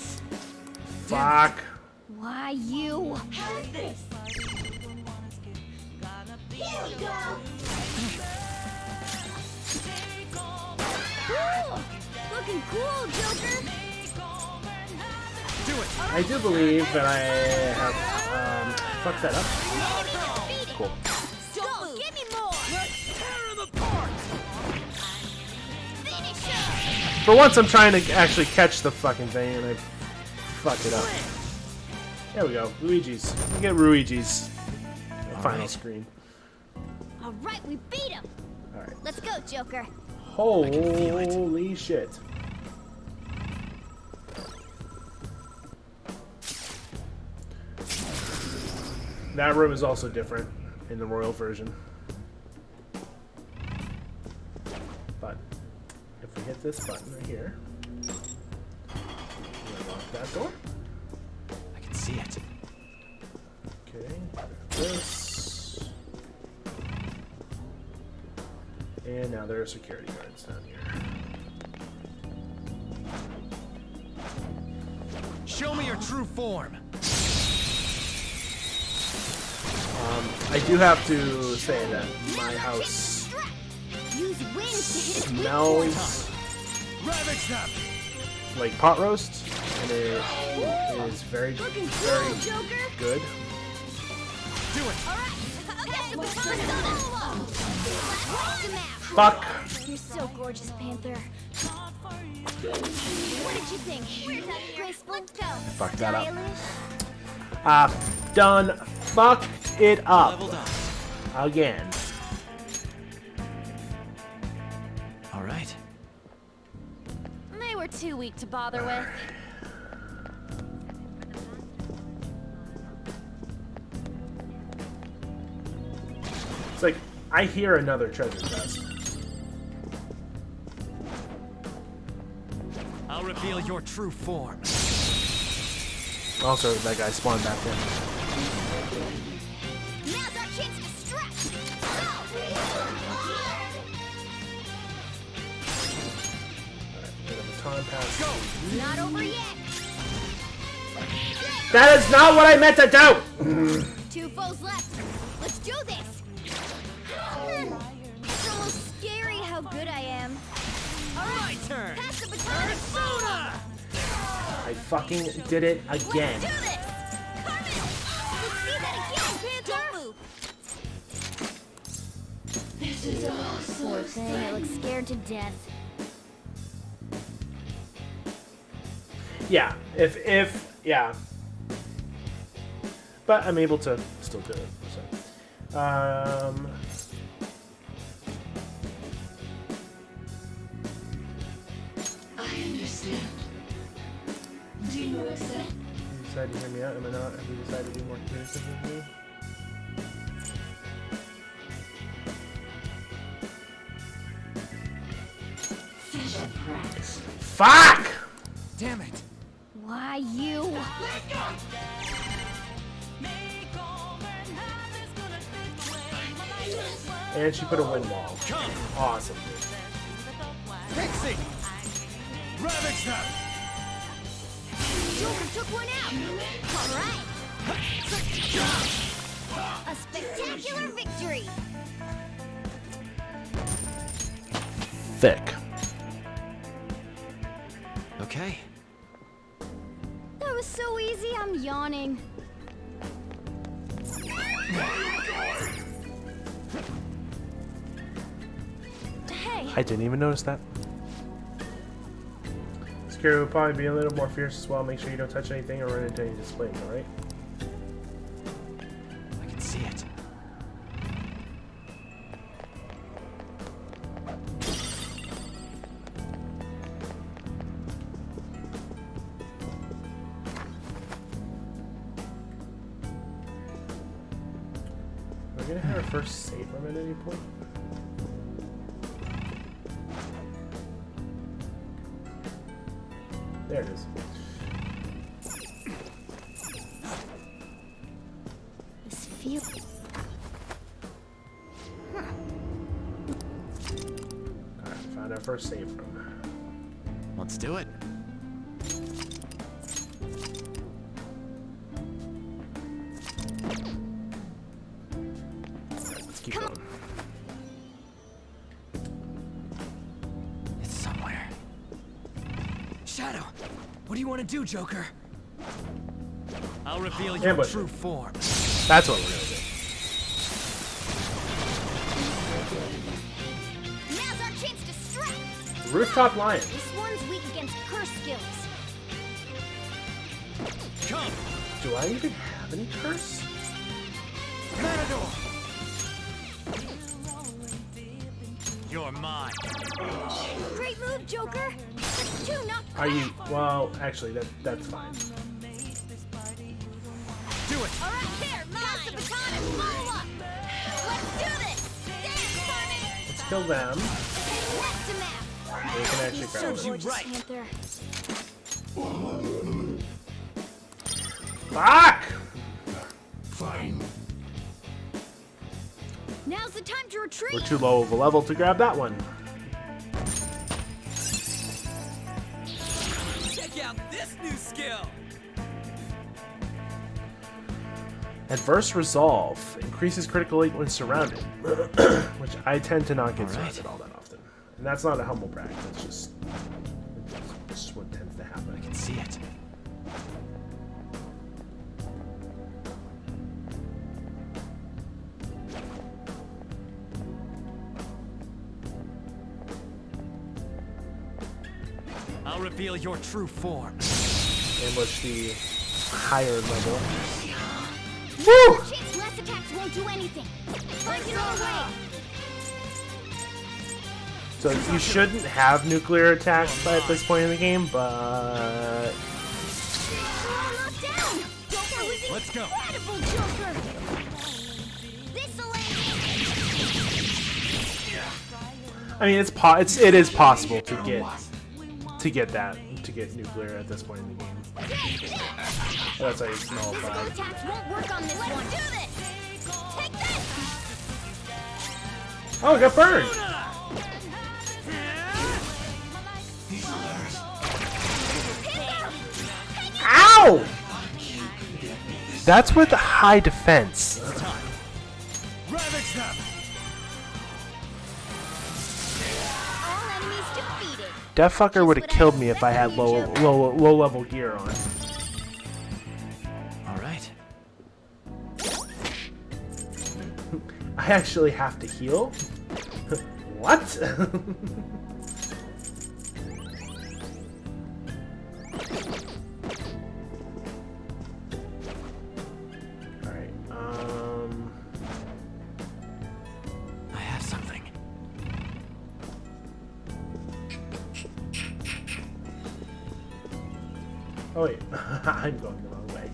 Fuck! Why you? How's this? Here we go! Cool! Looking cool, Joker! Do it! I do believe that I have fucked that up. Cool. Go, give me more! Let's tear him apart! Finish him! For once, I'm trying to actually catch the fucking thing, and I fucked it up. There we go. Luigi's. We get Luigi's. Final screen. Alright, we beat him! Alright. Let's go, Joker. Holy shit. That room is also different in the Royal version. But if we hit this button right here, we're gonna lock that door. I can see it. Okay, this. And now there are security guards down here. Show me your true form. I do have to say that my house smells like pot roast, and it is very, very good. Do it. Fuck. You're so gorgeous, Panther. What did you think? Graceful? Fuck that up. Done fucked it up again. All right. They were too weak to bother with. It's like I hear another treasure chest. I'll reveal your true form. Also, that guy spawned back in. Now's our chance to strike. Go! Not over yet. That is not what I meant to do! 2 foes left. Let's do this. It's almost scary how good I am. My turn. Pass the baton. I fucking did it again. Let's do this. Carmen, let's see that again, Panther. Don't move. This is awesome. Poor thing, it looks scared to death. Yeah, yeah. But I'm able to still do it. So. I understand. Do you accept? You decide to hear me out, am I not? Have you decided to be more communicative with me? Fuck! Damn it! Why you? And she put a wind wall. Awesome. Pixie! Ravage them! Joker took one out. All right. A spectacular victory. Thick. Okay. That was so easy, I'm yawning. Hey. I didn't even notice that. Security will probably be a little more fierce as well. Make sure you don't touch anything or run into any displays, alright? I can see it. Are we gonna have our first save room at any point? There it is. This feels. Alright, found our first save room. Let's do it. Let's keep going. It's somewhere. Shadow, what do you want to do, Joker? I'll reveal your Ambush. true form. That's what we're gonna do. Now's our chance to strike. Rooftop Lion. This one's weak against curse skills. Come! Do I even have any curse? Matador! You're mine. Great move, Joker. But do not. Are you? Well, actually, that's fine. Do it. All right, here, pass the baton and follow up. Let's do this. Dance, Barney. Let's kill them. Next to map. They can actually grab Serves you it. right. Panther. Fuck! Fine. Now's the time to retreat. We're too low of a level to grab that one. Check out this new skill. Adverse Resolve increases critical rate when surrounded, which I tend to not get surrounded all that often. And that's not a humble brag. That's just what tends to happen. I can see it. I'll reveal your true form. Ambush the higher level. Woo! Chase less attacks won't do anything. Find another way. So you shouldn't have nuclear attacks at this point in the game, but Let's go. Incredible, Joker. This'll end. I mean it is possible to get nuclear at this point in the game. That's how you smell Physical it. attacks won't work on this one. Do this. Take this. Oh, it got burned. Ow! That's with high defense. Ravage them. All enemies defeated. That fucker would have killed me if I had low level gear on. All right. I actually have to heal? What? Alright, I have something. oh wait, I'm going the wrong way.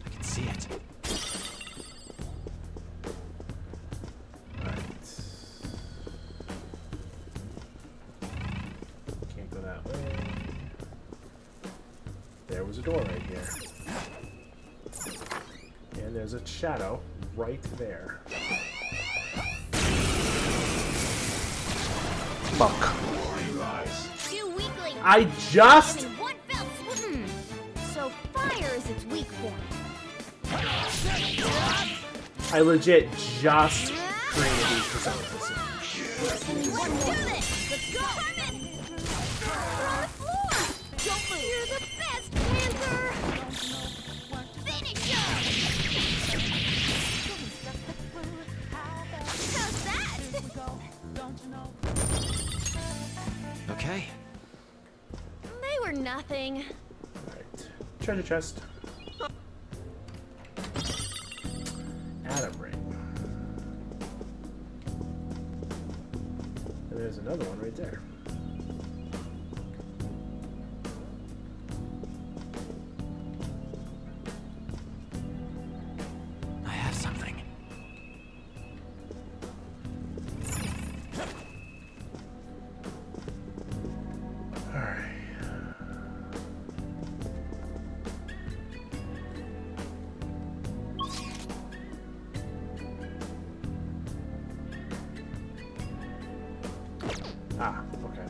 I can see it. Can't go that way. There was a door right here. And there's a shadow right there. Fuck. Two weaklings. I just... And in one fell swoop. So fire is its weak point. I legit just created these personas. Let's do this. Let's go. We're on the floor. Don't move. You're the best, Panther. Finish him. How's that? Okay. They were nothing. Alright. Treasure chest. Atom ring. And there's another one right there. I have something. Alright. Ah, okay.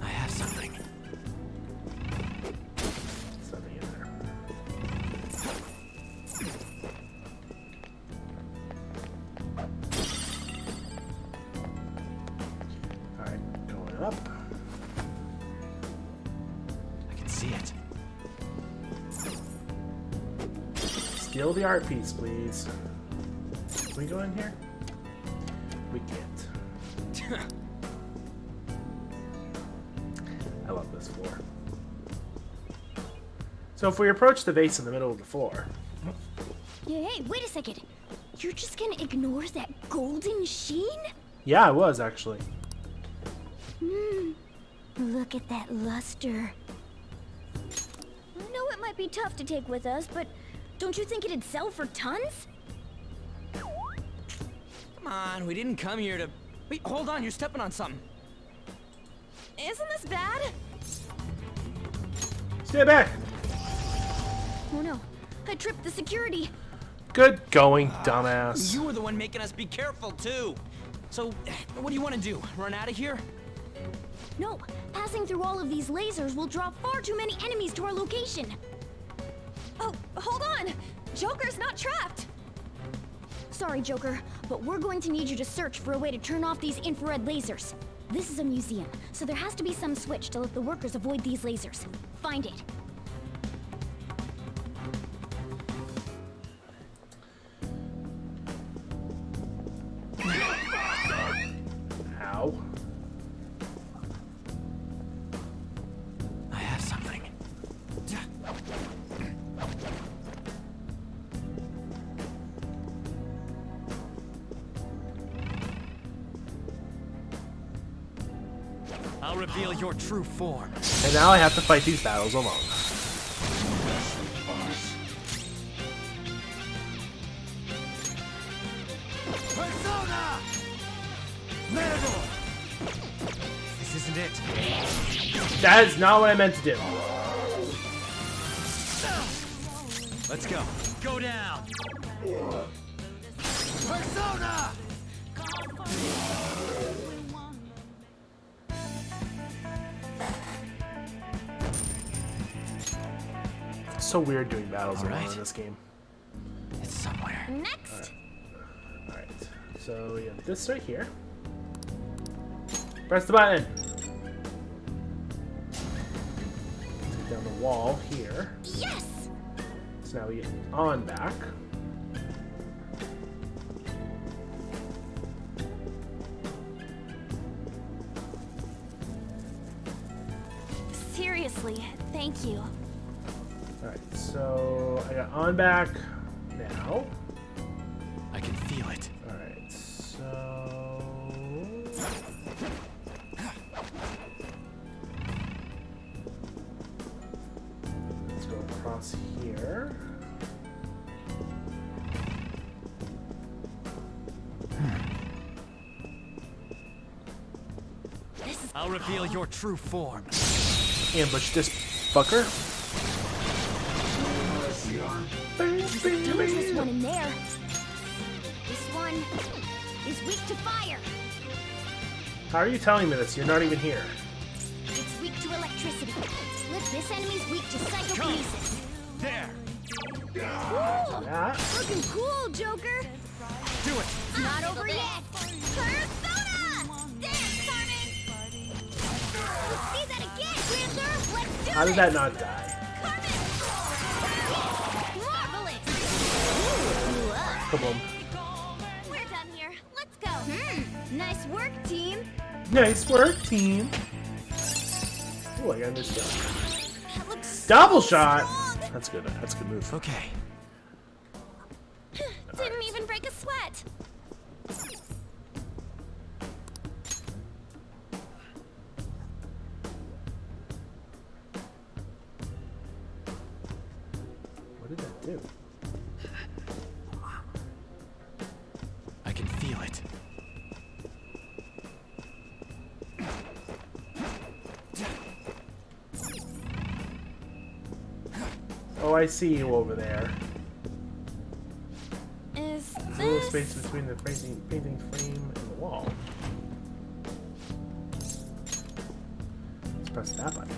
I have something. Something in there. Alright, going up. I can see it. Steal the art piece, please. Can we go in here? We can't. I love this floor. So if we approach the vase in the middle of the floor... Hey, wait a second. You're just gonna ignore that golden sheen? Yeah, I was, actually. Look at that luster. I know it might be tough to take with us, but don't you think it'd sell for tons? Come on, we didn't come here to... Wait, hold on, you're stepping on something. Isn't this bad? Stay back! Oh no, I tripped the security. Good going, dumbass. You were the one making us be careful, too. So, what do you want to do? Run out of here? No, passing through all of these lasers will draw far too many enemies to our location. Oh, hold on! Joker's not trapped! Sorry, Joker, but we're going to need you to search for a way to turn off these infrared lasers. This is a museum, so there has to be some switch to let the workers avoid these lasers. Find it. Ow. I have something. I'll reveal your true form. And now I have to fight these battles alone. Persona! Matador! This isn't it. That is not what I meant to do. Let's go. Go down. Persona! It's so weird doing battles alone in this game. It's somewhere. Next! Alright, so we have this right here. Press the button! Take down the wall here. Yes! So now we get on back. Seriously, thank you. Alright, so I got on back now. I can feel it. Alright, so... let's go across here. I'll reveal your true form. Ambush this fucker. There's a dangerous one in there. This one is weak to fire. How are you telling me this? You're not even here. It's weak to electricity. This enemy's weak to psychokinesis. There. Cool. Yeah. Looking cool, Joker. Do it. It's not over yet. Persona! Dance, Carmen! Let's see that again, Panther! Let's do it! How did that not die? Marvelous! Kaboom. We're done here. Let's go. Nice work, team. Nice work, team. Oh, I got this shot. That looks Double shot! That's good. That's a good move. Okay. Didn't even break a sweat. What did that do? I can feel it. Oh, I see you over there. Is There's a little space between the painting frame and the wall. Let's press that button.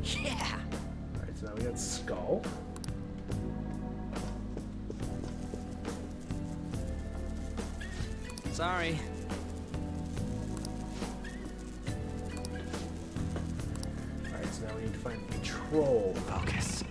Yeah. Alright, so now we got Skull. Sorry. Alright, so now I need to find the control. Focus.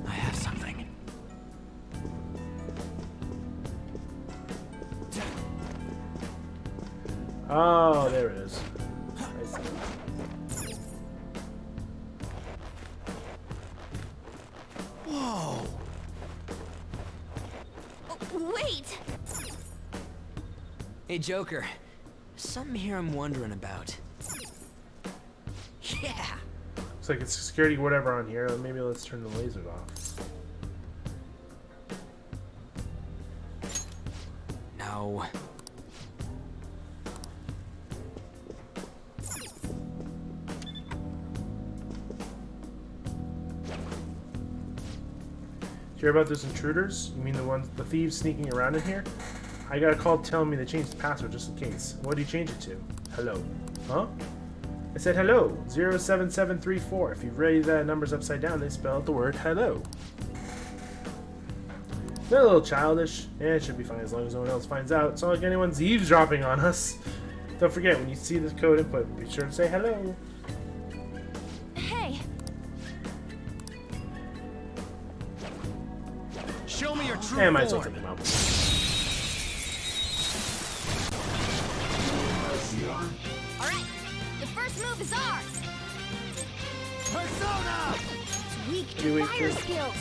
I have something. Oh, there it is. I see. Whoa! Wait! Hey, Joker. Something here I'm wondering about. Yeah! Looks like it's security whatever on here. Maybe let's turn the lasers off. No. Did you hear about those intruders? You mean the thieves sneaking around in here? I got a call telling me to change the password just in case. What do you change it to? Hello. Huh? I said hello. 07734. If you read the numbers upside down, they spell out the word hello. They're a little childish. Yeah, it should be fine as long as no one else finds out. It's not like anyone's eavesdropping on us. Don't forget, when you see this code input, be sure to say hello. Hey! Show me your true And might as well form. take them out. Alright, the first move is ours! Persona! It's weak You to weak fire too? skills!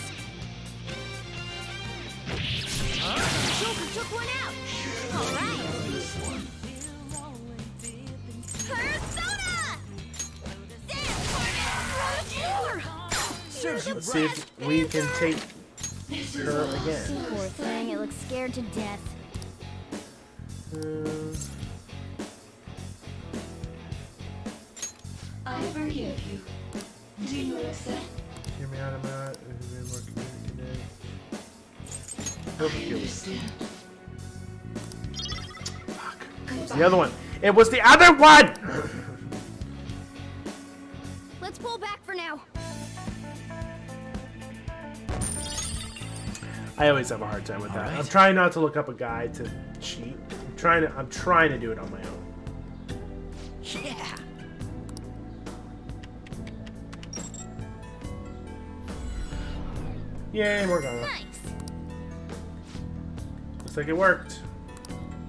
Joker took one out! Alright! Persona! Let's see if we can take her again. Poor thing, it looks scared to death. I forgive you. Do you accept? Hear me out, I'm out. More community today. Perfect kills. It was the other one. It was the other one! Let's pull back for now. I always have a hard time with that. Alright. I'm trying not to look up a guide to cheat. I'm trying to do it on my own. Yeah! Yay, more gone. Nice! Looks like it worked.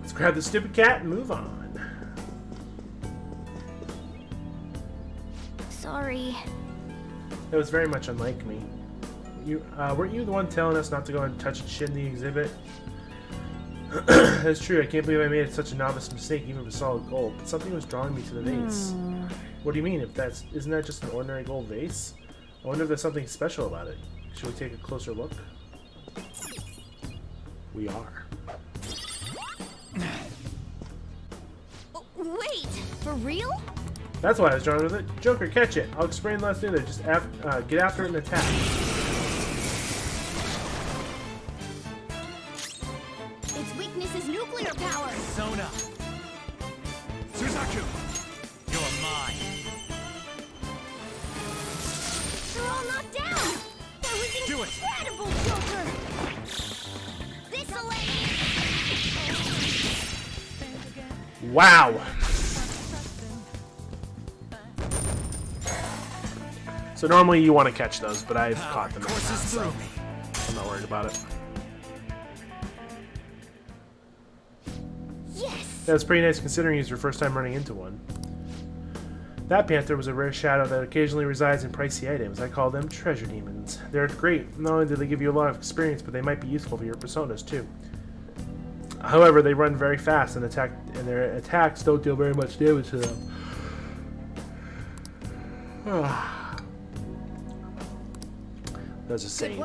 Let's grab the stupid cat and move on. Sorry. That was very much unlike me. Weren't you the one telling us not to go and touch shit in the exhibit? That's true. I can't believe I made such a novice mistake, even with solid gold. But something was drawing me to the vase. What do you mean? Isn't that just an ordinary gold vase? I wonder if there's something special about it. Should we take a closer look? We are. Wait! For real? That's why I was drawn with it. Joker, catch it. I'll explain less later. Just get after it and attack. Its weakness is nuclear power! Persona! Suzaku! You're mine! They're all knocked down! That was Do it. incredible, Joker! This'll end. Wow. So normally you want to catch those, but I've caught them in the past, so I'm not worried about it. Yes! That's pretty nice considering it's your first time running into one. That panther was a rare shadow that occasionally resides in pricey items. I call them treasure demons. They're great. Not only do they give you a lot of experience, but they might be useful for your personas too. However, they run very fast and their attacks don't deal very much damage to them. There's a saying,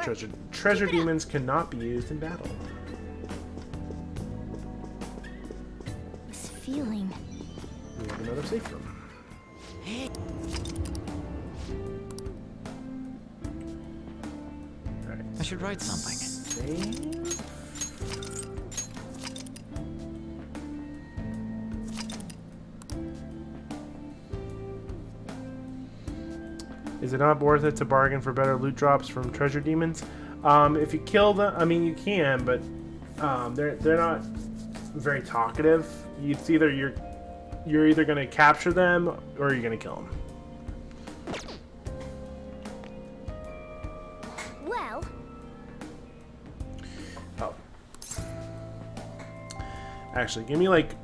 treasure demons cannot be used in battle. This feeling. We have another safe room. Alright, should write something. Save. Is it not worth it to bargain for better loot drops from treasure demons? If you kill them, I mean you can, but they're not very talkative. It's either you're either gonna capture them or you're gonna kill them. Well. Oh. Actually, give me like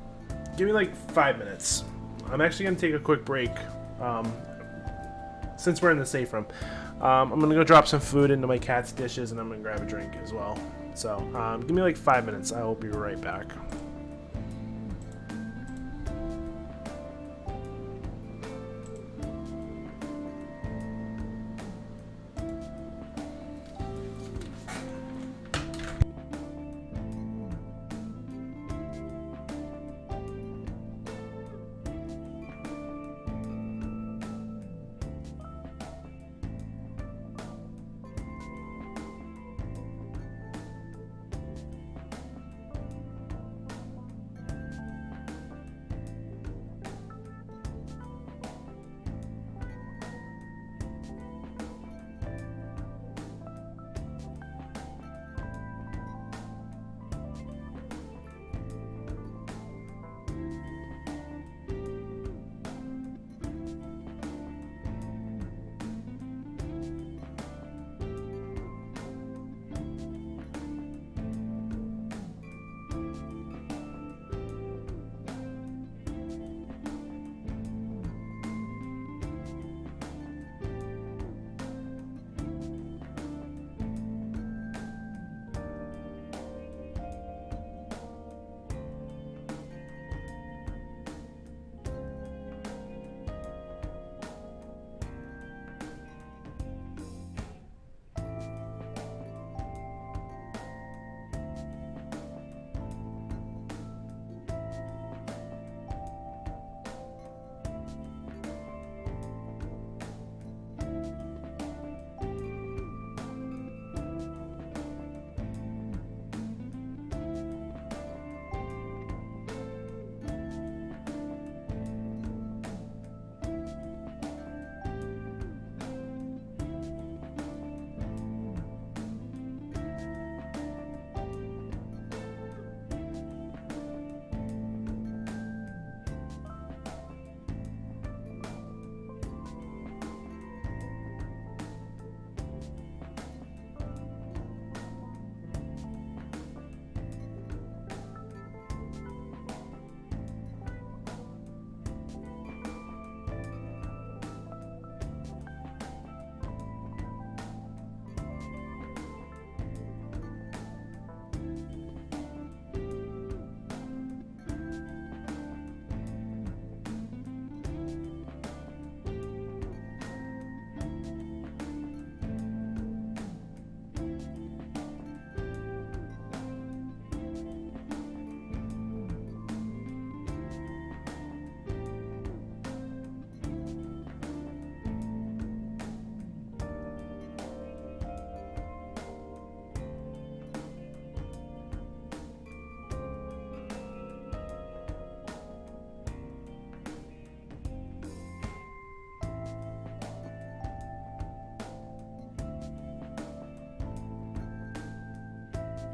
5 minutes. I'm actually gonna take a quick break. Since we're in the safe room, I'm gonna go drop some food into my cat's dishes, and I'm gonna grab a drink as well. So give me like 5 minutes. I will be right back.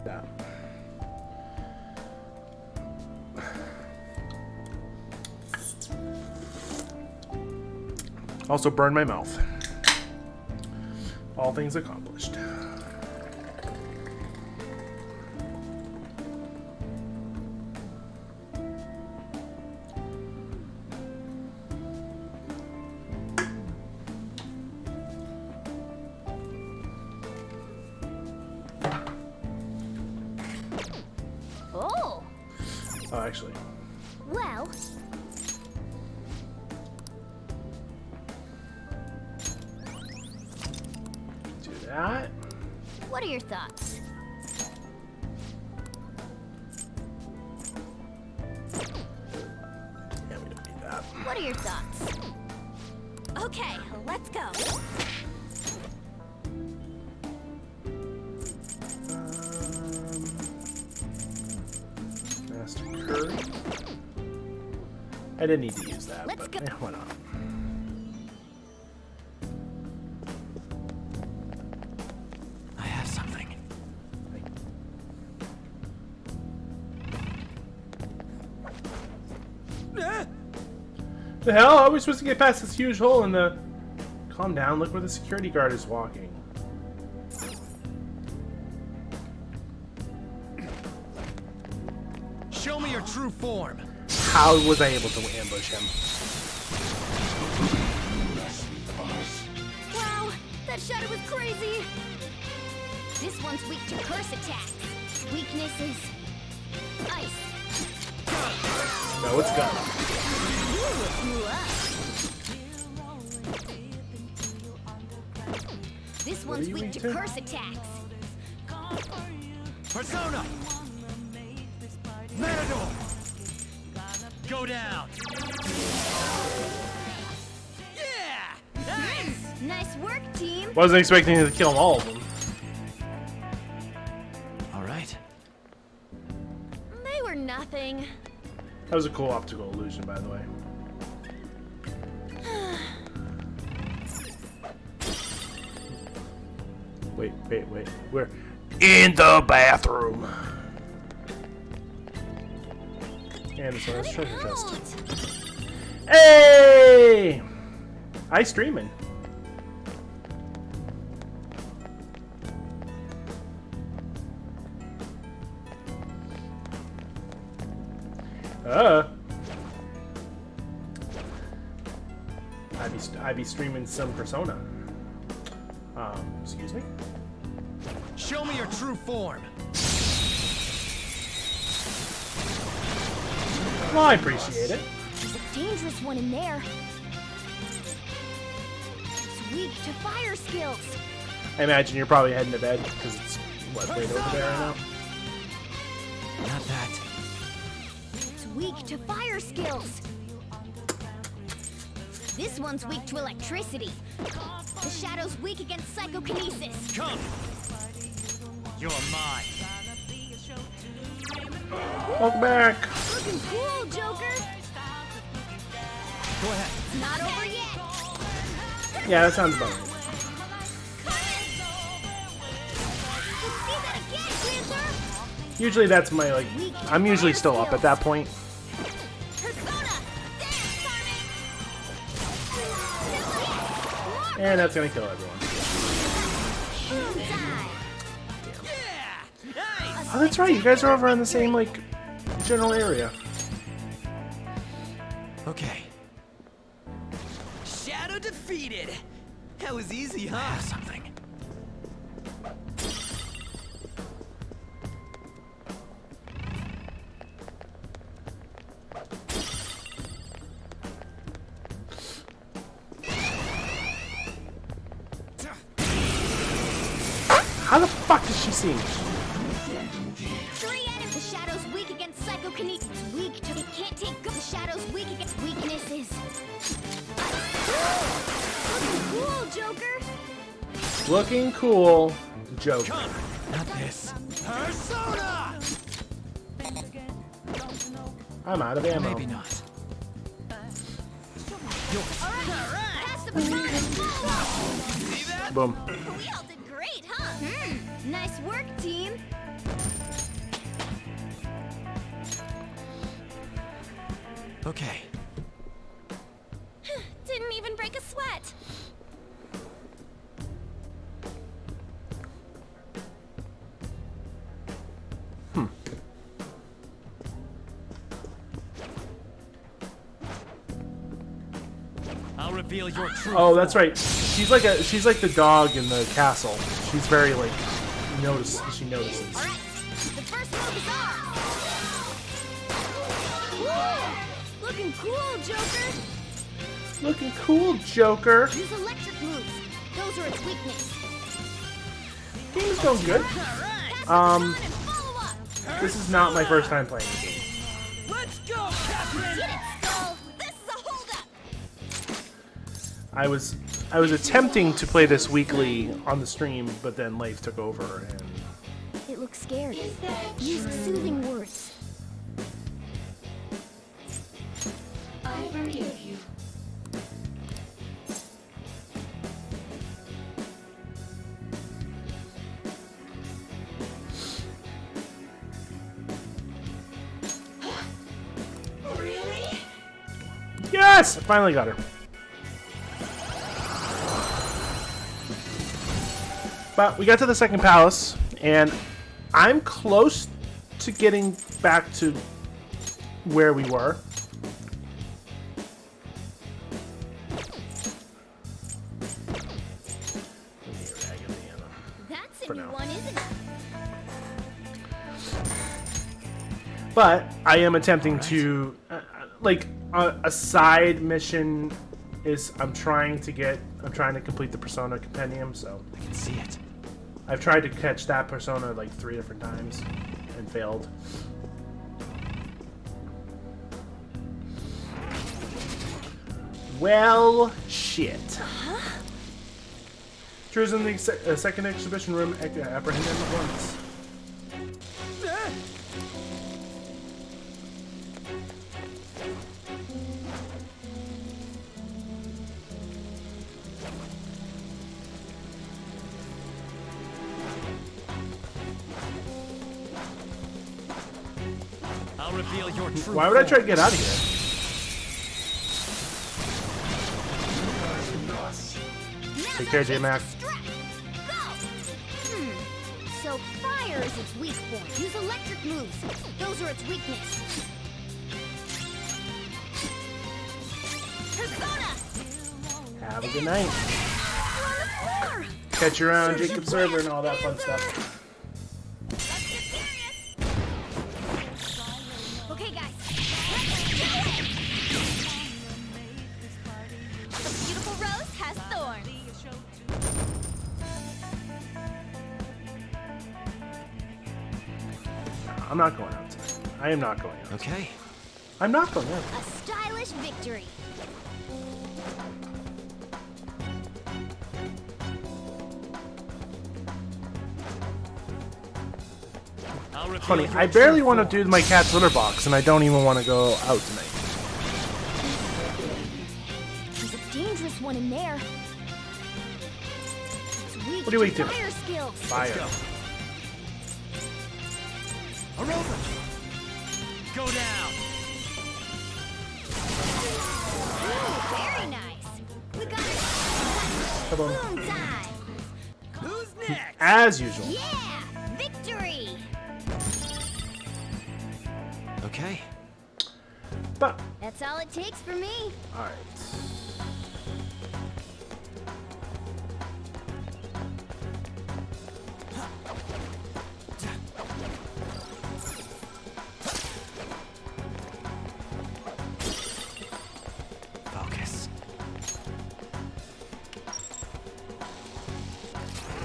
That. Also burned my mouth. All things accomplished. Oh. Oh, actually. Well. Do that. What are your thoughts? Yeah, we don't need that. What are your thoughts? Okay, let's go. I didn't need to use that, but why not? I have something. The hell? How are we supposed to get past this huge hole in the... Calm down, look where the security guard is walking. Show me your true form. How was I able to ambush him? Wow, that shadow was crazy. This one's weak to curse attacks. Weakness is ice. No, it's gun. This one's weak to curse attacks. Persona! Matador! Go down! Yeah! Nice! Nice work, team. Wasn't expecting to kill all of them. All right. They were nothing. That was a cool optical illusion, by the way. Wait. We're in the bathroom. And it's a treasure chest. Hey! I streaming. I be streaming some Persona. Excuse me? Show me your true form. Well, I appreciate it. There's a dangerous one in there. It's weak to fire skills. I imagine you're probably heading to bed because it's what, right over there right now. Not that. It's weak to fire skills. This one's weak to electricity. The shadow's weak against psychokinesis. Come! You're mine. Welcome back. Looking cool, Joker. Go ahead. It's not over yet. Yeah, that sounds about right. Let's see that again, Panther. Usually that's my, like, I'm usually still up at that point. And that's gonna kill everyone. Oh, that's right. You guys are over in the same, like, general area. Okay. Shadow defeated. That was easy, huh? I have something. How the fuck does she see me? 3 items. The shadow's weak against psychokinesis. It's weak to it can't take good. The shadow's weak against weaknesses. Looking cool, Joker. Looking cool, Joker. Not this. Persona! I'm out of ammo. Maybe not. Pass the baton and follow up. Boom. We all did great, huh? Nice work, team. Okay. Didn't even break a sweat. I'll reveal your true Oh, that's right. She's like the dog in the castle. She's very like she notices. The first move is off. Looking cool, Joker. Looking cool, Joker. Use electric moves. Those are its weakness. Game is going good. This is not my first time playing the game. Let's go, Captain! Get it, Skull. This is a holdup. I was attempting to play this weekly on the stream, but then life took over and It looks scared. Use soothing words. near you. Really? Yes! I finally got her. But we got to the second palace, and I'm close to getting back to where we were. That's a new one, isn't it? But I am attempting to, like, a side mission is I'm trying to complete the Persona Compendium, so. I can see it. I've tried to catch that Persona like 3 different times and failed. Well, shit. Choosing in the second exhibition room, apprehended at once. I'll reveal your true Why would I try to get out of here? Take care, J-Mac. So fire is its weak point. Use electric moves. Those are its weakness. Persona! Have a good night. Catch you around Jacob's server and all that fun stuff. Okay, guys. Let's do it! A beautiful rose has thorns. I'm not going out tonight. I am not going out. Okay. I'm not going out. A stylish victory. Honey, I barely want to do my cat's litter box, and I don't even want to go out tonight. There's a dangerous one in there. It's weak What are you weak to? fire skills. Fire. Aroba! Go down! Ooh, very nice. We got it. Come on. Boom time. Who's next? As usual. Yeah, victory. Okay. But That's all it takes for me. all right. Focus.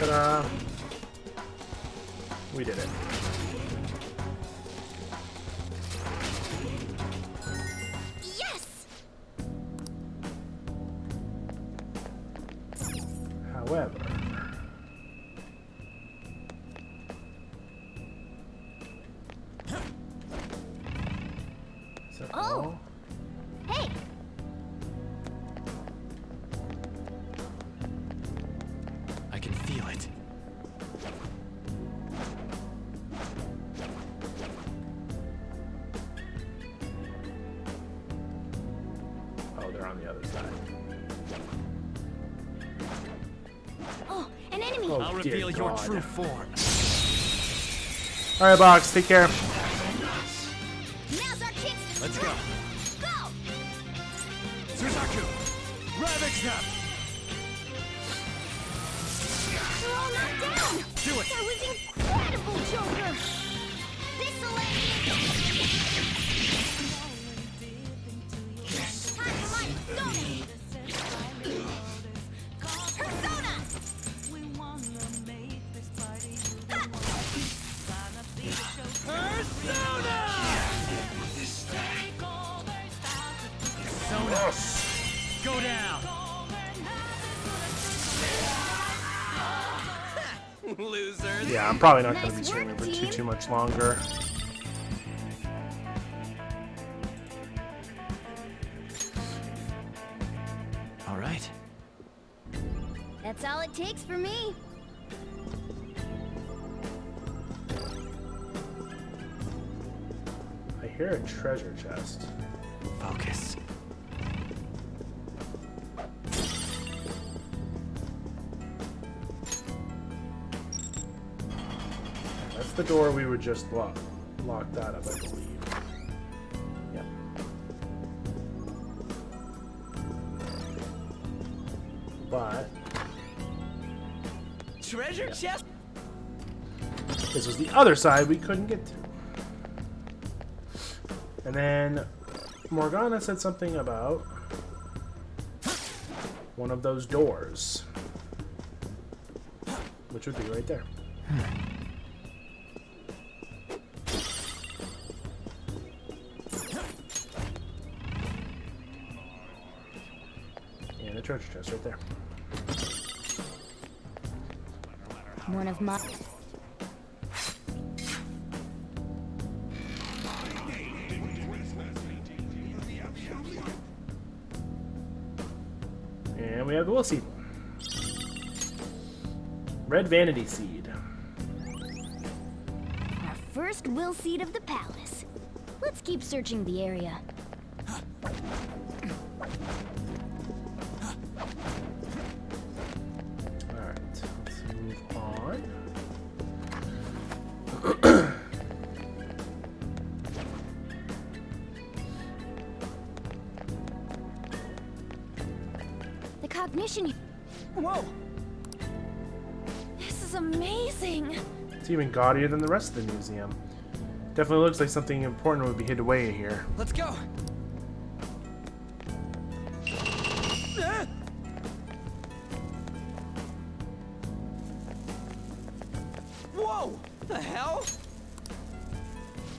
Ta-da! We did it. Yes. However, is that all? Hey. I can feel it. Oh, they're on the other side. Oh, an enemy. Oh, I'll dear reveal your God. true form. All right, Box. Take care. Now's our chance to Let's go. go. Suzaku! Ravage them! They're all knocked down. Do it! That was incredible, Joker. This'll end it. Time for my Persona. Persona! Go down! Losers. Yeah, I'm probably not going to be Nice streaming work, for team. too much longer. it takes for me. I hear a treasure chest. Focus. That's the door we were just locked out of, I believe. Yep. But Treasure chest? this was the other side we couldn't get to. And then Morgana said something about one of those doors, which would be right there. And the treasure chest right there. One of my... And we have the will seed. Red vanity seed. Our first will seed of the palace. Let's keep searching the area. Alright, let's move on. The cognition... Whoa! This is amazing. It's even gaudier than the rest of the museum. Definitely looks like something important would be hid away here. Let's go. Whoa! The hell?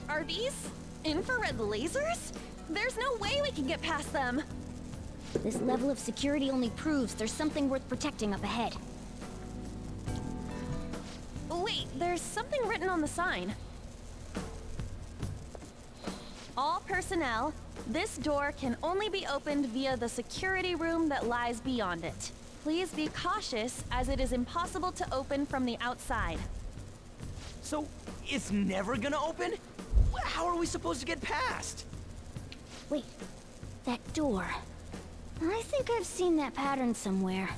Are these infrared lasers? There's no way we can get past them. This level of security only proves there's something worth protecting up ahead. Wait, there's something written on the sign. All personnel, this door can only be opened via the security room that lies beyond it. Please be cautious, as it is impossible to open from the outside. So, it's never gonna open? How are we supposed to get past? Wait, that door. I think I've seen that pattern somewhere.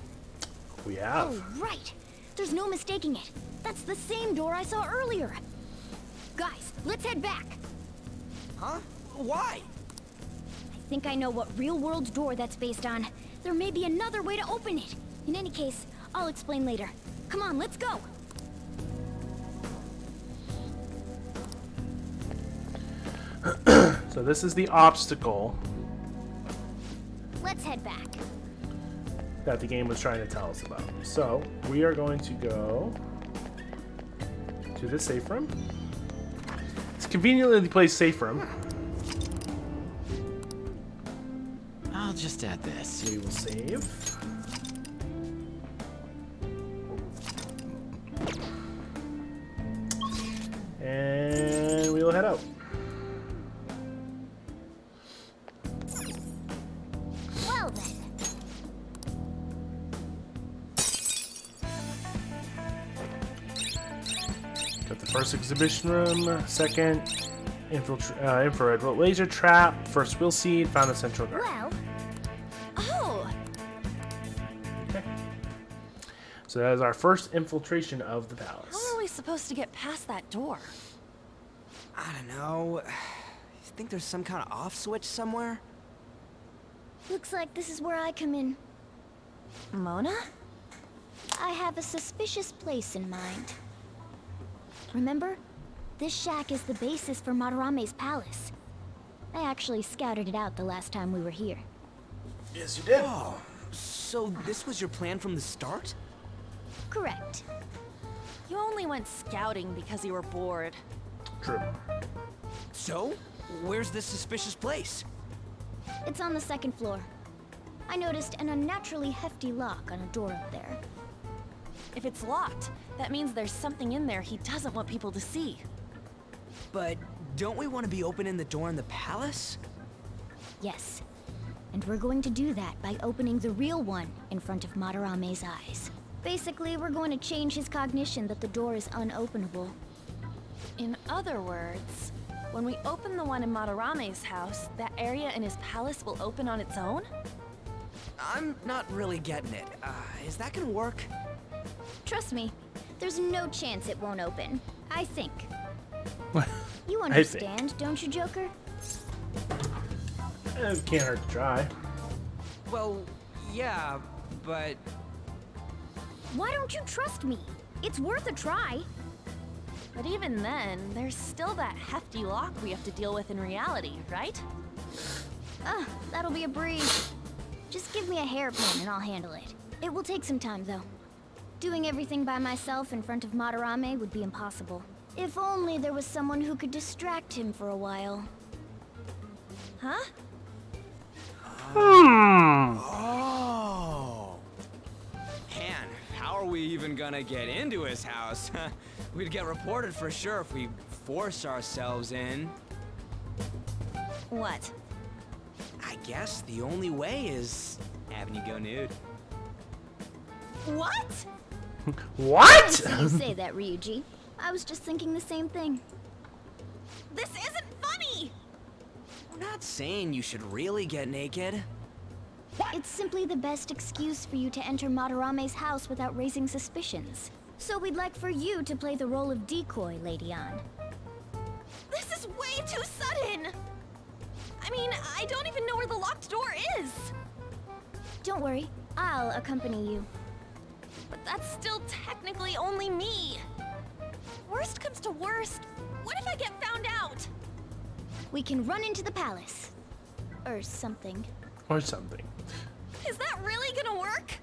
We have. Oh, right. There's no mistaking it. That's the same door I saw earlier. Guys, let's head back. Huh? Why? I think I know what real-world door that's based on. There may be another way to open it. In any case, I'll explain later. Come on, let's go. So this is the obstacle Let's head back. that the game was trying to tell us about. So we are going to go to the safe room. It's conveniently placed safe room. I'll just add this. We will save. And we'll head out. Well then. Got the first exhibition room, second infrared laser trap, first will seed, found the central guard. Well. Oh. Okay. So that is our first infiltration of the palace. How are we supposed to get past that door? I don't know. You think there's some kind of off switch somewhere? Looks like this is where I come in. Mona? I have a suspicious place in mind. Remember? This shack is the basis for Madarame's palace. I actually scouted it out the last time we were here. Yes, you did. Oh, so this was your plan from the start? Correct. You only went scouting because you were bored. True. So, where's this suspicious place? It's on the second floor. I noticed an unnaturally hefty lock on a door up there. If it's locked, that means there's something in there he doesn't want people to see. But don't we want to be opening the door in the palace? Yes. And we're going to do that by opening the real one in front of Madarame's eyes. Basically, we're going to change his cognition that the door is unopenable. In other words, when we open the one in Madarame's house, that area in his palace will open on its own? I'm not really getting it. Is that gonna work? Trust me, there's no chance it won't open. I think. What? You I understand, don't you, Joker? It can't hurt to try. Well, yeah, but... Why don't you trust me? It's worth a try. But even then, there's still that hefty lock we have to deal with in reality, right? That'll be a breeze. Just give me a hairpin and I'll handle it. It will take some time, though. Doing everything by myself in front of Madarame would be impossible. If only there was someone who could distract him for a while. Huh? Oh. Man, how are we even gonna get into his house? We'd get reported for sure if we forced ourselves in. What? I guess the only way is having you go nude. What? What? You say that, Ryuji. I was just thinking the same thing. This isn't funny! We're not saying you should really get naked. It's simply the best excuse for you to enter Madarame's house without raising suspicions. So we'd like for you to play the role of decoy, Lady Ann. This is way too sudden! I mean, I don't even know where the locked door is! Don't worry, I'll accompany you. But that's still technically only me! Worst comes to worst, what if I get found out? We can run into the palace. Or something. Or something. Is that really gonna work?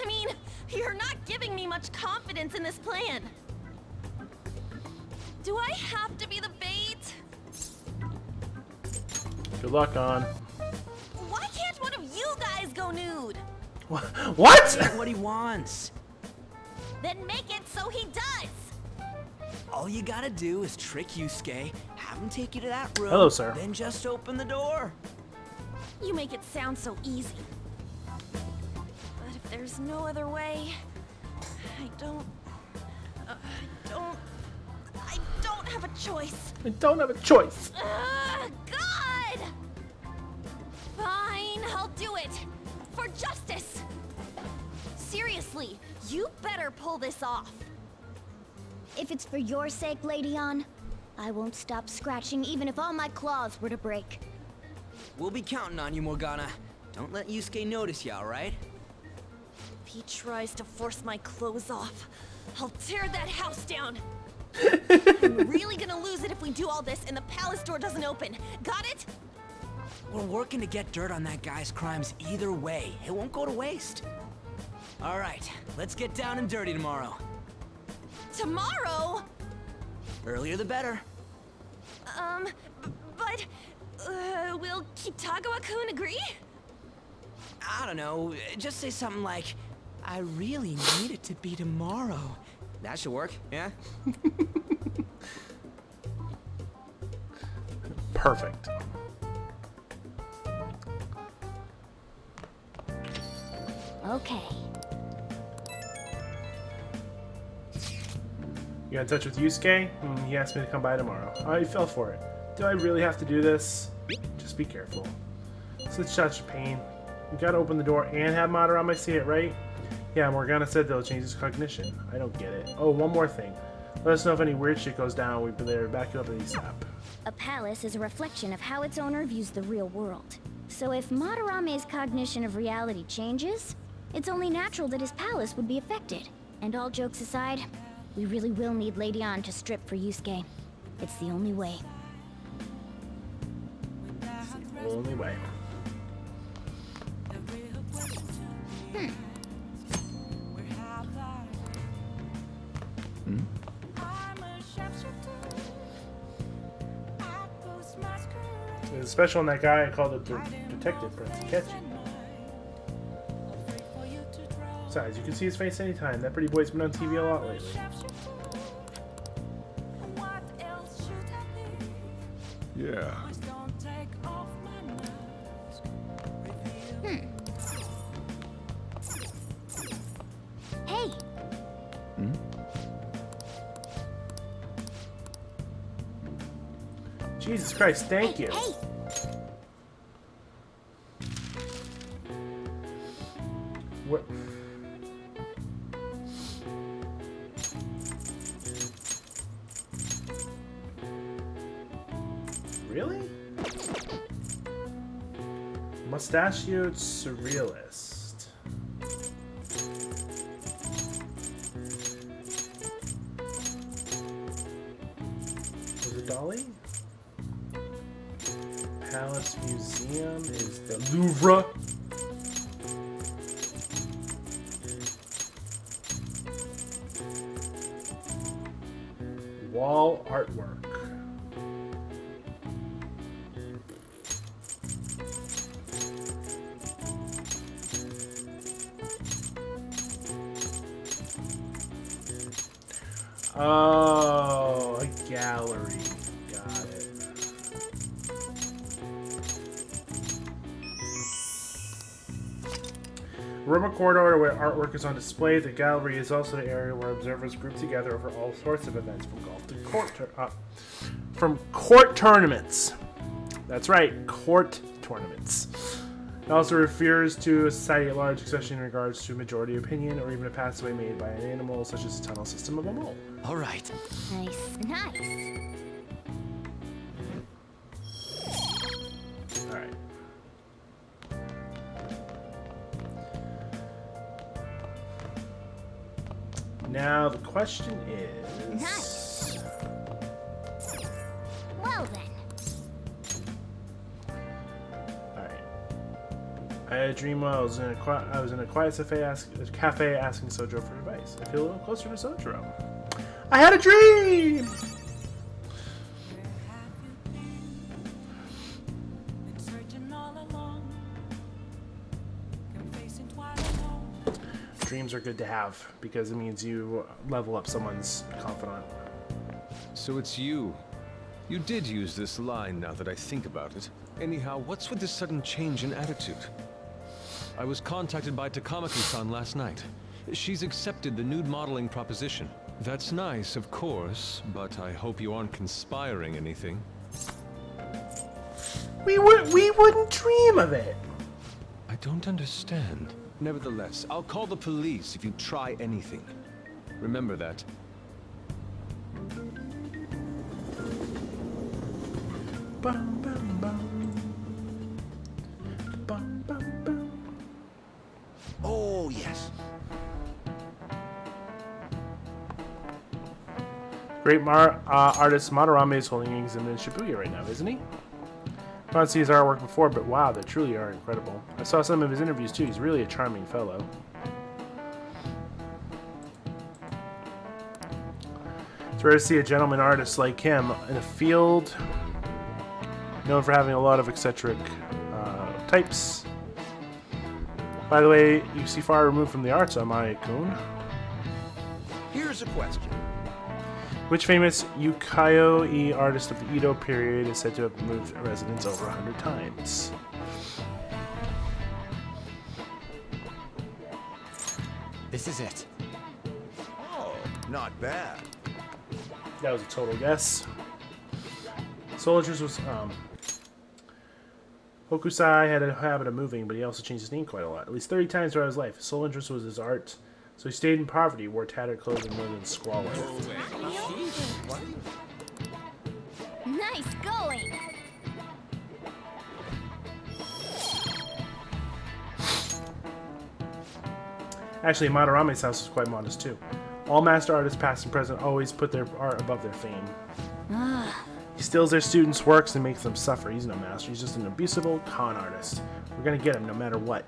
I mean, you're not giving me much confidence in this plan. Do I have to be the bait? Good luck, on. Why can't one of you guys go nude? What? What he wants. Then make it so he does. All you gotta do is trick Yusuke, have him take you to that room. Hello, sir. Then just open the door. You make it sound so easy. But if there's no other way, I don't have a choice. I don't have a choice. God! Fine, I'll do it. For justice. Seriously, you better pull this off. If it's for your sake, Lady Ann, I won't stop scratching even if all my claws were to break. We'll be counting on you, Morgana. Don't let Yusuke notice you, alright? If he tries to force my clothes off, I'll tear that house down. I'm really gonna lose it if we do all this and the palace door doesn't open. Got it? We're working to get dirt on that guy's crimes either way. It won't go to waste. Alright, let's get down and dirty tomorrow. Tomorrow? Earlier the better. But will Kitagawa-kun agree? I don't know, just say something like, I really need it to be tomorrow. That should work, yeah? Perfect. Okay. You got in touch with Yusuke? He asked me to come by tomorrow. I fell for it. Do I really have to do this? Just be careful. Such such a pain. You gotta open the door and have Madarame see it, right? Yeah, Morgana said they'll change his cognition. I don't get it. Oh, one more thing. Let us know if any weird shit goes down. We'll be there to back you up ASAP. A palace is a reflection of how its owner views the real world. So if Madarame's cognition of reality changes, it's only natural that his palace would be affected. And all jokes aside, we really will need Lady Ann to strip for Yusuke. It's the only way. Only way. There's a special on that guy called the detective for to catch you. Besides, you can see his face anytime. That pretty boy's been on TV a lot lately. Yeah. Jesus Christ, thank you. Hey. What? Really? Mustachioed surrealist. Was it Dolly? Palace Museum is the Louvre. Wall artwork. Oh, a gallery. Got it. Room or corridor where artwork is on display. The gallery is also the area where observers group together over all sorts of events, from golf to court tournaments. That's right, court tournaments. It also refers to a society at large, especially in regards to majority opinion or even a pathway made by an animal, such as the tunnel system of a mole. All right. Nice. All right. Now the question is. Nice. Well then. I had a dream while I was in a quiet cafe asking Sojiro for advice. I feel a little closer to Sojiro. I had a dream! Dreams are good to have because it means you level up someone's confidant. So it's you. You did use this line now that I think about it. Anyhow, what's with this sudden change in attitude? I was contacted by Takamaki-san last night. She's accepted the nude modeling proposition. That's nice, of course, but I hope you aren't conspiring anything. We wouldn't dream of it. I don't understand. Nevertheless, I'll call the police if you try anything. Remember that. Bum, bum, bum. Bum, bum, bum. Oh, yes. Great artist Madarame is holding an exhibit in Shibuya right now, isn't he? I've not seen his artwork before, but wow, they truly are incredible. I saw some of his interviews too. He's really a charming fellow. It's rare to see a gentleman artist like him in a field known for having a lot of eccentric types. By the way, you see far removed from the arts, am I, Kun? Here's a question. Which famous ukiyo-e artist of the Edo period is said to have moved residence over 100 times? This is it. Oh, not bad. That was a total guess. Soul interest was Hokusai had a habit of moving, but he also changed his name quite a lot. At least 30 times throughout his life. His sole interest was his art, so he stayed in poverty, wore tattered clothes, and lived in squalor. Nice going. Actually, Madarame's house was quite modest too. All master artists, past and present, always put their art above their fame. He steals their students' works and makes them suffer. He's no master. He's just an abusive old con artist. We're gonna get him no matter what.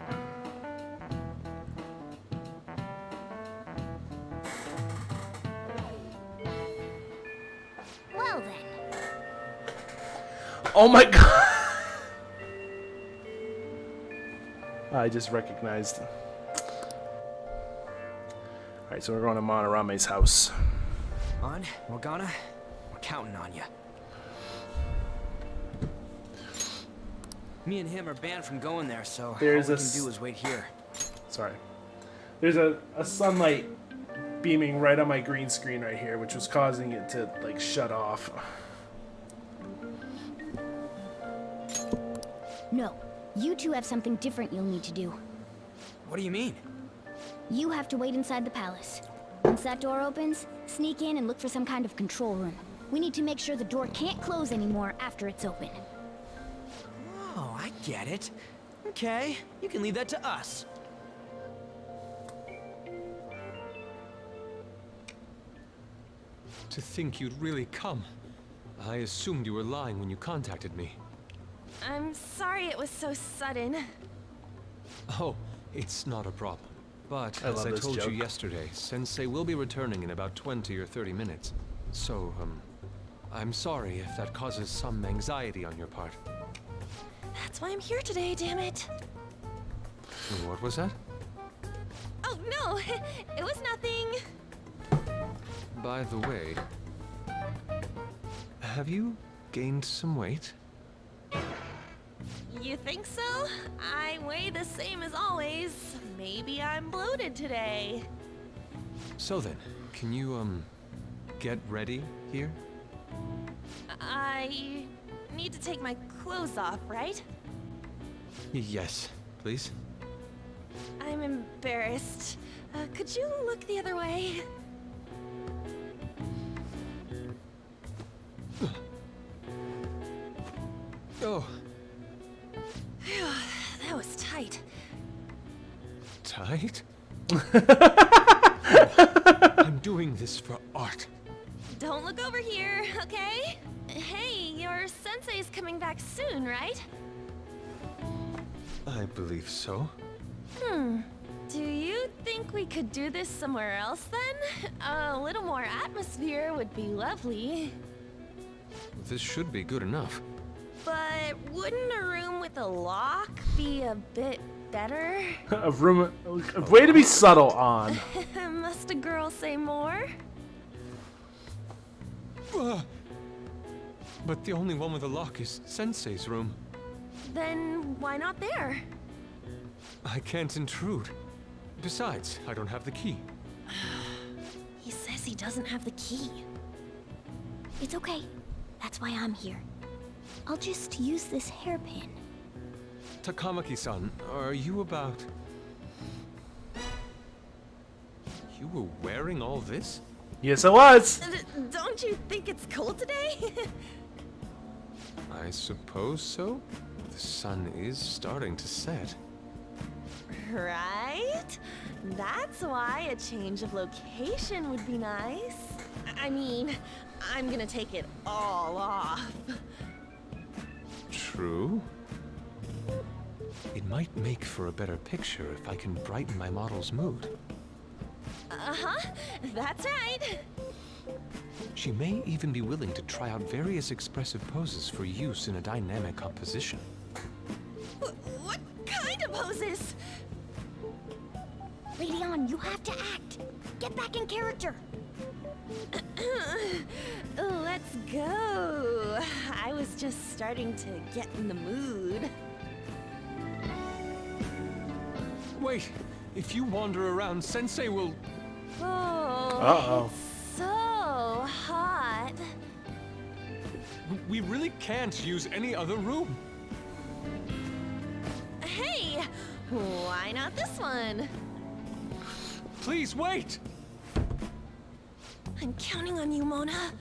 Well then. Oh my god! I just recognized. Alright, so we're going to Madarame's house. On, Morgana, we're counting on you. Me and him are banned from going there, so There's all we a can do is wait here. Sorry. There's a sunlight beaming right on my green screen right here, which was causing it to, like, shut off. No. You two have something different you'll need to do. What do you mean? You have to wait inside the palace. Once that door opens, sneak in and look for some kind of control room. We need to make sure the door can't close anymore after it's open. Oh, I get it. Okay, you can leave that to us. To think you'd really come. I assumed you were lying when you contacted me. I'm sorry it was so sudden. Oh, it's not a problem. But I as love I this told joke. you yesterday, Sensei will be returning in about 20 or 30 minutes. So, I'm sorry if that causes some anxiety on your part. That's why I'm here today, damn it. What was that? Oh, no, it was nothing. By the way, have you gained some weight? You think so? I weigh the same as always. Maybe I'm bloated today. So then, can you, get ready here? I need to take my clothes off, right? Yes, please. I'm embarrassed. Could you look the other way? Oh. Phew, that was tight. Tight? I'm doing this for art. Don't look over here, okay? Hey, your sensei's coming back soon, right? I believe so. Do you think we could do this somewhere else then? A little more atmosphere would be lovely. This should be good enough. But wouldn't a room with a lock be a bit better? A way to be subtle on. Must a girl say more? But the only one with a lock is Sensei's room. Then why not there? I can't intrude. Besides, I don't have the key. He says he doesn't have the key. It's okay. That's why I'm here. I'll just use this hairpin. Takamaki-san, are you about... You were wearing all this? Yes, I was. Don't you think it's cold today? I suppose so. The sun is starting to set. Right? That's why a change of location would be nice. I mean, I'm gonna take it all off. True. It might make for a better picture if I can brighten my model's mood. Uh-huh, that's right. She may even be willing to try out various expressive poses for use in a dynamic composition. What kind of poses? Lady On, you have to act. Get back in character. Let's go. I was just starting to get in the mood. Wait, if you wander around, Sensei will... Oh, it's so hot. We really can't use any other room. Hey, why not this one? Please wait. I'm counting on you, Mona.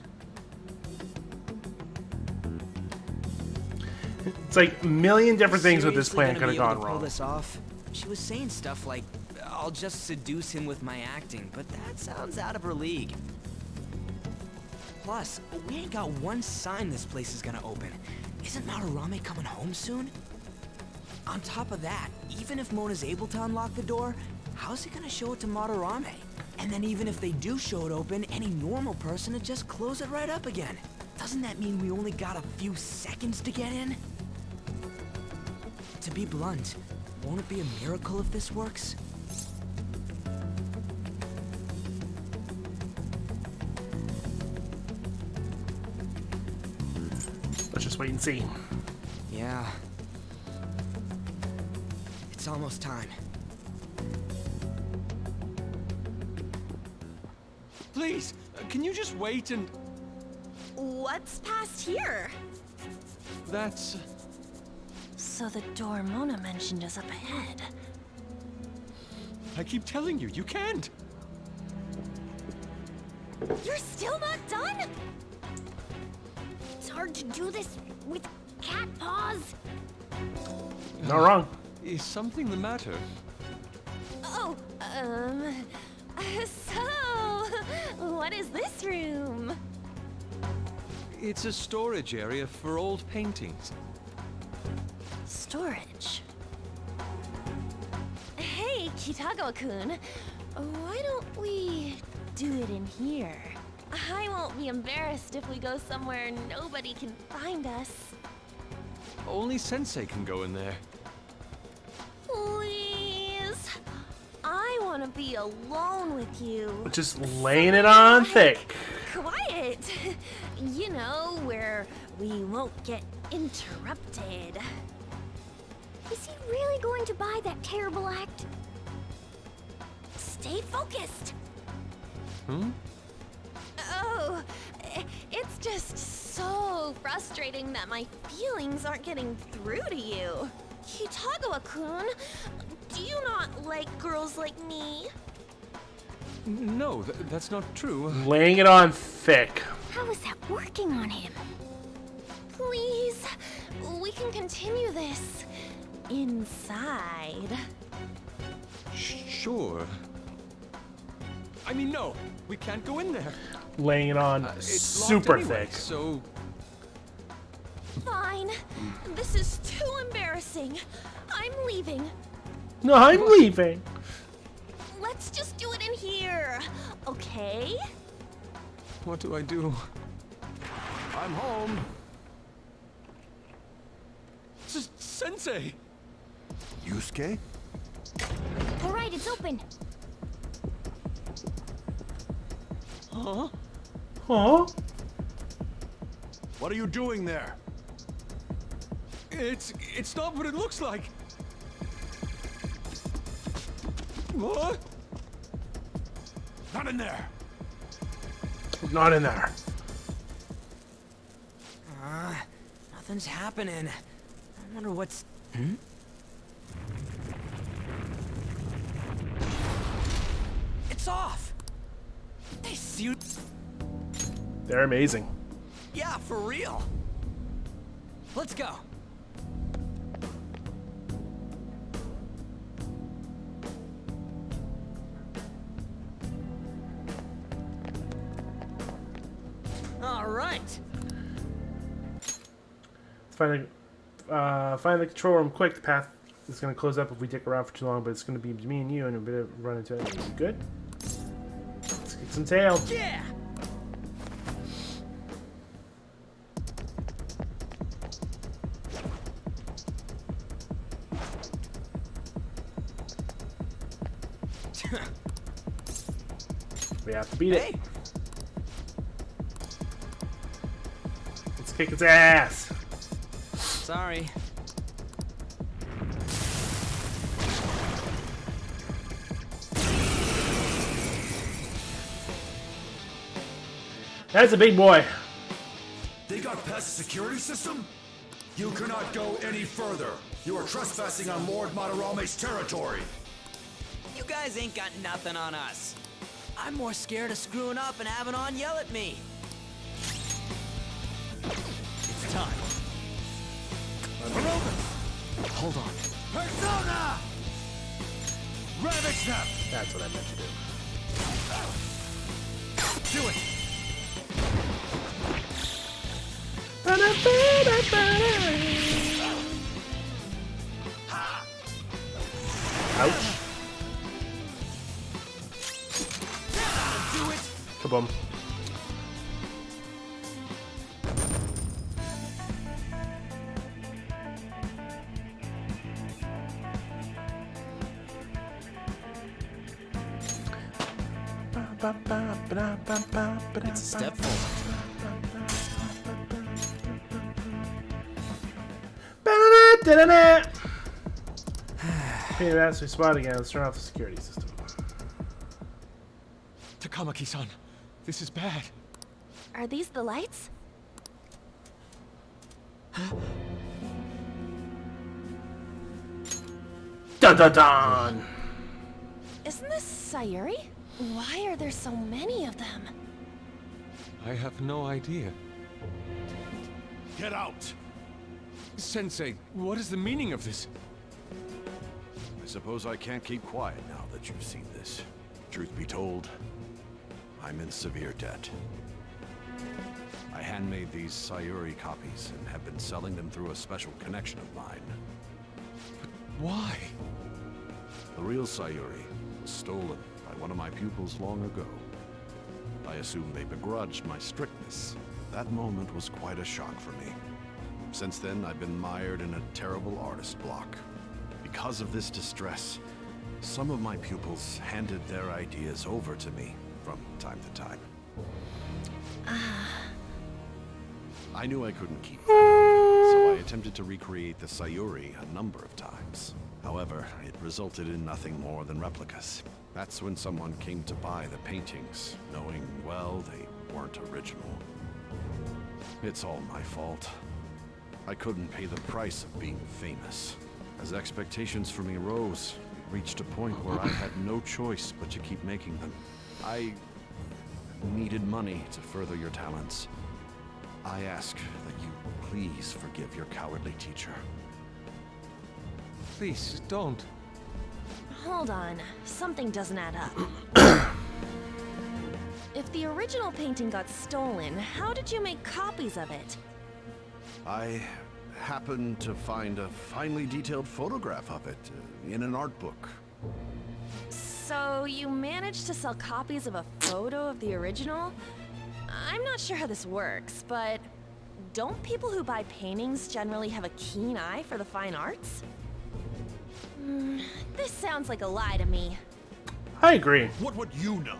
It's like a million different things with this plan could have gone Pull wrong. this off? She was saying stuff like, "I'll just seduce him with my acting," but that sounds out of her league. Plus, we ain't got one sign this place is gonna open. Isn't Madarame coming home soon? On top of that, even if Mona's able to unlock the door, how's he gonna show it to Madarame? And then even if they do show it open, any normal person would just close it right up again. Doesn't that mean we only got a few seconds to get in? To be blunt, won't it be a miracle if this works? Let's just wait and see. Yeah. It's almost time. Please, can you just wait and... What's past here? That's... So So the door Mona mentioned is up ahead. I keep telling you, you can't! You're still not done? It's hard to do this with cat paws. Not wrong. Is something the matter? Oh, so, what is this room? It's a storage area for old paintings. Storage. Hey, Kitagawa-kun, why don't we do it in here? I won't be embarrassed if we go somewhere nobody can find us. Only Sensei can go in there. Please. I want to be alone with you. Just laying it on thick. Quiet. You know, where we won't get interrupted. Is he really going to buy that terrible act? Stay focused. Hmm? Oh, it's just so frustrating that my feelings aren't getting through to you. Kitagawa-kun, do you not like girls like me? No, that's not true. Laying it on thick. How is that working on him? Please, we can continue this inside. Sure. I mean, no, we can't go in there. Laying it on It's super locked anyway, thick. So Fine. This is too embarrassing. I'm leaving. No, I'm leaving. Let's just do it in here, okay? what do I do? I'm home. Sensei! Yusuke? All right, it's open. Huh? Huh? What are you doing there? It's not what it looks like. What? Not in there. Not in there. Nothing's happening. I wonder what's... It's off! They suit... They're amazing. Yeah, for real. Let's go. All right. Find the control room quick. The path is going to close up if we dick around for too long, but it's going to be me and you and a bit of run into enemies. Good? Let's kick some tail. Yeah! We have to beat it. Let's kick its ass. Sorry. That's a big boy. They got past the security system? You cannot go any further. You are trespassing on Lord Madarame's territory. You guys ain't got nothing on us. I'm more scared of screwing up and having On yell at me. It's time. Hold on. Persona! Ravage Snap! That's what I meant to do. Do it! Ouch. Do it! Kaboom. It's a step forward. Okay, that's your spot again. Let's turn off the security system. Takamaki-san, this is bad. Are these the lights? Dun dun dun! Isn't this Sayuri? Why are there so many of them? I have no idea. Get out! Sensei, what is the meaning of this? I suppose I can't keep quiet now that you've seen this. Truth be told, I'm in severe debt. I handmade these Sayuri copies and have been selling them through a special connection of mine. But why? The real Sayuri was stolen by one of my pupils long ago. I assume they begrudged my strictness. That moment was quite a shock for me. Since then, I've been mired in a terrible artist block. Because of this distress, some of my pupils handed their ideas over to me from time to time. I knew I couldn't keep them, so I attempted to recreate the Sayuri a number of times. However, it resulted in nothing more than replicas. That's when someone came to buy the paintings, knowing, well, they weren't original. It's all my fault. I couldn't pay the price of being famous. As expectations for me rose, it reached a point where I had no choice but to keep making them. I needed money to further your talents. I ask that you please forgive your cowardly teacher. Please, don't. Hold on. Something doesn't add up. If the original painting got stolen, how did you make copies of it? I happened to find a finely detailed photograph of it in an art book. So you managed to sell copies of a photo of the original? I'm not sure how this works, but don't people who buy paintings generally have a keen eye for the fine arts? This sounds like a lie to me. I agree. What would you know?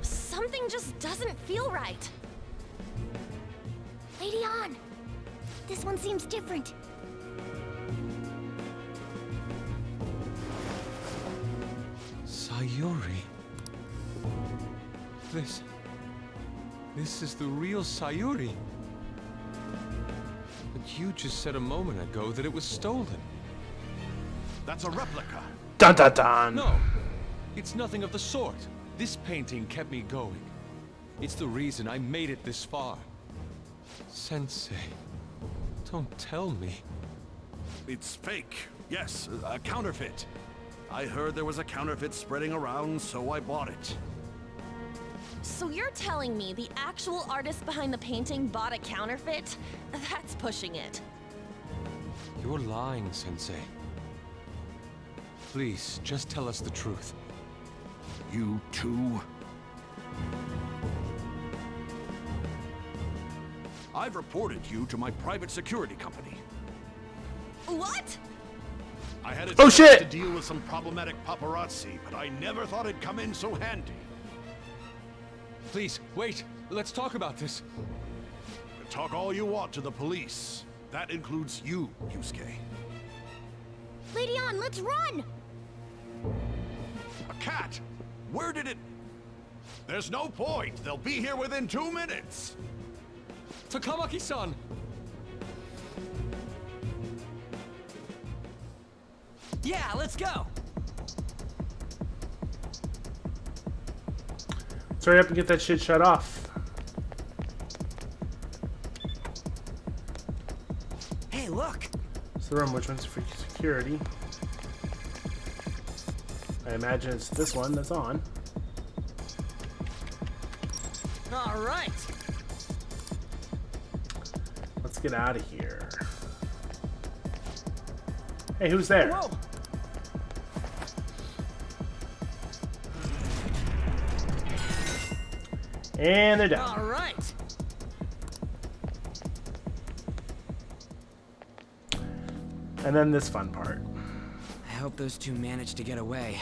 Something just doesn't feel right. Lady On! This one seems different. Sayuri. This is the real Sayuri. But you just said a moment ago that it was stolen. That's a replica. Dun dun dun! No, it's nothing of the sort. This painting kept me going. It's the reason I made it this far. Sensei, don't tell me. It's fake. Yes, a counterfeit. I heard there was a counterfeit spreading around, so I bought it. So you're telling me the actual artist behind the painting bought a counterfeit? That's pushing it. You're lying, Sensei. Please, just tell us the truth. You too? I've reported you to my private security company. What? I had a Oh, chance shit! to deal with some problematic paparazzi, but I never thought it'd come in so handy. Please, wait. Let's talk about this. Talk all you want to the police. That includes you, Yusuke. Lady On, let's run! A cat? Where did it... There's no point. They'll be here within 2 minutes. Takamaki-san! Yeah, let's go! Let's hurry up and get that shit shut off. Hey, look! It's the room. Which one's for security? I imagine it's this one that's on. All right. Let's get out of here. Hey, who's there? Whoa. And they're down. All right. And then this fun part. I hope those two managed to get away.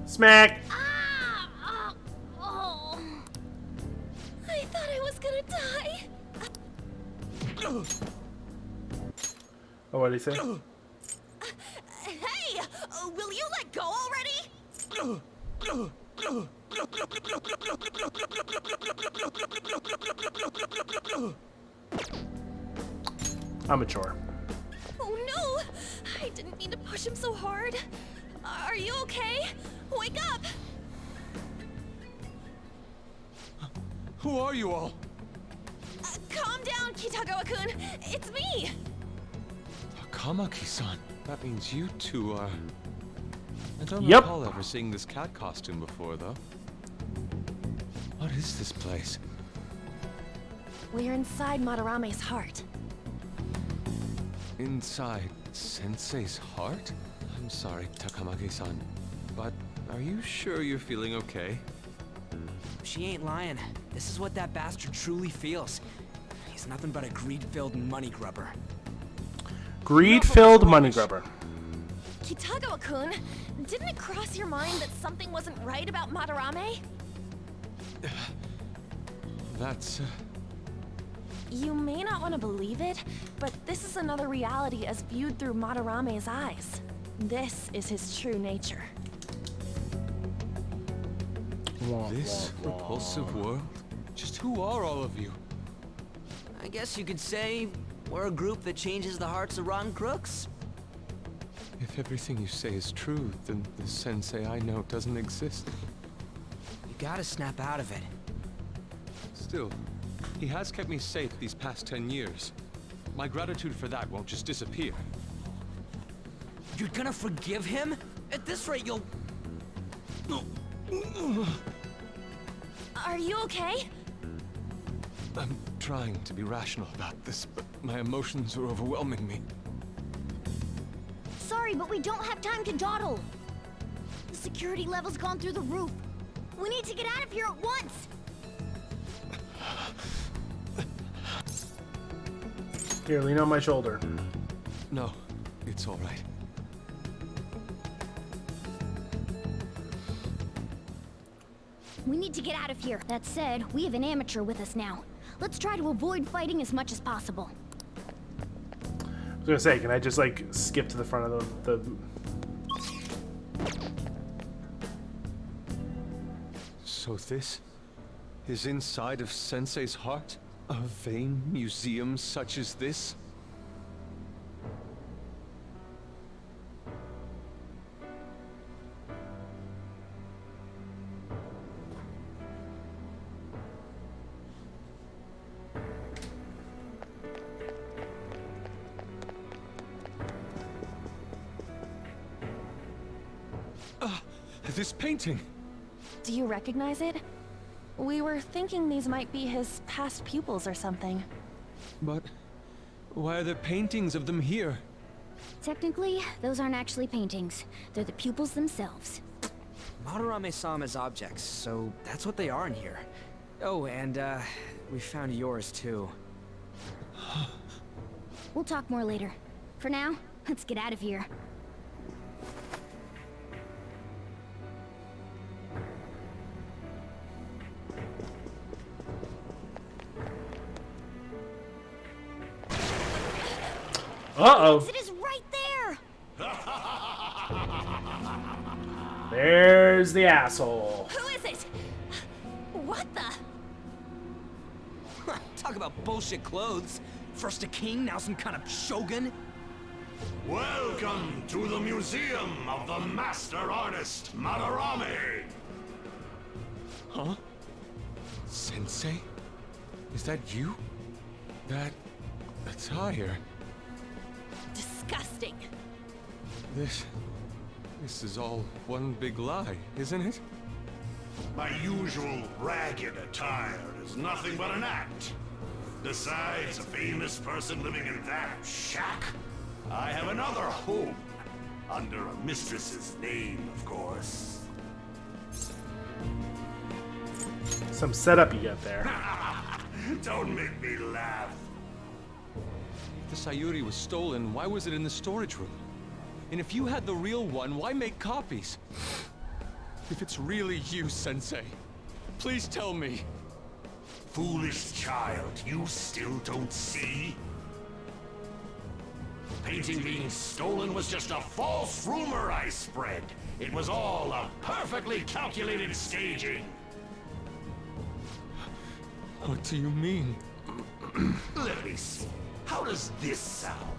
Smack! Oh. I thought I was gonna die. Oh, what did he say? Hey! Will you let go already? I'm mature. Oh no! I didn't mean to push him so hard. Are you okay? Wake up! Who are you all? Calm down, Kitagawa-kun. It's me! Kamaki-san. That means you two are... I don't Yep. recall ever seeing this cat costume before, though. What is this place? We're inside Madarame's heart. Inside Sensei's heart? I'm sorry, Takamaki-san, but are you sure you're feeling okay? She ain't lying. This is what that bastard truly feels. He's nothing but a greed-filled money grubber. Greed-filled money grubber. Kitagawa-kun, didn't it cross your mind that something wasn't right about Madarame? That's... You may not want to believe it, but this is another reality as viewed through Madarame's eyes. This is his true nature. This repulsive world? Just who are all of you? I guess you could say we're a group that changes the hearts of rotten crooks. If everything you say is true, then the sensei I know doesn't exist. You gotta snap out of it. Still, he has kept me safe these past 10 years. My gratitude for that won't just disappear. You're gonna forgive him? At this rate, you'll... Are you okay? I'm trying to be rational about this, but my emotions are overwhelming me. Sorry, but we don't have time to dawdle. The security level's gone through the roof. We need to get out of here at once. Here, lean on my shoulder. No, it's all right. We need to get out of here. That said, we have an amateur with us now. Let's try to avoid fighting as much as possible. I was gonna say, can I just like skip to the front of the So this is inside of Sensei's heart? A vain museum such as this? This painting! Do you recognize it? We were thinking these might be his past pupils or something. But why are there paintings of them here? Technically, those aren't actually paintings. They're the pupils themselves. Madarame saw them as objects, so that's what they are in here. Oh, and we found yours too. We'll talk more later. For now, let's get out of here. Uh-oh. It is right there! There's the asshole. Who is it? What the? Talk about bullshit clothes. First a king, now some kind of shogun. Welcome to the Museum of the Master Artist, Madarame! Huh? Sensei? Is that you? That attire? Disgusting. This is all one big lie, isn't it? My usual ragged attire is nothing but an act. Besides a famous person living in that shack, I have another home. Under a mistress's name, of course. Some setup you got there. Don't make me laugh. If the Sayuri was stolen, why was it in the storage room? And if you had the real one, why make copies? If it's really you, Sensei, please tell me. Foolish child, you still don't see? painting being stolen was just a false rumor I spread. It was all a perfectly calculated staging. What do you mean? Let me see. How does this sound?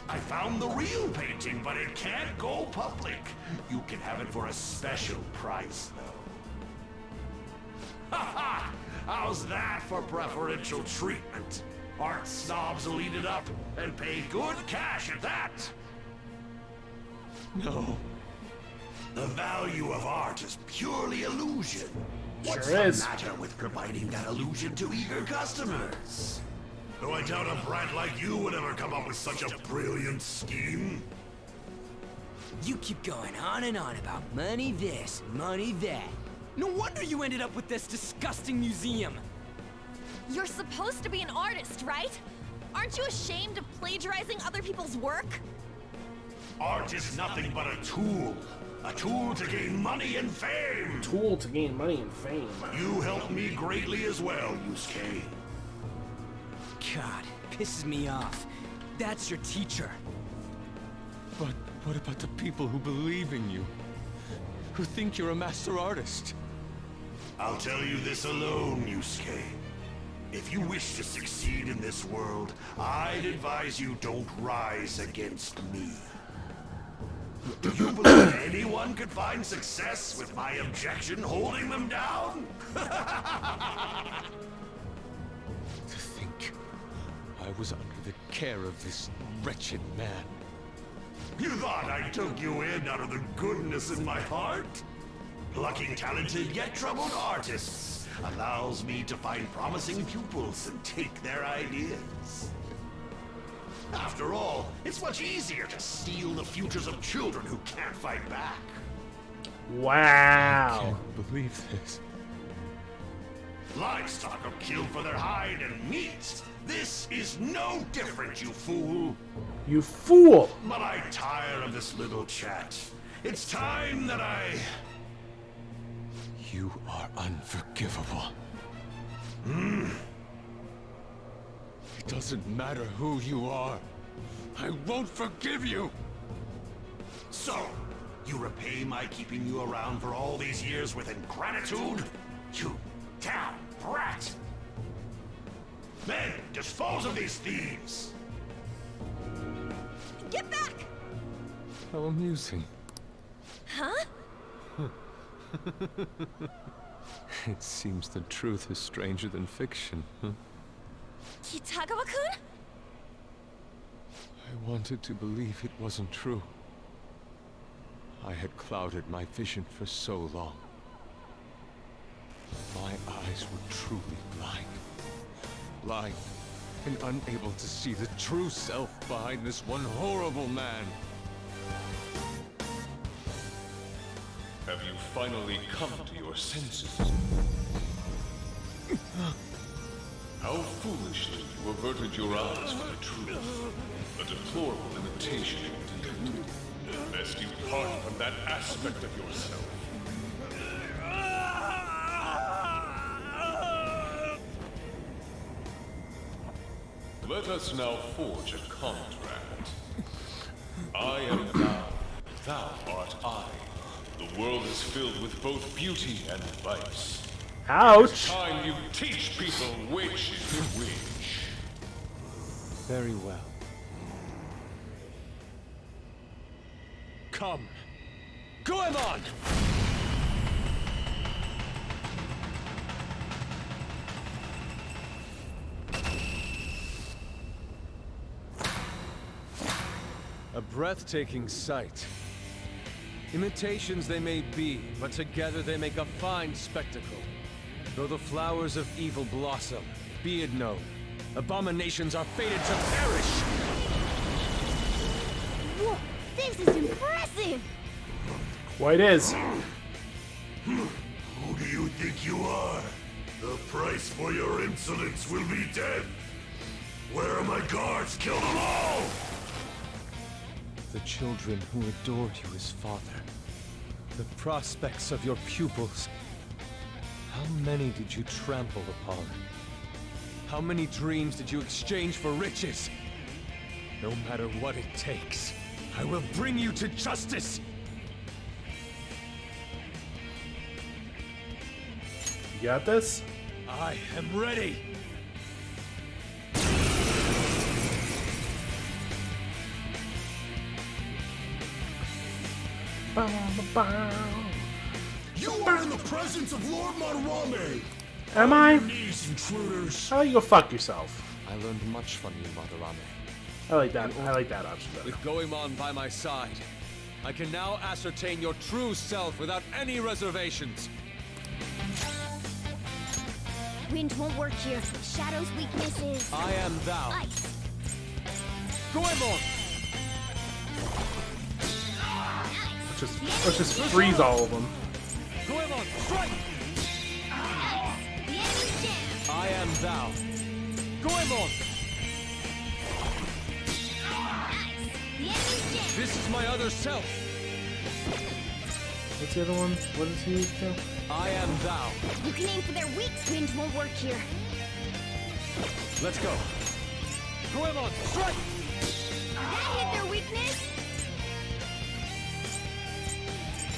I found the real painting, but it can't go public. You can have it for a special price, though. Ha ha! How's that for preferential treatment? Art snobs will eat it up and pay good cash at that. No. The value of art is purely illusion. What's Sure is. the matter with providing that illusion to eager customers? Though I doubt a brat like you would ever come up with such a brilliant scheme. You keep going on and on about money this, money that. No wonder you ended up with this disgusting museum. You're supposed to be an artist, right? Aren't you ashamed of plagiarizing other people's work? Art is nothing but a tool. A tool to gain money and fame. Tool to gain money and fame. You helped me greatly as well, Yusuke. God, pisses me off. That's your teacher. But what about the people who believe in you? Who think you're a master artist? I'll tell you this alone, Yusuke. If you wish to succeed in this world, I'd advise you don't rise against me. Do you believe anyone could find success with my objection holding them down? To think I was under the care of this wretched man. You thought I took you in out of the goodness in my heart? Plucking talented yet troubled artists allows me to find promising pupils and take their ideas. After all, it's much easier to steal the futures of children who can't fight back. Wow. I can't believe this. Livestock are killed for their hide and meat. This is no different, you fool. You fool! But I tire of this little chat. It's time that I... You are unforgivable. It doesn't matter who you are. I won't forgive you! So, you repay my keeping you around for all these years with ingratitude? You damn brat! Men, dispose of these thieves! Get back! How amusing. Huh? It seems the truth is stranger than fiction, huh? Kitagawa-kun? I wanted to believe it wasn't true. I had clouded my vision for so long. My eyes were truly blind. Blind and unable to see the true self behind this one horrible man. Have you finally come to your senses? How foolishly you averted your eyes from the truth. A deplorable imitation you detected. Lest you part from that aspect of yourself. Let us now forge a contract. I am thou, thou art I. The world is filled with both beauty and vice. Ouch! It's time you teach people which is which. Very well. Come. Goemon! A breathtaking sight. Imitations they may be, but together they make a fine spectacle. Though the flowers of evil blossom, be it known, abominations are fated to perish! Whoa, this is impressive! What is? Who do you think you are? The price for your insolence will be death. Where are my guards? Kill them all! The children who adored you as father. The prospects of your pupils. How many did you trample upon? How many dreams did you exchange for riches? No matter what it takes, I will bring you to justice! You got this? I am ready! You are in the presence of Lord Madarame! Am I? These intruders! Oh, you go fuck yourself. I learned much from you, Madarame. I like that. I like that option better. With Goemon by my side, I can now ascertain your true self without any reservations. Wind won't work here. Shadow's weakness is... I am thou. Ice. Goemon! Let's just freeze all of them. Goemon, strike! I am thou. Goemon! This is my other self. What's the other one? What is he do? I am thou. You can aim for their weaks. Wind won't work here. Let's go. Goemon, strike! That hit their weakness.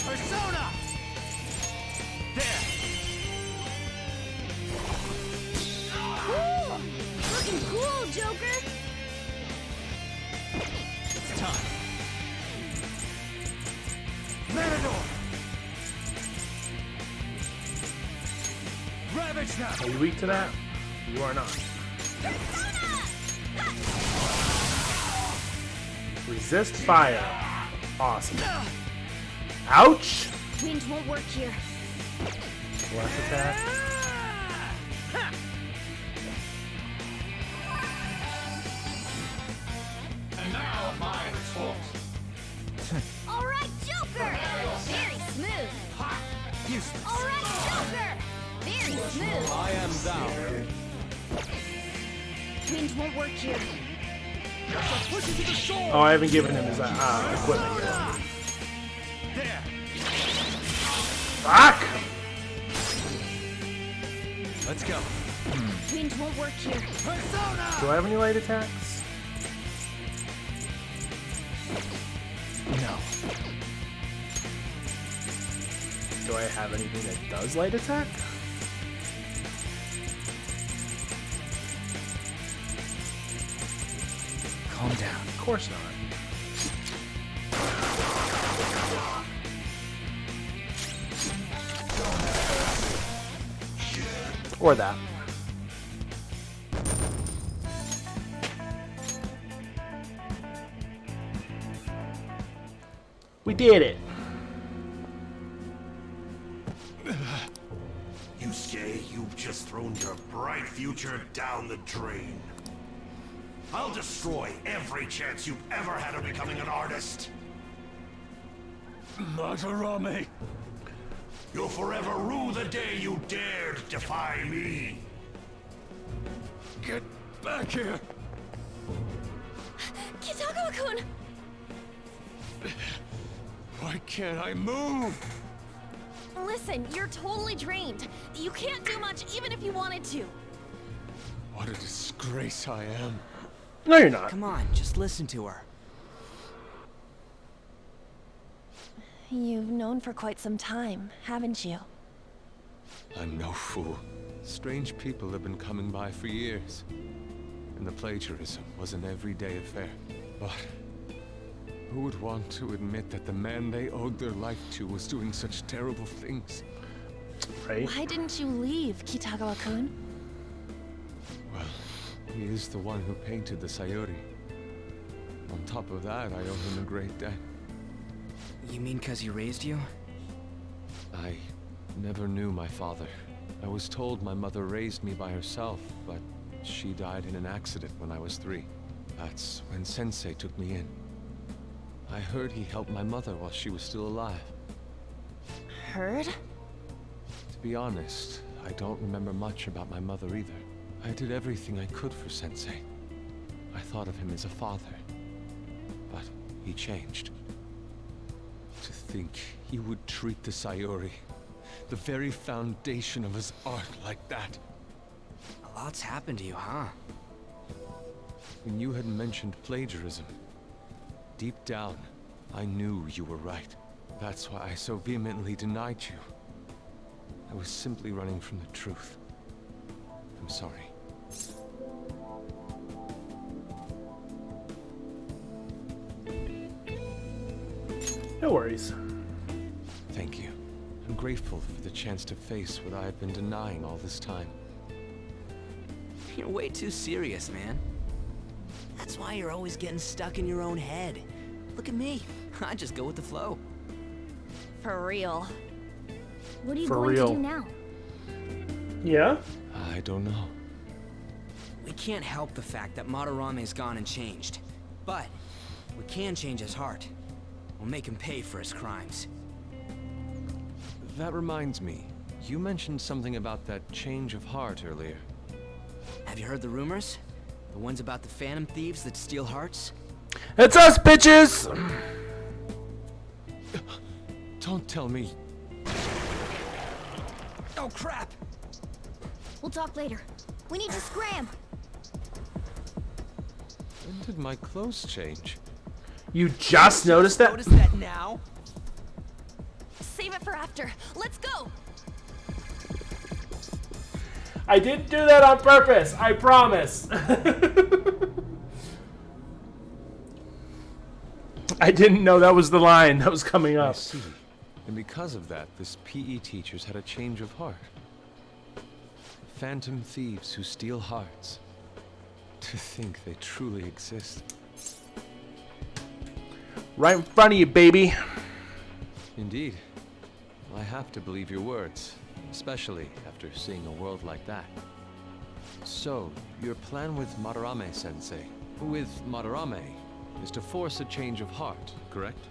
Persona! There! Cool! Looking cool, Joker! It's time. Matador! Ravage now! Are you weak to that? You are not. Resist fire. Awesome. Ouch! Wind won't work here. Last attack. And now mine fault. All right, Joker! Very smooth. Useless. All right, Joker! Very smooth. I am thou. Wind won't work here. Push it to the shore! Oh, I haven't given him his equipment yet. There! Fuck! Let's go. Wind won't work here. Persona! Do I have any light attacks? No. Do I have anything that does light attack? Calm down. Of course not. Or that. We did it. Yusuke, you've just thrown your bright future down the drain. I'll destroy every chance you've ever had of becoming an artist. Madarame! You'll forever rue the day you dared defy me. Get back here! Kitagawa-kun! Why can't I move? Listen, you're totally drained. You can't do much even if you wanted to. What a disgrace I am. No, you're not. Come on, just listen to her. You've known for quite some time, haven't you? I'm no fool. Strange people have been coming by for years. And the plagiarism was an everyday affair. But who would want to admit that the man they owed their life to was doing such terrible things? Right? Why didn't you leave, Kitagawa-kun? Well, he is the one who painted the Sayuri. On top of that, I owe him a great debt. You mean 'cause he raised you? I never knew my father. I was told my mother raised me by herself, but she died in an accident when I was 3. That's when Sensei took me in. I heard he helped my mother while she was still alive. Heard? To be honest, I don't remember much about my mother either. I did everything I could for Sensei. I thought of him as a father. But he changed. To think he would treat the Sayuri, the very foundation of his art, like that. A lot's happened to you, huh? When you had mentioned plagiarism, deep down, I knew you were right. That's why I so vehemently denied you. I was simply running from the truth. I'm sorry. No worries. Thank you. I'm grateful for the chance to face what I have been denying all this time. You're way too serious, man. That's why you're always getting stuck in your own head. Look at me. I just go with the flow. For real. What are you For going real. to do now? Yeah? I don't know. We can't help the fact that Madarame's gone and changed. But we can change his heart. We'll make him pay for his crimes. That reminds me. You mentioned something about that change of heart earlier. Have you heard the rumors? The ones about the phantom thieves that steal hearts? It's us, bitches! Don't tell me. Oh, crap! We'll talk later. We need to scram. When did my clothes change? You just noticed that? Notice that now? Save it for after. Let's go. I didn't do that on purpose, I promise. I didn't know that was the line that was coming I up. see. And because of that, this PE teacher's had a change of heart. Phantom thieves who steal hearts. To think they truly exist. Right in front of you, baby. Indeed. I have to believe your words, especially after seeing a world like that. So, your plan with Madarame-sensei, with Madarame, is to force a change of heart, correct?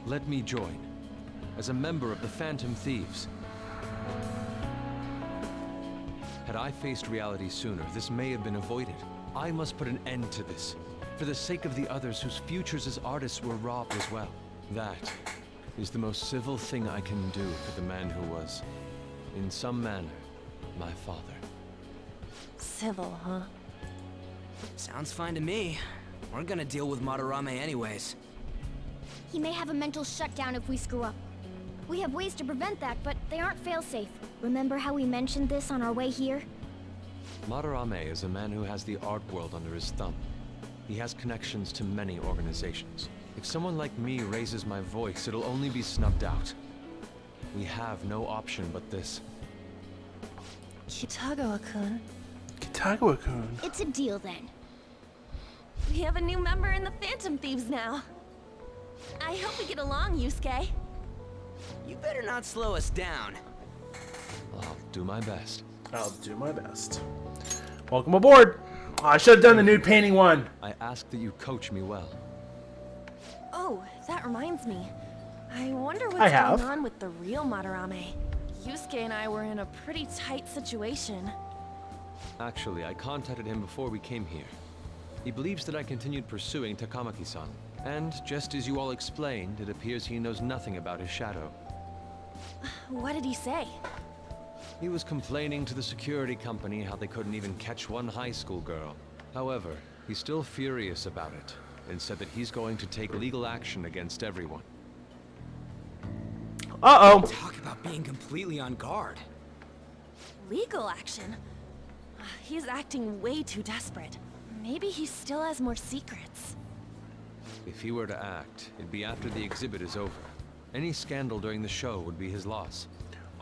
Let me join, as a member of the Phantom Thieves. Had I faced reality sooner, this may have been avoided. I must put an end to this, for the sake of the others whose futures as artists were robbed as well. That is the most civil thing I can do for the man who was, in some manner, my father. Civil, huh? Sounds fine to me. We're gonna deal with Madarame anyways. He may have a mental shutdown if we screw up. We have ways to prevent that, but they aren't fail-safe. Remember how we mentioned this on our way here? Madarame is a man who has the art world under his thumb. He has connections to many organizations. If someone like me raises my voice, it'll only be snubbed out. We have no option but this. Kitagawa-kun. Kitagawa-kun. It's a deal then. We have a new member in the Phantom Thieves now. I hope we get along, Yusuke. You better not slow us down. I'll do my best. I'll do my best. Welcome aboard. Oh, I should have done the nude painting one. I ask that you coach me well. Oh, that reminds me. I wonder I what's have. going on with the real Madarame. Yusuke and I were in a pretty tight situation. Actually, I contacted him before we came here. He believes that I continued pursuing Takamaki-san. And just as you all explained, it appears he knows nothing about his shadow. What did he say? He was complaining to the security company how they couldn't even catch one high school girl. However, he's still furious about it, and said that he's going to take legal action against everyone. Uh-oh. Talk about being completely on guard. Legal action? He's acting way too desperate. Maybe he still has more secrets. If he were to act, it'd be after the exhibit is over. Any scandal during the show would be his loss.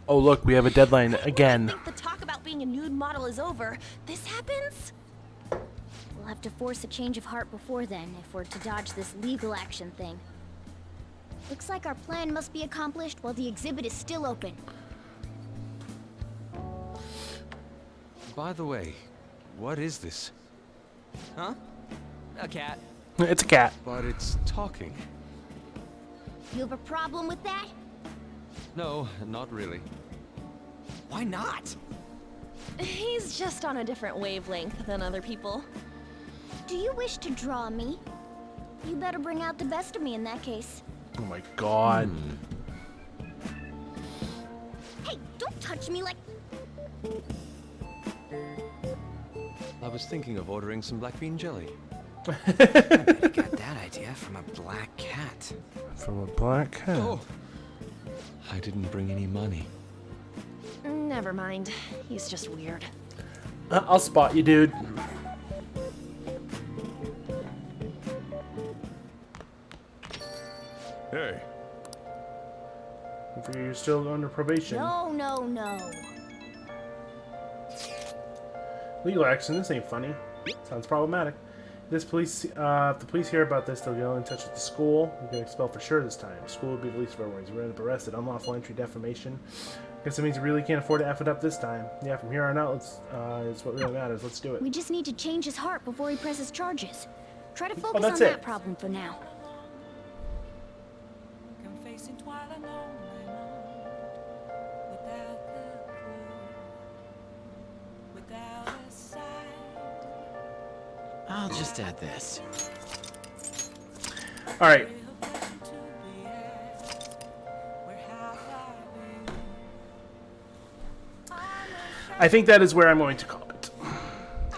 Oh, look, we have a deadline again. I think the talk about being a nude model is over. This happens? We'll have to force a change of heart before then if we're to dodge this legal action thing. Looks like our plan must be accomplished while the exhibit is still open. By the way, what is this? Huh? A cat. It's a cat. But it's talking. You have a problem with that? No, not really. Why not? He's just on a different wavelength than other people. Do you wish to draw me? You better bring out the best of me in that case. Oh my god. Hey, don't touch me like... I was thinking of ordering some black bean jelly. I bet he got that idea from a black cat. From a black cat? Oh! I didn't bring any money. Never mind. He's just weird. I'll spot you, dude. Hey. You're still under probation. No. Legal action. This ain't funny. Sounds problematic. If the police hear about this, they'll get in touch with the school. We'll get expelled for sure this time. School will be the least of our worries. We're up arrested. Unlawful entry, defamation. Guess it means we really can't afford to F it up this time. Yeah, from here on out, it's what really matters. Let's do it. We just need to change his heart before he presses charges. Try to focus that's on it. that problem for now. I'll just add this. All right. I think that is where I'm going to call it.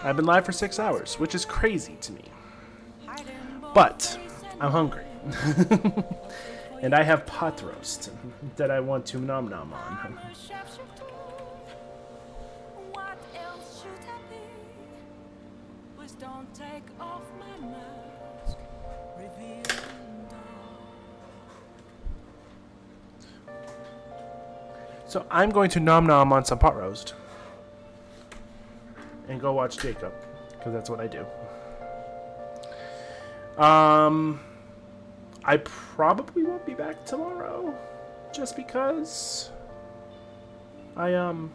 I've been live for 6 hours, which is crazy to me. But I'm hungry. And I have pot roast that I want to nom nom on. So I'm going to nom nom on some pot roast and go watch Jacob, because that's what I do. I probably won't be back tomorrow, just because I'm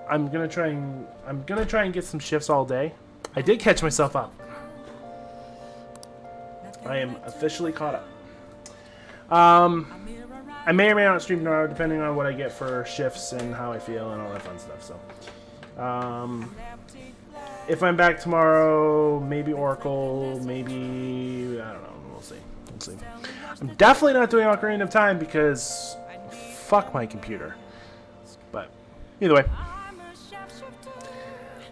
gonna try and get some shifts all day. I did catch myself up. I am officially caught up. I may or may not stream tomorrow, depending on what I get for shifts and how I feel and all that fun stuff. So, if I'm back tomorrow, maybe Oracle, maybe I don't know. We'll see. We'll see. I'm definitely not doing Ocarina of Time because fuck my computer. But either way,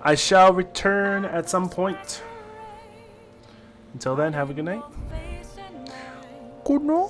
I shall return at some point. Until then, have a good night. Good night.